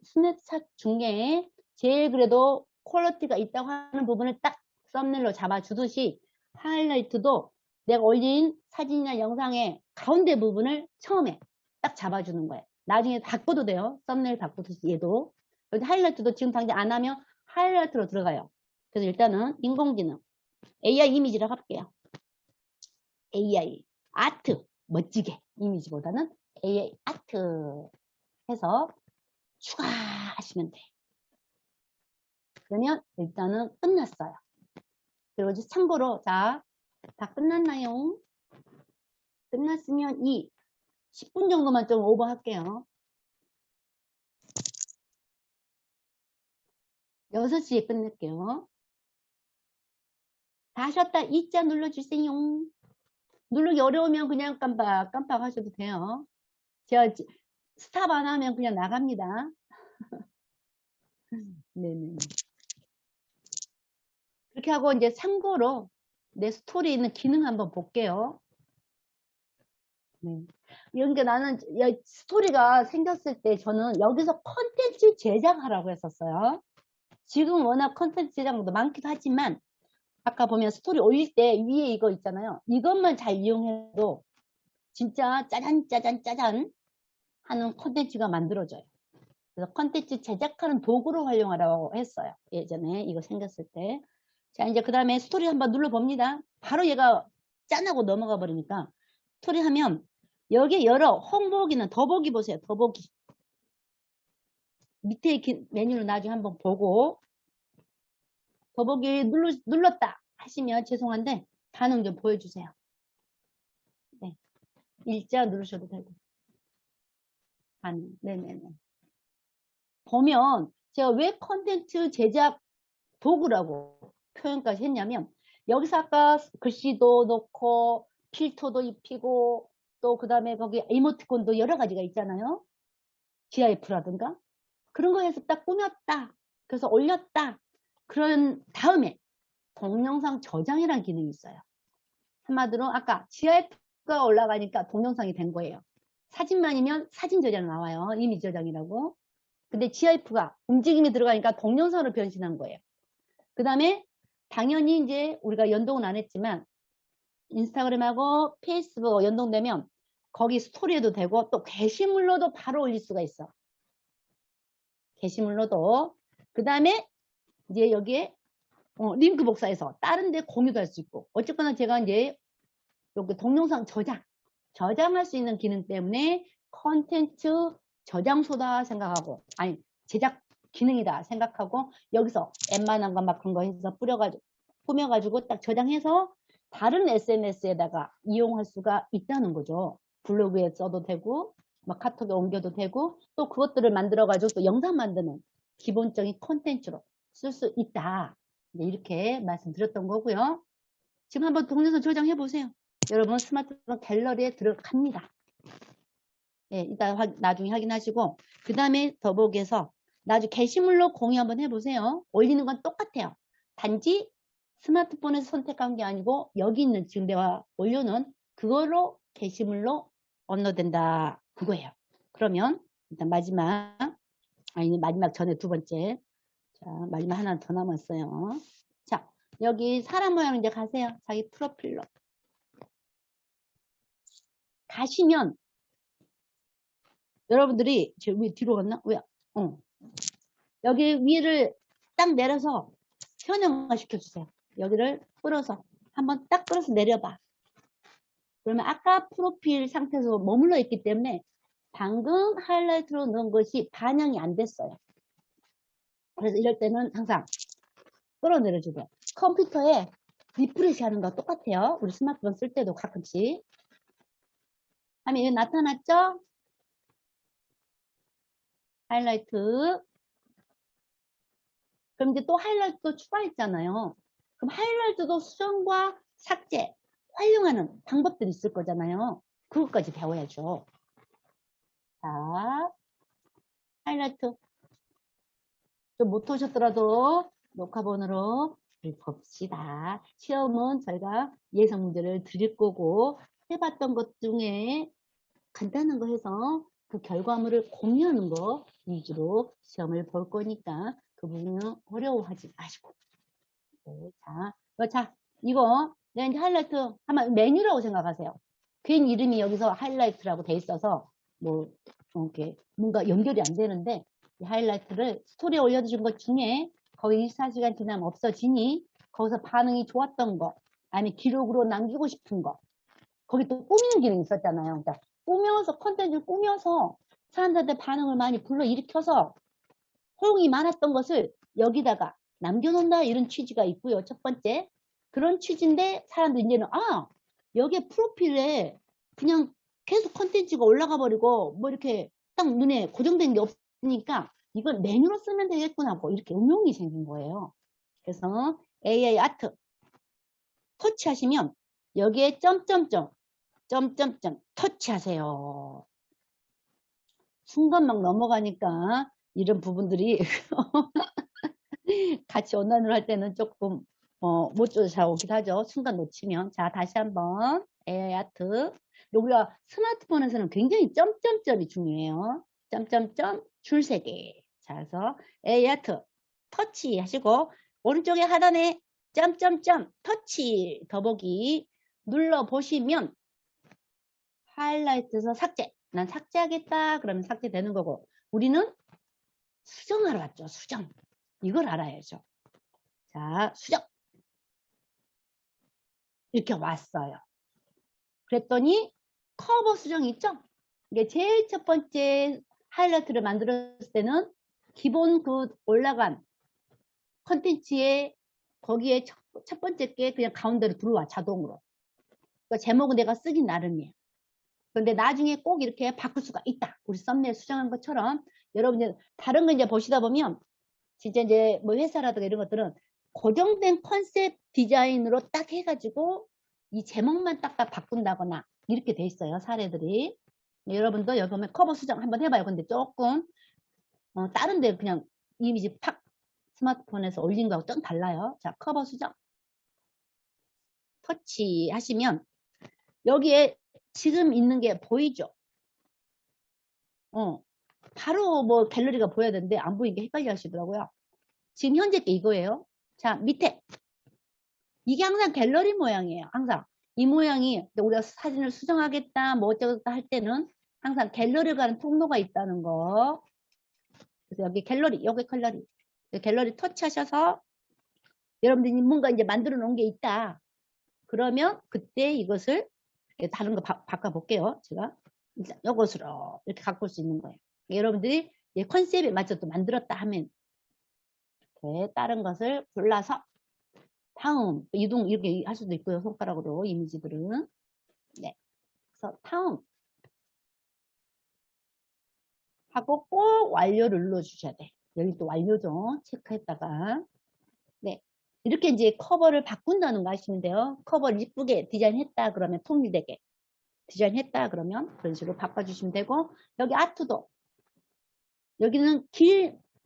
중에 제일 그래도 퀄리티가 있다고 하는 부분을 딱 썸네일로 잡아주듯이 하이라이트도 내가 올린 사진이나 영상의 가운데 부분을 처음에 딱 잡아주는 거예요. 나중에 바꿔도 돼요. 썸네일 바꾸듯이 얘도. 여기 하이라이트도 지금 당장 안 하면 하이라이트로 들어가요. 그래서 일단은 인공지능 AI 이미지를 할게요. AI 아트 멋지게 이미지보다는 AI 아트 해서 추가하시면 돼요. 그러면 일단은 끝났어요. 그리고 이제 참고로 자, 다 끝났나요? 끝났으면 이 10분 정도만 좀 오버 할게요. 6시에 끝낼게요. 다 하셨다 이자 눌러주세요. 누르기 어려우면 그냥 깜빡 하셔도 돼요. 제가 스탑 안 하면 그냥 나갑니다. 네네. 그렇게 하고 이제 참고로 내 스토리에 있는 기능 한번 볼게요. 네. 그러니까 나는 스토리가 생겼을 때 저는 여기서 컨텐츠 제작하라고 했었어요. 지금 워낙 컨텐츠 제작도 많기도 하지만 아까 보면 스토리 올릴 때 위에 이거 있잖아요. 이것만 잘 이용해도 진짜 짜잔 하는 컨텐츠가 만들어져요. 그래서 컨텐츠 제작하는 도구로 활용하라고 했어요. 예전에 이거 생겼을 때. 자, 이제 그 다음에 스토리 한번 눌러봅니다. 바로 얘가 짠하고 넘어가 버리니까 스토리 하면 여기 여러 홍보기는 더보기 보세요. 더보기. 밑에 메뉴를 나중에 한번 보고 더보기 눌렀다 하시면 죄송한데 반응 좀 보여주세요. 네. 일자 누르셔도 되고. 반응. 네네네. 보면 제가 왜 컨텐츠 제작 도구라고 표현까지 했냐면 여기서 아까 글씨도 넣고 필터도 입히고 또 그 다음에 거기 이모티콘도 여러 가지가 있잖아요. GIF라든가 그런 거에서 딱 꾸몄다. 그래서 올렸다. 그런 다음에 동영상 저장이라는 기능이 있어요. 한마디로 아까 GIF가 올라가니까 동영상이 된 거예요. 사진만이면 사진 저장 나와요. 이미지 저장이라고. 근데 GIF가 움직임이 들어가니까 동영상으로 변신한 거예요. 그 다음에 당연히 이제 우리가 연동은 안 했지만 인스타그램하고 페이스북 연동되면 거기 스토리에도 되고 또 게시물로도 바로 올릴 수가 있어. 게시물로도. 그 다음에 이제 여기에 링크 복사해서 다른 데 공유도 할 수 있고 어쨌거나 제가 이제 여기 동영상 저장할 수 있는 기능 때문에 컨텐츠 저장소다 생각하고 아니 제작 기능이다 생각하고 여기서 웬만한 거 막 그런 거 해서 꾸며가지고 딱 저장해서 다른 SNS에다가 이용할 수가 있다는 거죠. 블로그에 써도 되고 막 카톡에 옮겨도 되고 또 그것들을 만들어가지고 또 영상 만드는 기본적인 콘텐츠로 쓸 수 있다. 이렇게 말씀드렸던 거고요. 지금 한번 동영상 저장해 보세요. 여러분 스마트폰 갤러리에 들어갑니다. 네, 이따 나중에 확인하시고 그 다음에 더보기에서 나중에 게시물로 공유 한번 해보세요. 올리는 건 똑같아요. 단지 스마트폰에서 선택한 게 아니고 여기 있는 지금 내가 올려놓은 그걸로 게시물로 업로드된다. 그거예요. 그러면 일단 마지막 전에 두 번째. 자, 마지막 하나 더 남았어요. 자, 여기 사람 모양 이제 가세요. 자기 프로필로. 가시면 여러분들이 제 위 뒤로 갔나? 왜? 여기 위를 딱 내려서 현영화 시켜주세요. 여기를 끌어서 한번 딱 끌어서 내려봐. 그러면 아까 프로필 상태에서 머물러 있기 때문에 방금 하이라이트로 넣은 것이 반영이 안 됐어요. 그래서 이럴 때는 항상 끌어내려주고요. 컴퓨터에 리프레시 하는 거 똑같아요. 우리 스마트폰 쓸 때도 가끔씩. 하면 여기 나타났죠? 하이라이트. 그럼 이제 또 하이라이트도 추가했잖아요. 그럼 하이라이트도 수정과 삭제, 활용하는 방법들이 있을 거잖아요. 그것까지 배워야죠. 자, 하이라이트. 좀 못 오셨더라도 녹화본으로 봅시다. 시험은 저희가 예상 문제를 드릴 거고 해봤던 것 중에 간단한 거 해서 그 결과물을 공유하는 거 위주로 시험을 볼 거니까 그 부분은 어려워하지 마시고. 네, 자, 이거 내가 이제 하이라이트 하면 메뉴라고 생각하세요. 괜히 이름이 여기서 하이라이트라고 돼 있어서 뭐 이렇게 뭔가 연결이 안 되는데 이 하이라이트를 스토리에 올려주신 것 중에 거의 24시간 지나면 없어지니 거기서 반응이 좋았던 거 아니면 기록으로 남기고 싶은 거 거기 또 꾸미는 기능이 있었잖아요. 그러니까 꾸며서 컨텐츠를 꾸며서 사람들한테 반응을 많이 불러일으켜서 호응이 많았던 것을 여기다가 남겨놓는다 이런 취지가 있고요. 첫 번째 그런 취지인데 사람들이 이제는 여기에 프로필에 그냥 계속 컨텐츠가 올라가 버리고 뭐 이렇게 딱 눈에 고정된 게 없으니까 이걸 메뉴로 쓰면 되겠구나 하고 이렇게 응용이 생긴 거예요. 그래서 AI 아트 터치하시면 여기에 점점점 터치하세요. 순간 막 넘어가니까 이런 부분들이 같이 온라인으로 할 때는 조금 못 쫓아오기도 하죠. 순간 놓치면. 자, 다시 한번 AI 아트. 우리가 스마트폰에서는 굉장히 점점점이 중요해요. 점점점 줄 3개. 자, 그래서 AI 아트 터치 하시고 오른쪽에 하단에 점점점 터치 더보기 눌러보시면 하이라이트에서 삭제. 난 삭제하겠다. 그러면 삭제되는 거고 우리는 수정하러 왔죠. 수정. 이걸 알아야죠. 자, 수정. 이렇게 왔어요. 그랬더니 커버 수정 있죠? 이게 제일 첫 번째 하이라이트를 만들었을 때는 기본 그 올라간 컨텐츠에 거기에 첫 번째 게 그냥 가운데로 들어와 자동으로. 그러니까 제목은 내가 쓰기 나름이에요. 그런데 나중에 꼭 이렇게 바꿀 수가 있다. 우리 썸네일 수정한 것처럼 여러분 이제 다른 거 이제 보시다 보면 진짜 이제 뭐 회사라든가 이런 것들은 고정된 컨셉 디자인으로 딱 해가지고 이 제목만 딱딱 바꾼다거나 이렇게 돼 있어요. 사례들이. 여러분도 여기 보면 커버 수정 한번 해봐요. 근데 조금 다른 데 그냥 이미지 팍 스마트폰에서 올린 거하고 좀 달라요. 자, 커버 수정 터치 하시면 여기에 지금 있는 게 보이죠? 바로 뭐 갤러리가 보여야 되는데 안 보이는 게 헷갈려 하시더라고요. 지금 현재 게 이거예요. 자, 밑에 이게 항상 갤러리 모양이에요. 항상 이 모양이 우리가 사진을 수정하겠다 뭐 어쩌겠다 할 때는 항상 갤러리 가는 통로가 있다는 거. 그래서 여기 갤러리, 여기 갤러리 터치하셔서 여러분들이 뭔가 이제 만들어 놓은 게 있다. 그러면 그때 이것을 다른 거 바꿔볼게요. 제가 이것으로 이렇게 바꿀 수 있는 거예요. 여러분들이 컨셉에 맞춰 또 만들었다 하면 이렇게 다른 것을 골라서 다음 이동 이렇게 할 수도 있고요. 손가락으로 이미지들은 네. 그래서 다음 하고 꼭 완료를 눌러주셔야 돼. 여기 또 완료죠. 체크했다가 네. 이렇게 이제 커버를 바꾼다는 거 아시면 돼요. 커버를 이쁘게 디자인했다 그러면 통일되게 디자인했다 그러면 그런 식으로 바꿔주시면 되고 여기 아트도 여기는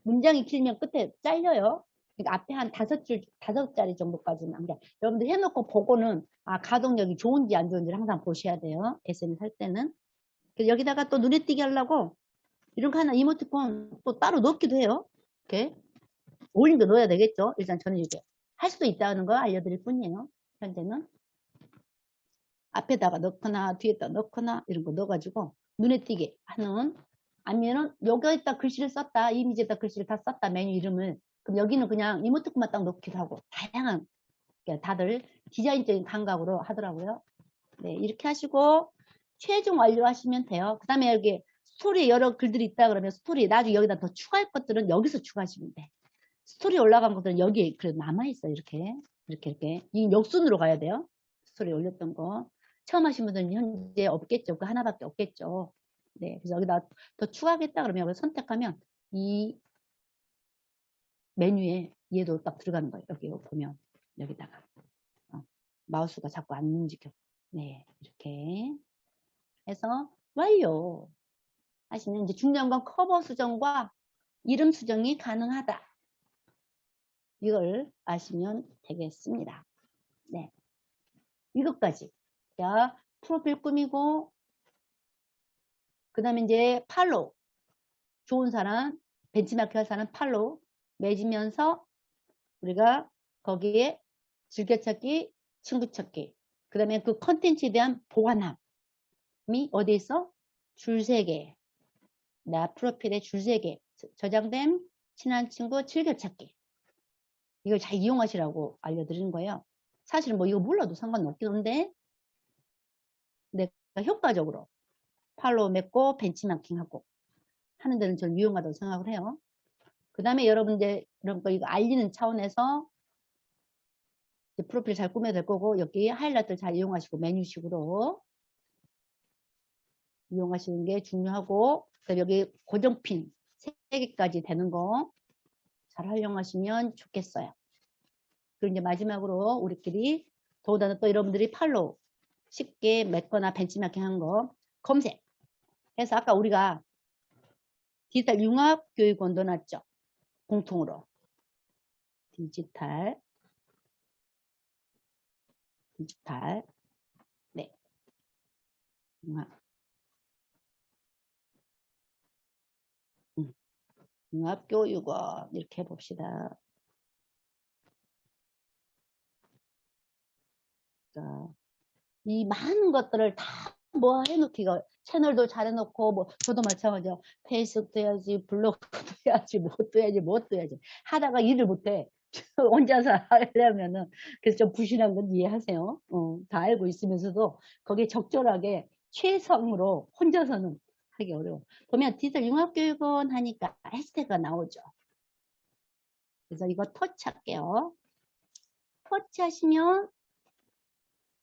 문장이 길면 끝에 잘려요. 그러니까 앞에 한 5줄, 5자리 정도까지는. 그러니까 여러분들 해놓고 보고는, 가동력이 좋은지 안 좋은지 항상 보셔야 돼요. SNS 할 때는. 그래서 여기다가 또 눈에 띄게 하려고, 이런 거 하나 이모티콘 또 따로 넣기도 해요. 이렇게. 올린 거 넣어야 되겠죠. 일단 저는 이렇게 할 수도 있다는 거 알려드릴 뿐이에요. 현재는. 앞에다가 넣거나 뒤에다 넣거나 이런 거 넣어가지고 눈에 띄게 하는, 아니면은 여기에다 글씨를 썼다, 이미지에다 글씨를 다 썼다, 메뉴 이름을. 그럼 여기는 그냥 이모티콘만 딱 넣기도 하고, 다양한, 그러니까 다들 디자인적인 감각으로 하더라고요. 네, 이렇게 하시고 최종 완료하시면 돼요. 그 다음에 여기 스토리에 여러 글들이 있다 그러면 스토리, 나중에 여기다 더 추가할 것들은 여기서 추가하시면 돼. 스토리 올라간 것들은 여기에 그래도 남아있어요. 이렇게. 이 역순으로 가야 돼요. 스토리 올렸던 거. 처음 하신 분들은 현재 없겠죠. 그 하나밖에 없겠죠. 네. 그래서 여기다 더 추가하겠다 그러면 여기 선택하면 이 메뉴에 얘도 딱 들어가는 거예요. 여기 보면 여기다가. 마우스가 자꾸 안 움직여. 네. 이렇게 해서 완료 하시면 이제 중요한 건 커버 수정과 이름 수정이 가능하다. 이걸 아시면 되겠습니다. 네. 이것까지. 자, 프로필 꾸미고, 그 다음에 이제 팔로우. 좋은 사람, 벤치마킹 할 사람 팔로우 맺으면서 우리가 거기에 즐겨찾기, 친구 찾기. 그 다음에 그 컨텐츠에 대한 보관함이 어디에 있어? 줄 3개. 나 프로필에 줄 3개. 저장된 친한 친구 즐겨찾기. 이걸 잘 이용하시라고 알려드리는 거예요. 사실은 뭐 이거 몰라도 상관없긴 한데, 내가 효과적으로 팔로우 맺고 벤치마킹하고 하는 데는 좀 유용하다고 생각을 해요. 그 다음에 여러분들 이거 알리는 차원에서 프로필 잘 꾸며야 될 거고, 여기 하이라이트를 잘 이용하시고 메뉴식으로 이용하시는 게 중요하고, 그다음에 여기 고정핀 3개까지 되는 거 잘 활용하시면 좋겠어요. 그리고 이제 마지막으로 우리끼리 더군다나 또 여러분들이 팔로우 쉽게 맺거나 벤치마킹 한 거 검색 해서, 아까 우리가 디지털 융합교육원 넣어놨죠. 공통으로 디지털 네 융합교육원 이렇게 해봅시다. 자, 이 많은 것들을 다 뭐 해놓기가, 채널도 잘 해놓고, 뭐 저도 마찬가지야. 페이스북도 해야지, 블로그도 해야지, 뭣도 해야지 하다가 일을 못해. 혼자서 하려면은. 그래서 좀 부실한 건 이해하세요. 다 알고 있으면서도 거기에 적절하게 최선으로 혼자서는 하기 어려워. 보면 디지털 융합교육원 하니까 해시태그가 나오죠. 그래서 이거 터치할게요. 터치하시면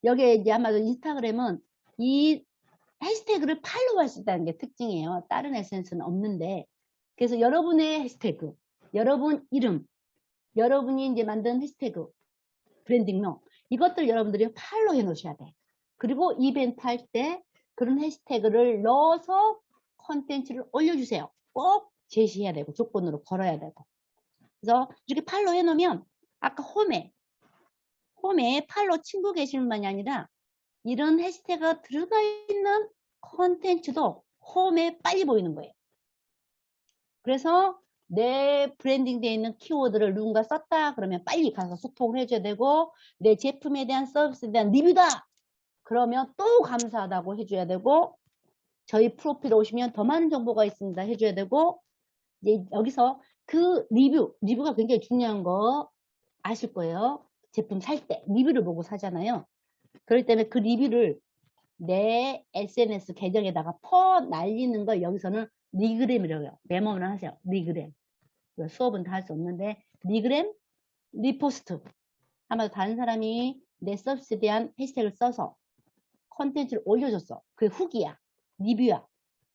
여기에 이제 아마도 인스타그램은 이 해시태그를 팔로우할 수 있다는 게 특징이에요. 다른 에센스는 없는데. 그래서 여러분의 해시태그, 여러분 이름, 여러분이 이제 만든 해시태그, 브랜딩명, 이것들 여러분들이 팔로우 해 놓으셔야 돼. 그리고 이벤트 할 때 그런 해시태그를 넣어서 컨텐츠를 올려주세요. 꼭 제시해야 되고, 조건으로 걸어야 되고. 그래서 이렇게 팔로우 해 놓으면 아까 홈에 팔로우 친구 계시는 분만이 아니라 이런 해시태그가 들어가 있는 컨텐츠도 홈에 빨리 보이는 거예요. 그래서 내 브랜딩 되어 있는 키워드를 누군가 썼다 그러면 빨리 가서 소통을 해줘야 되고, 내 제품에 대한 서비스에 대한 리뷰다 그러면 또 감사하다고 해줘야 되고, 저희 프로필에 오시면 더 많은 정보가 있습니다 해줘야 되고, 이제 여기서 그 리뷰가 굉장히 중요한 거 아실 거예요. 제품 살 때 리뷰를 보고 사잖아요. 그럴 때는 그 리뷰를 내 SNS 계정에다가 날리는 걸 여기서는 리그램이라고 해요. 메모를 하세요. 리그램. 수업은 다 할 수 없는데 리그램, 리포스트. 아마도 다른 사람이 내 서비스에 대한 해시태그를 써서 컨텐츠를 올려줬어. 그게 후기야. 리뷰야.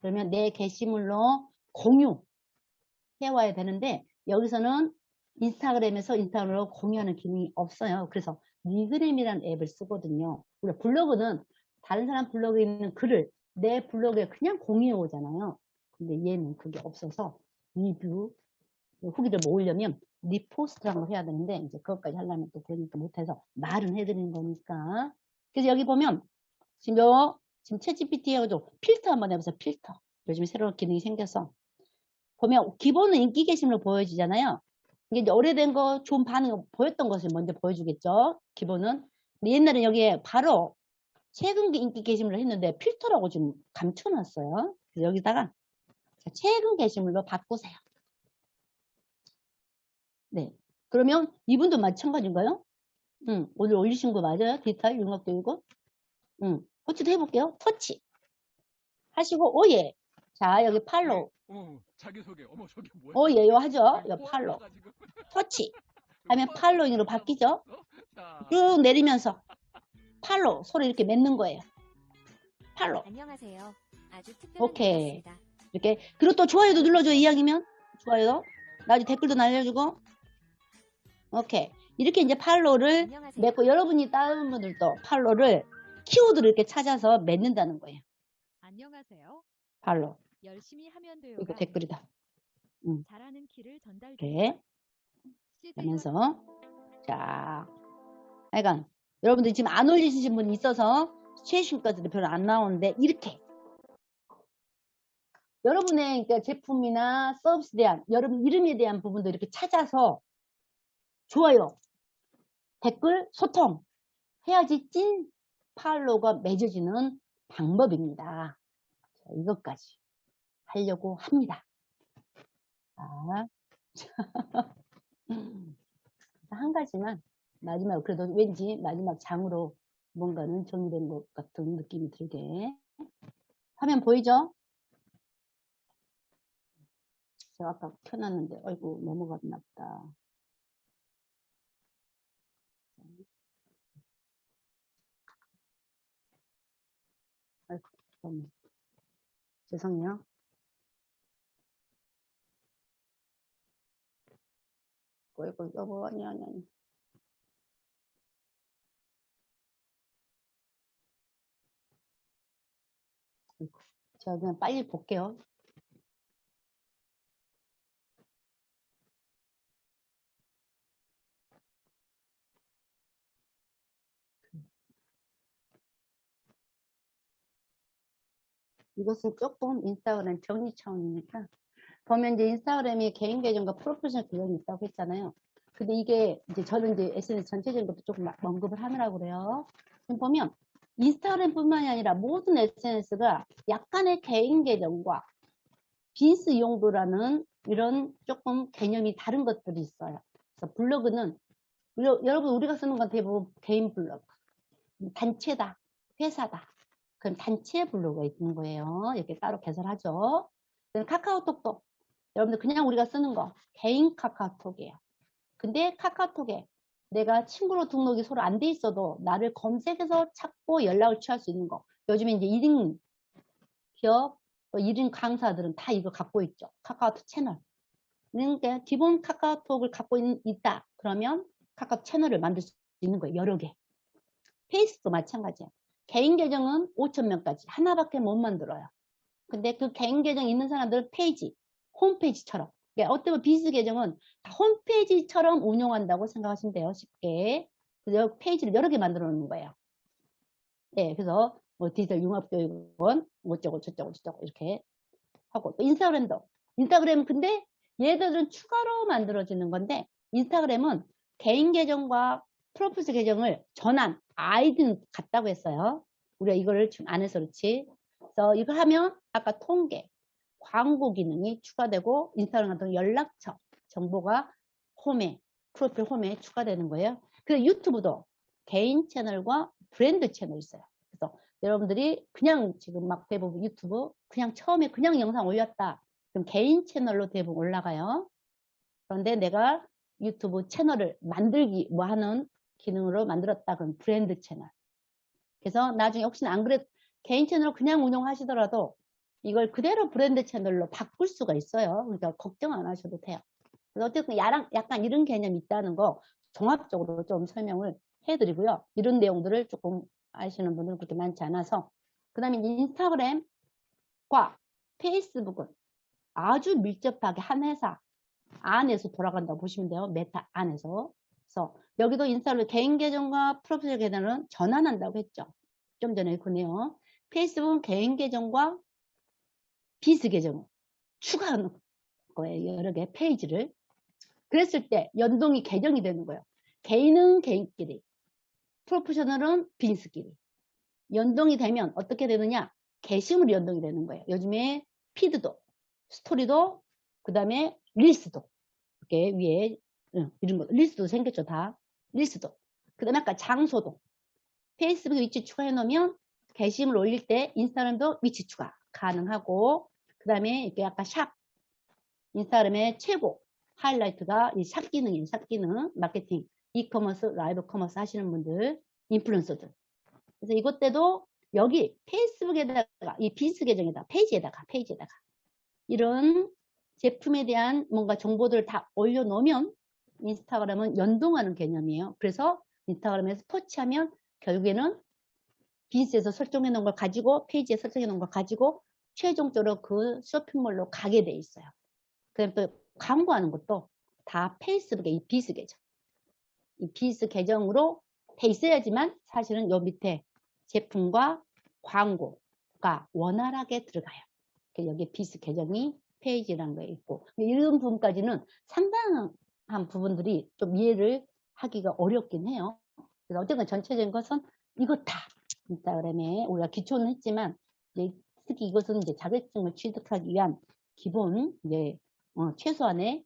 그러면 내 게시물로 공유해와야 되는데 여기서는 인스타그램으로 공유하는 기능이 없어요. 그래서 리그램이라는 앱을 쓰거든요. 우리 블로그는 다른 사람 블로그에 있는 글을 내 블로그에 그냥 공유해 오잖아요. 근데 얘는 그게 없어서 리뷰, 후기를 뭐 올려면 리포스트라는 걸 해야 되는데 이제 그것까지 하려면 또 그러니까 못해서 말은 해드리는 거니까. 그래서 여기 보면 지금 챗GPT 해가지고 필터 한번 해보세요. 필터. 요즘에 새로운 기능이 생겨서 보면 기본은 인기 게시물로 보여지잖아요. 이게 이제 오래된 거 좋은 반응 보였던 것을 먼저 보여주겠죠. 기본은. 근데 옛날에 여기에 바로 최근 인기 게시물을 했는데 필터라고 지금 감춰놨어요. 그래서 여기다가 최근 게시물로 바꾸세요. 네. 그러면 이분도 마찬가지인가요? 오늘 올리신 거 맞아요? 디지털 융합교육은? 터치도 해볼게요. 터치. 하시고, 오예. 자, 여기 팔로우. 자기소개. 어머, 저게 뭐야? 오예, 이거 하죠? 아니, 이거 팔로우. 포함해가지고. 터치. 하면 팔로잉으로 바뀌죠? 자, 쭉 내리면서 팔로우. 서로 이렇게 맺는 거예요. 팔로우. 안녕하세요. 아주 특별한 오케이. 날이었습니다. 이렇게. 그리고 또 좋아요도 눌러줘, 이왕이면. 좋아요. 나중에 댓글도 날려주고. 오케이. 이렇게 이제 팔로우를 안녕하세요. 맺고, 여러분이 다른 분들도 팔로우를 키워드를 이렇게 찾아서 맺는다는 거예요. 안녕하세요. 팔로우. 열심히 하면 돼요. 이거 댓글이다. 잘하는 길을 전달해. 이렇게. 하면서. 자. 하여간, 여러분들 지금 안 올리신 분이 있어서 최신 것들이 별로 안 나오는데, 이렇게. 여러분의 그러니까 제품이나 서비스에 대한, 여러분 이름에 대한 부분도 이렇게 찾아서 좋아요, 댓글, 소통 해야지 찐 팔로우가 맺어지는 방법입니다. 자, 이것까지 하려고 합니다. 자, 한 가지만 마지막 그래도 왠지 마지막 장으로 뭔가는 정리된 것 같은 느낌이 들게. 화면 보이죠? 제가 아까 켜놨는데 아이고 넘어갔나 보다. 아이고 잠깐만. 죄송해요. 아이고 여보 아니. 아이고, 제가 그냥 빨리 볼게요. 이것은 조금 인스타그램 정리 차원이니까 보면 이제 인스타그램이 개인 계정과 프로페셔널 계정이 있다고 했잖아요. 근데 이게 이제 저는 이제 SNS 전체적인 것도 조금 언급을 하느라고 그래요. 지금 보면 인스타그램뿐만이 아니라 모든 SNS가 약간의 개인 계정과 비즈니스 용도라는 이런 조금 개념이 다른 것들이 있어요. 그래서 블로그는 여러분 우리가 쓰는 건 대부분 개인 블로그, 단체다, 회사다. 그럼 단체 블로그가 있는 거예요. 이렇게 따로 개설하죠. 카카오톡도 여러분들 그냥 우리가 쓰는 거 개인 카카오톡이에요. 근데 카카오톡에 내가 친구로 등록이 서로 안 돼 있어도 나를 검색해서 찾고 연락을 취할 수 있는 거. 요즘에 이제 1인 기업, 1인 강사들은 다 이거 갖고 있죠. 카카오톡 채널. 그러니까 기본 카카오톡을 갖고 있다. 그러면 카카오톡 채널을 만들 수 있는 거예요. 여러 개. 페이스도 마찬가지예요. 개인 계정은 5,000명까지 하나밖에 못 만들어요. 근데 그 개인 계정 있는 사람들은 페이지, 홈페이지처럼. 그러니까 어떤 비즈니스 계정은 다 홈페이지처럼 운영한다고 생각하시면 돼요. 쉽게. 그래서 페이지를 여러 개 만들어 놓는 거예요. 네, 그래서 뭐 디지털 융합교육원 어쩌고 저쩌고 이렇게 하고 또 인스타그램 근데 얘들은 추가로 만들어지는 건데 인스타그램은 개인 계정과 프로필 계정을 전환 아이디는 같다고 했어요. 우리가 이거를 지금 안 해서 그렇지. 그래서 이거 하면 아까 통계, 광고 기능이 추가되고 인스타그램 같은 연락처 정보가 홈에 프로필 홈에 추가되는 거예요. 그래서 유튜브도 개인 채널과 브랜드 채널이 있어요. 그래서 여러분들이 그냥 지금 막 대부분 유튜브 그냥 처음에 그냥 영상 올렸다. 그럼 개인 채널로 대부분 올라가요. 그런데 내가 유튜브 채널을 만들기 뭐 하는 기능으로 만들었다. 그럼 브랜드 채널. 그래서 나중에 혹시나 안 그래도 개인 채널을 그냥 운영하시더라도 이걸 그대로 브랜드 채널로 바꿀 수가 있어요. 그러니까 걱정 안 하셔도 돼요. 그래서 어쨌든 약간 이런 개념이 있다는 거 종합적으로 좀 설명을 해드리고요. 이런 내용들을 조금 아시는 분들은 그렇게 많지 않아서 그 다음에 인스타그램과 페이스북은 아주 밀접하게 한 회사 안에서 돌아간다고 보시면 돼요. 메타 안에서. 그래서 여기도 인스타그램 개인 계정과 프로필 계정은 전환한다고 했죠. 좀 전에 그네요. 페이스북은 개인 계정과 비스 계정을 추가하는 거예요. 여러 개 페이지를. 그랬을 때 연동이 계정이 되는 거예요. 개인은 개인끼리, 프로페셔널은 비즈끼리. 연동이 되면 어떻게 되느냐? 게시물이 연동이 되는 거예요. 요즘에 피드도, 스토리도, 그 다음에 릴스도. 이렇게 위에 이런 거 릴스도 생겼죠. 다. 릴스도. 그 다음에 아까 장소도. 페이스북에 위치 추가해 놓으면 게시물 올릴 때 인스타그램도 위치 추가 가능하고, 그 다음에 이렇게 아까 샵. 인스타그램의 최고 하이라이트가 이 샵 기능이에요. 샵 기능. 마케팅, 이커머스, 라이브 커머스 하시는 분들, 인플루언서들. 그래서 이것 때도 여기 페이스북에다가 이 비즈 계정에다가 페이지에다가 이런 제품에 대한 뭔가 정보들을 다 올려놓으면 인스타그램은 연동하는 개념이에요. 그래서 인스타그램에서 터치하면 결국에는 비즈에서 설정해 놓은 걸 가지고 페이지에 설정해 놓은 걸 가지고 최종적으로 그 쇼핑몰로 가게 돼 있어요. 그다음에 또 광고하는 것도 다 페이스북의 이 비즈 계정. 이 비즈 계정으로 돼 있어야지만 사실은 요 밑에 제품과 광고가 원활하게 들어가요. 여기 비즈 계정이 페이지라는 게 있고, 이런 부분까지는 상당한 부분들이 좀 이해를 하기가 어렵긴 해요. 그래서 어쨌든 전체적인 것은 이거 다 인스타그램에 우리가 기초는 했지만, 특히 이것은 이제 자격증을 취득하기 위한 기본 이제 최소한의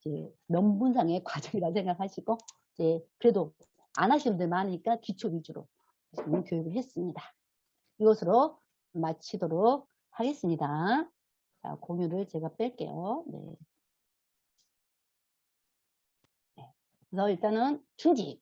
이제 명분상의 과정이라 생각하시고, 이제 그래도 안 하시는 분들 많으니까 기초 위주로 교육을 했습니다. 이것으로 마치도록 하겠습니다. 자, 공유를 제가 뺄게요. 네. 그래서 일단은 중지.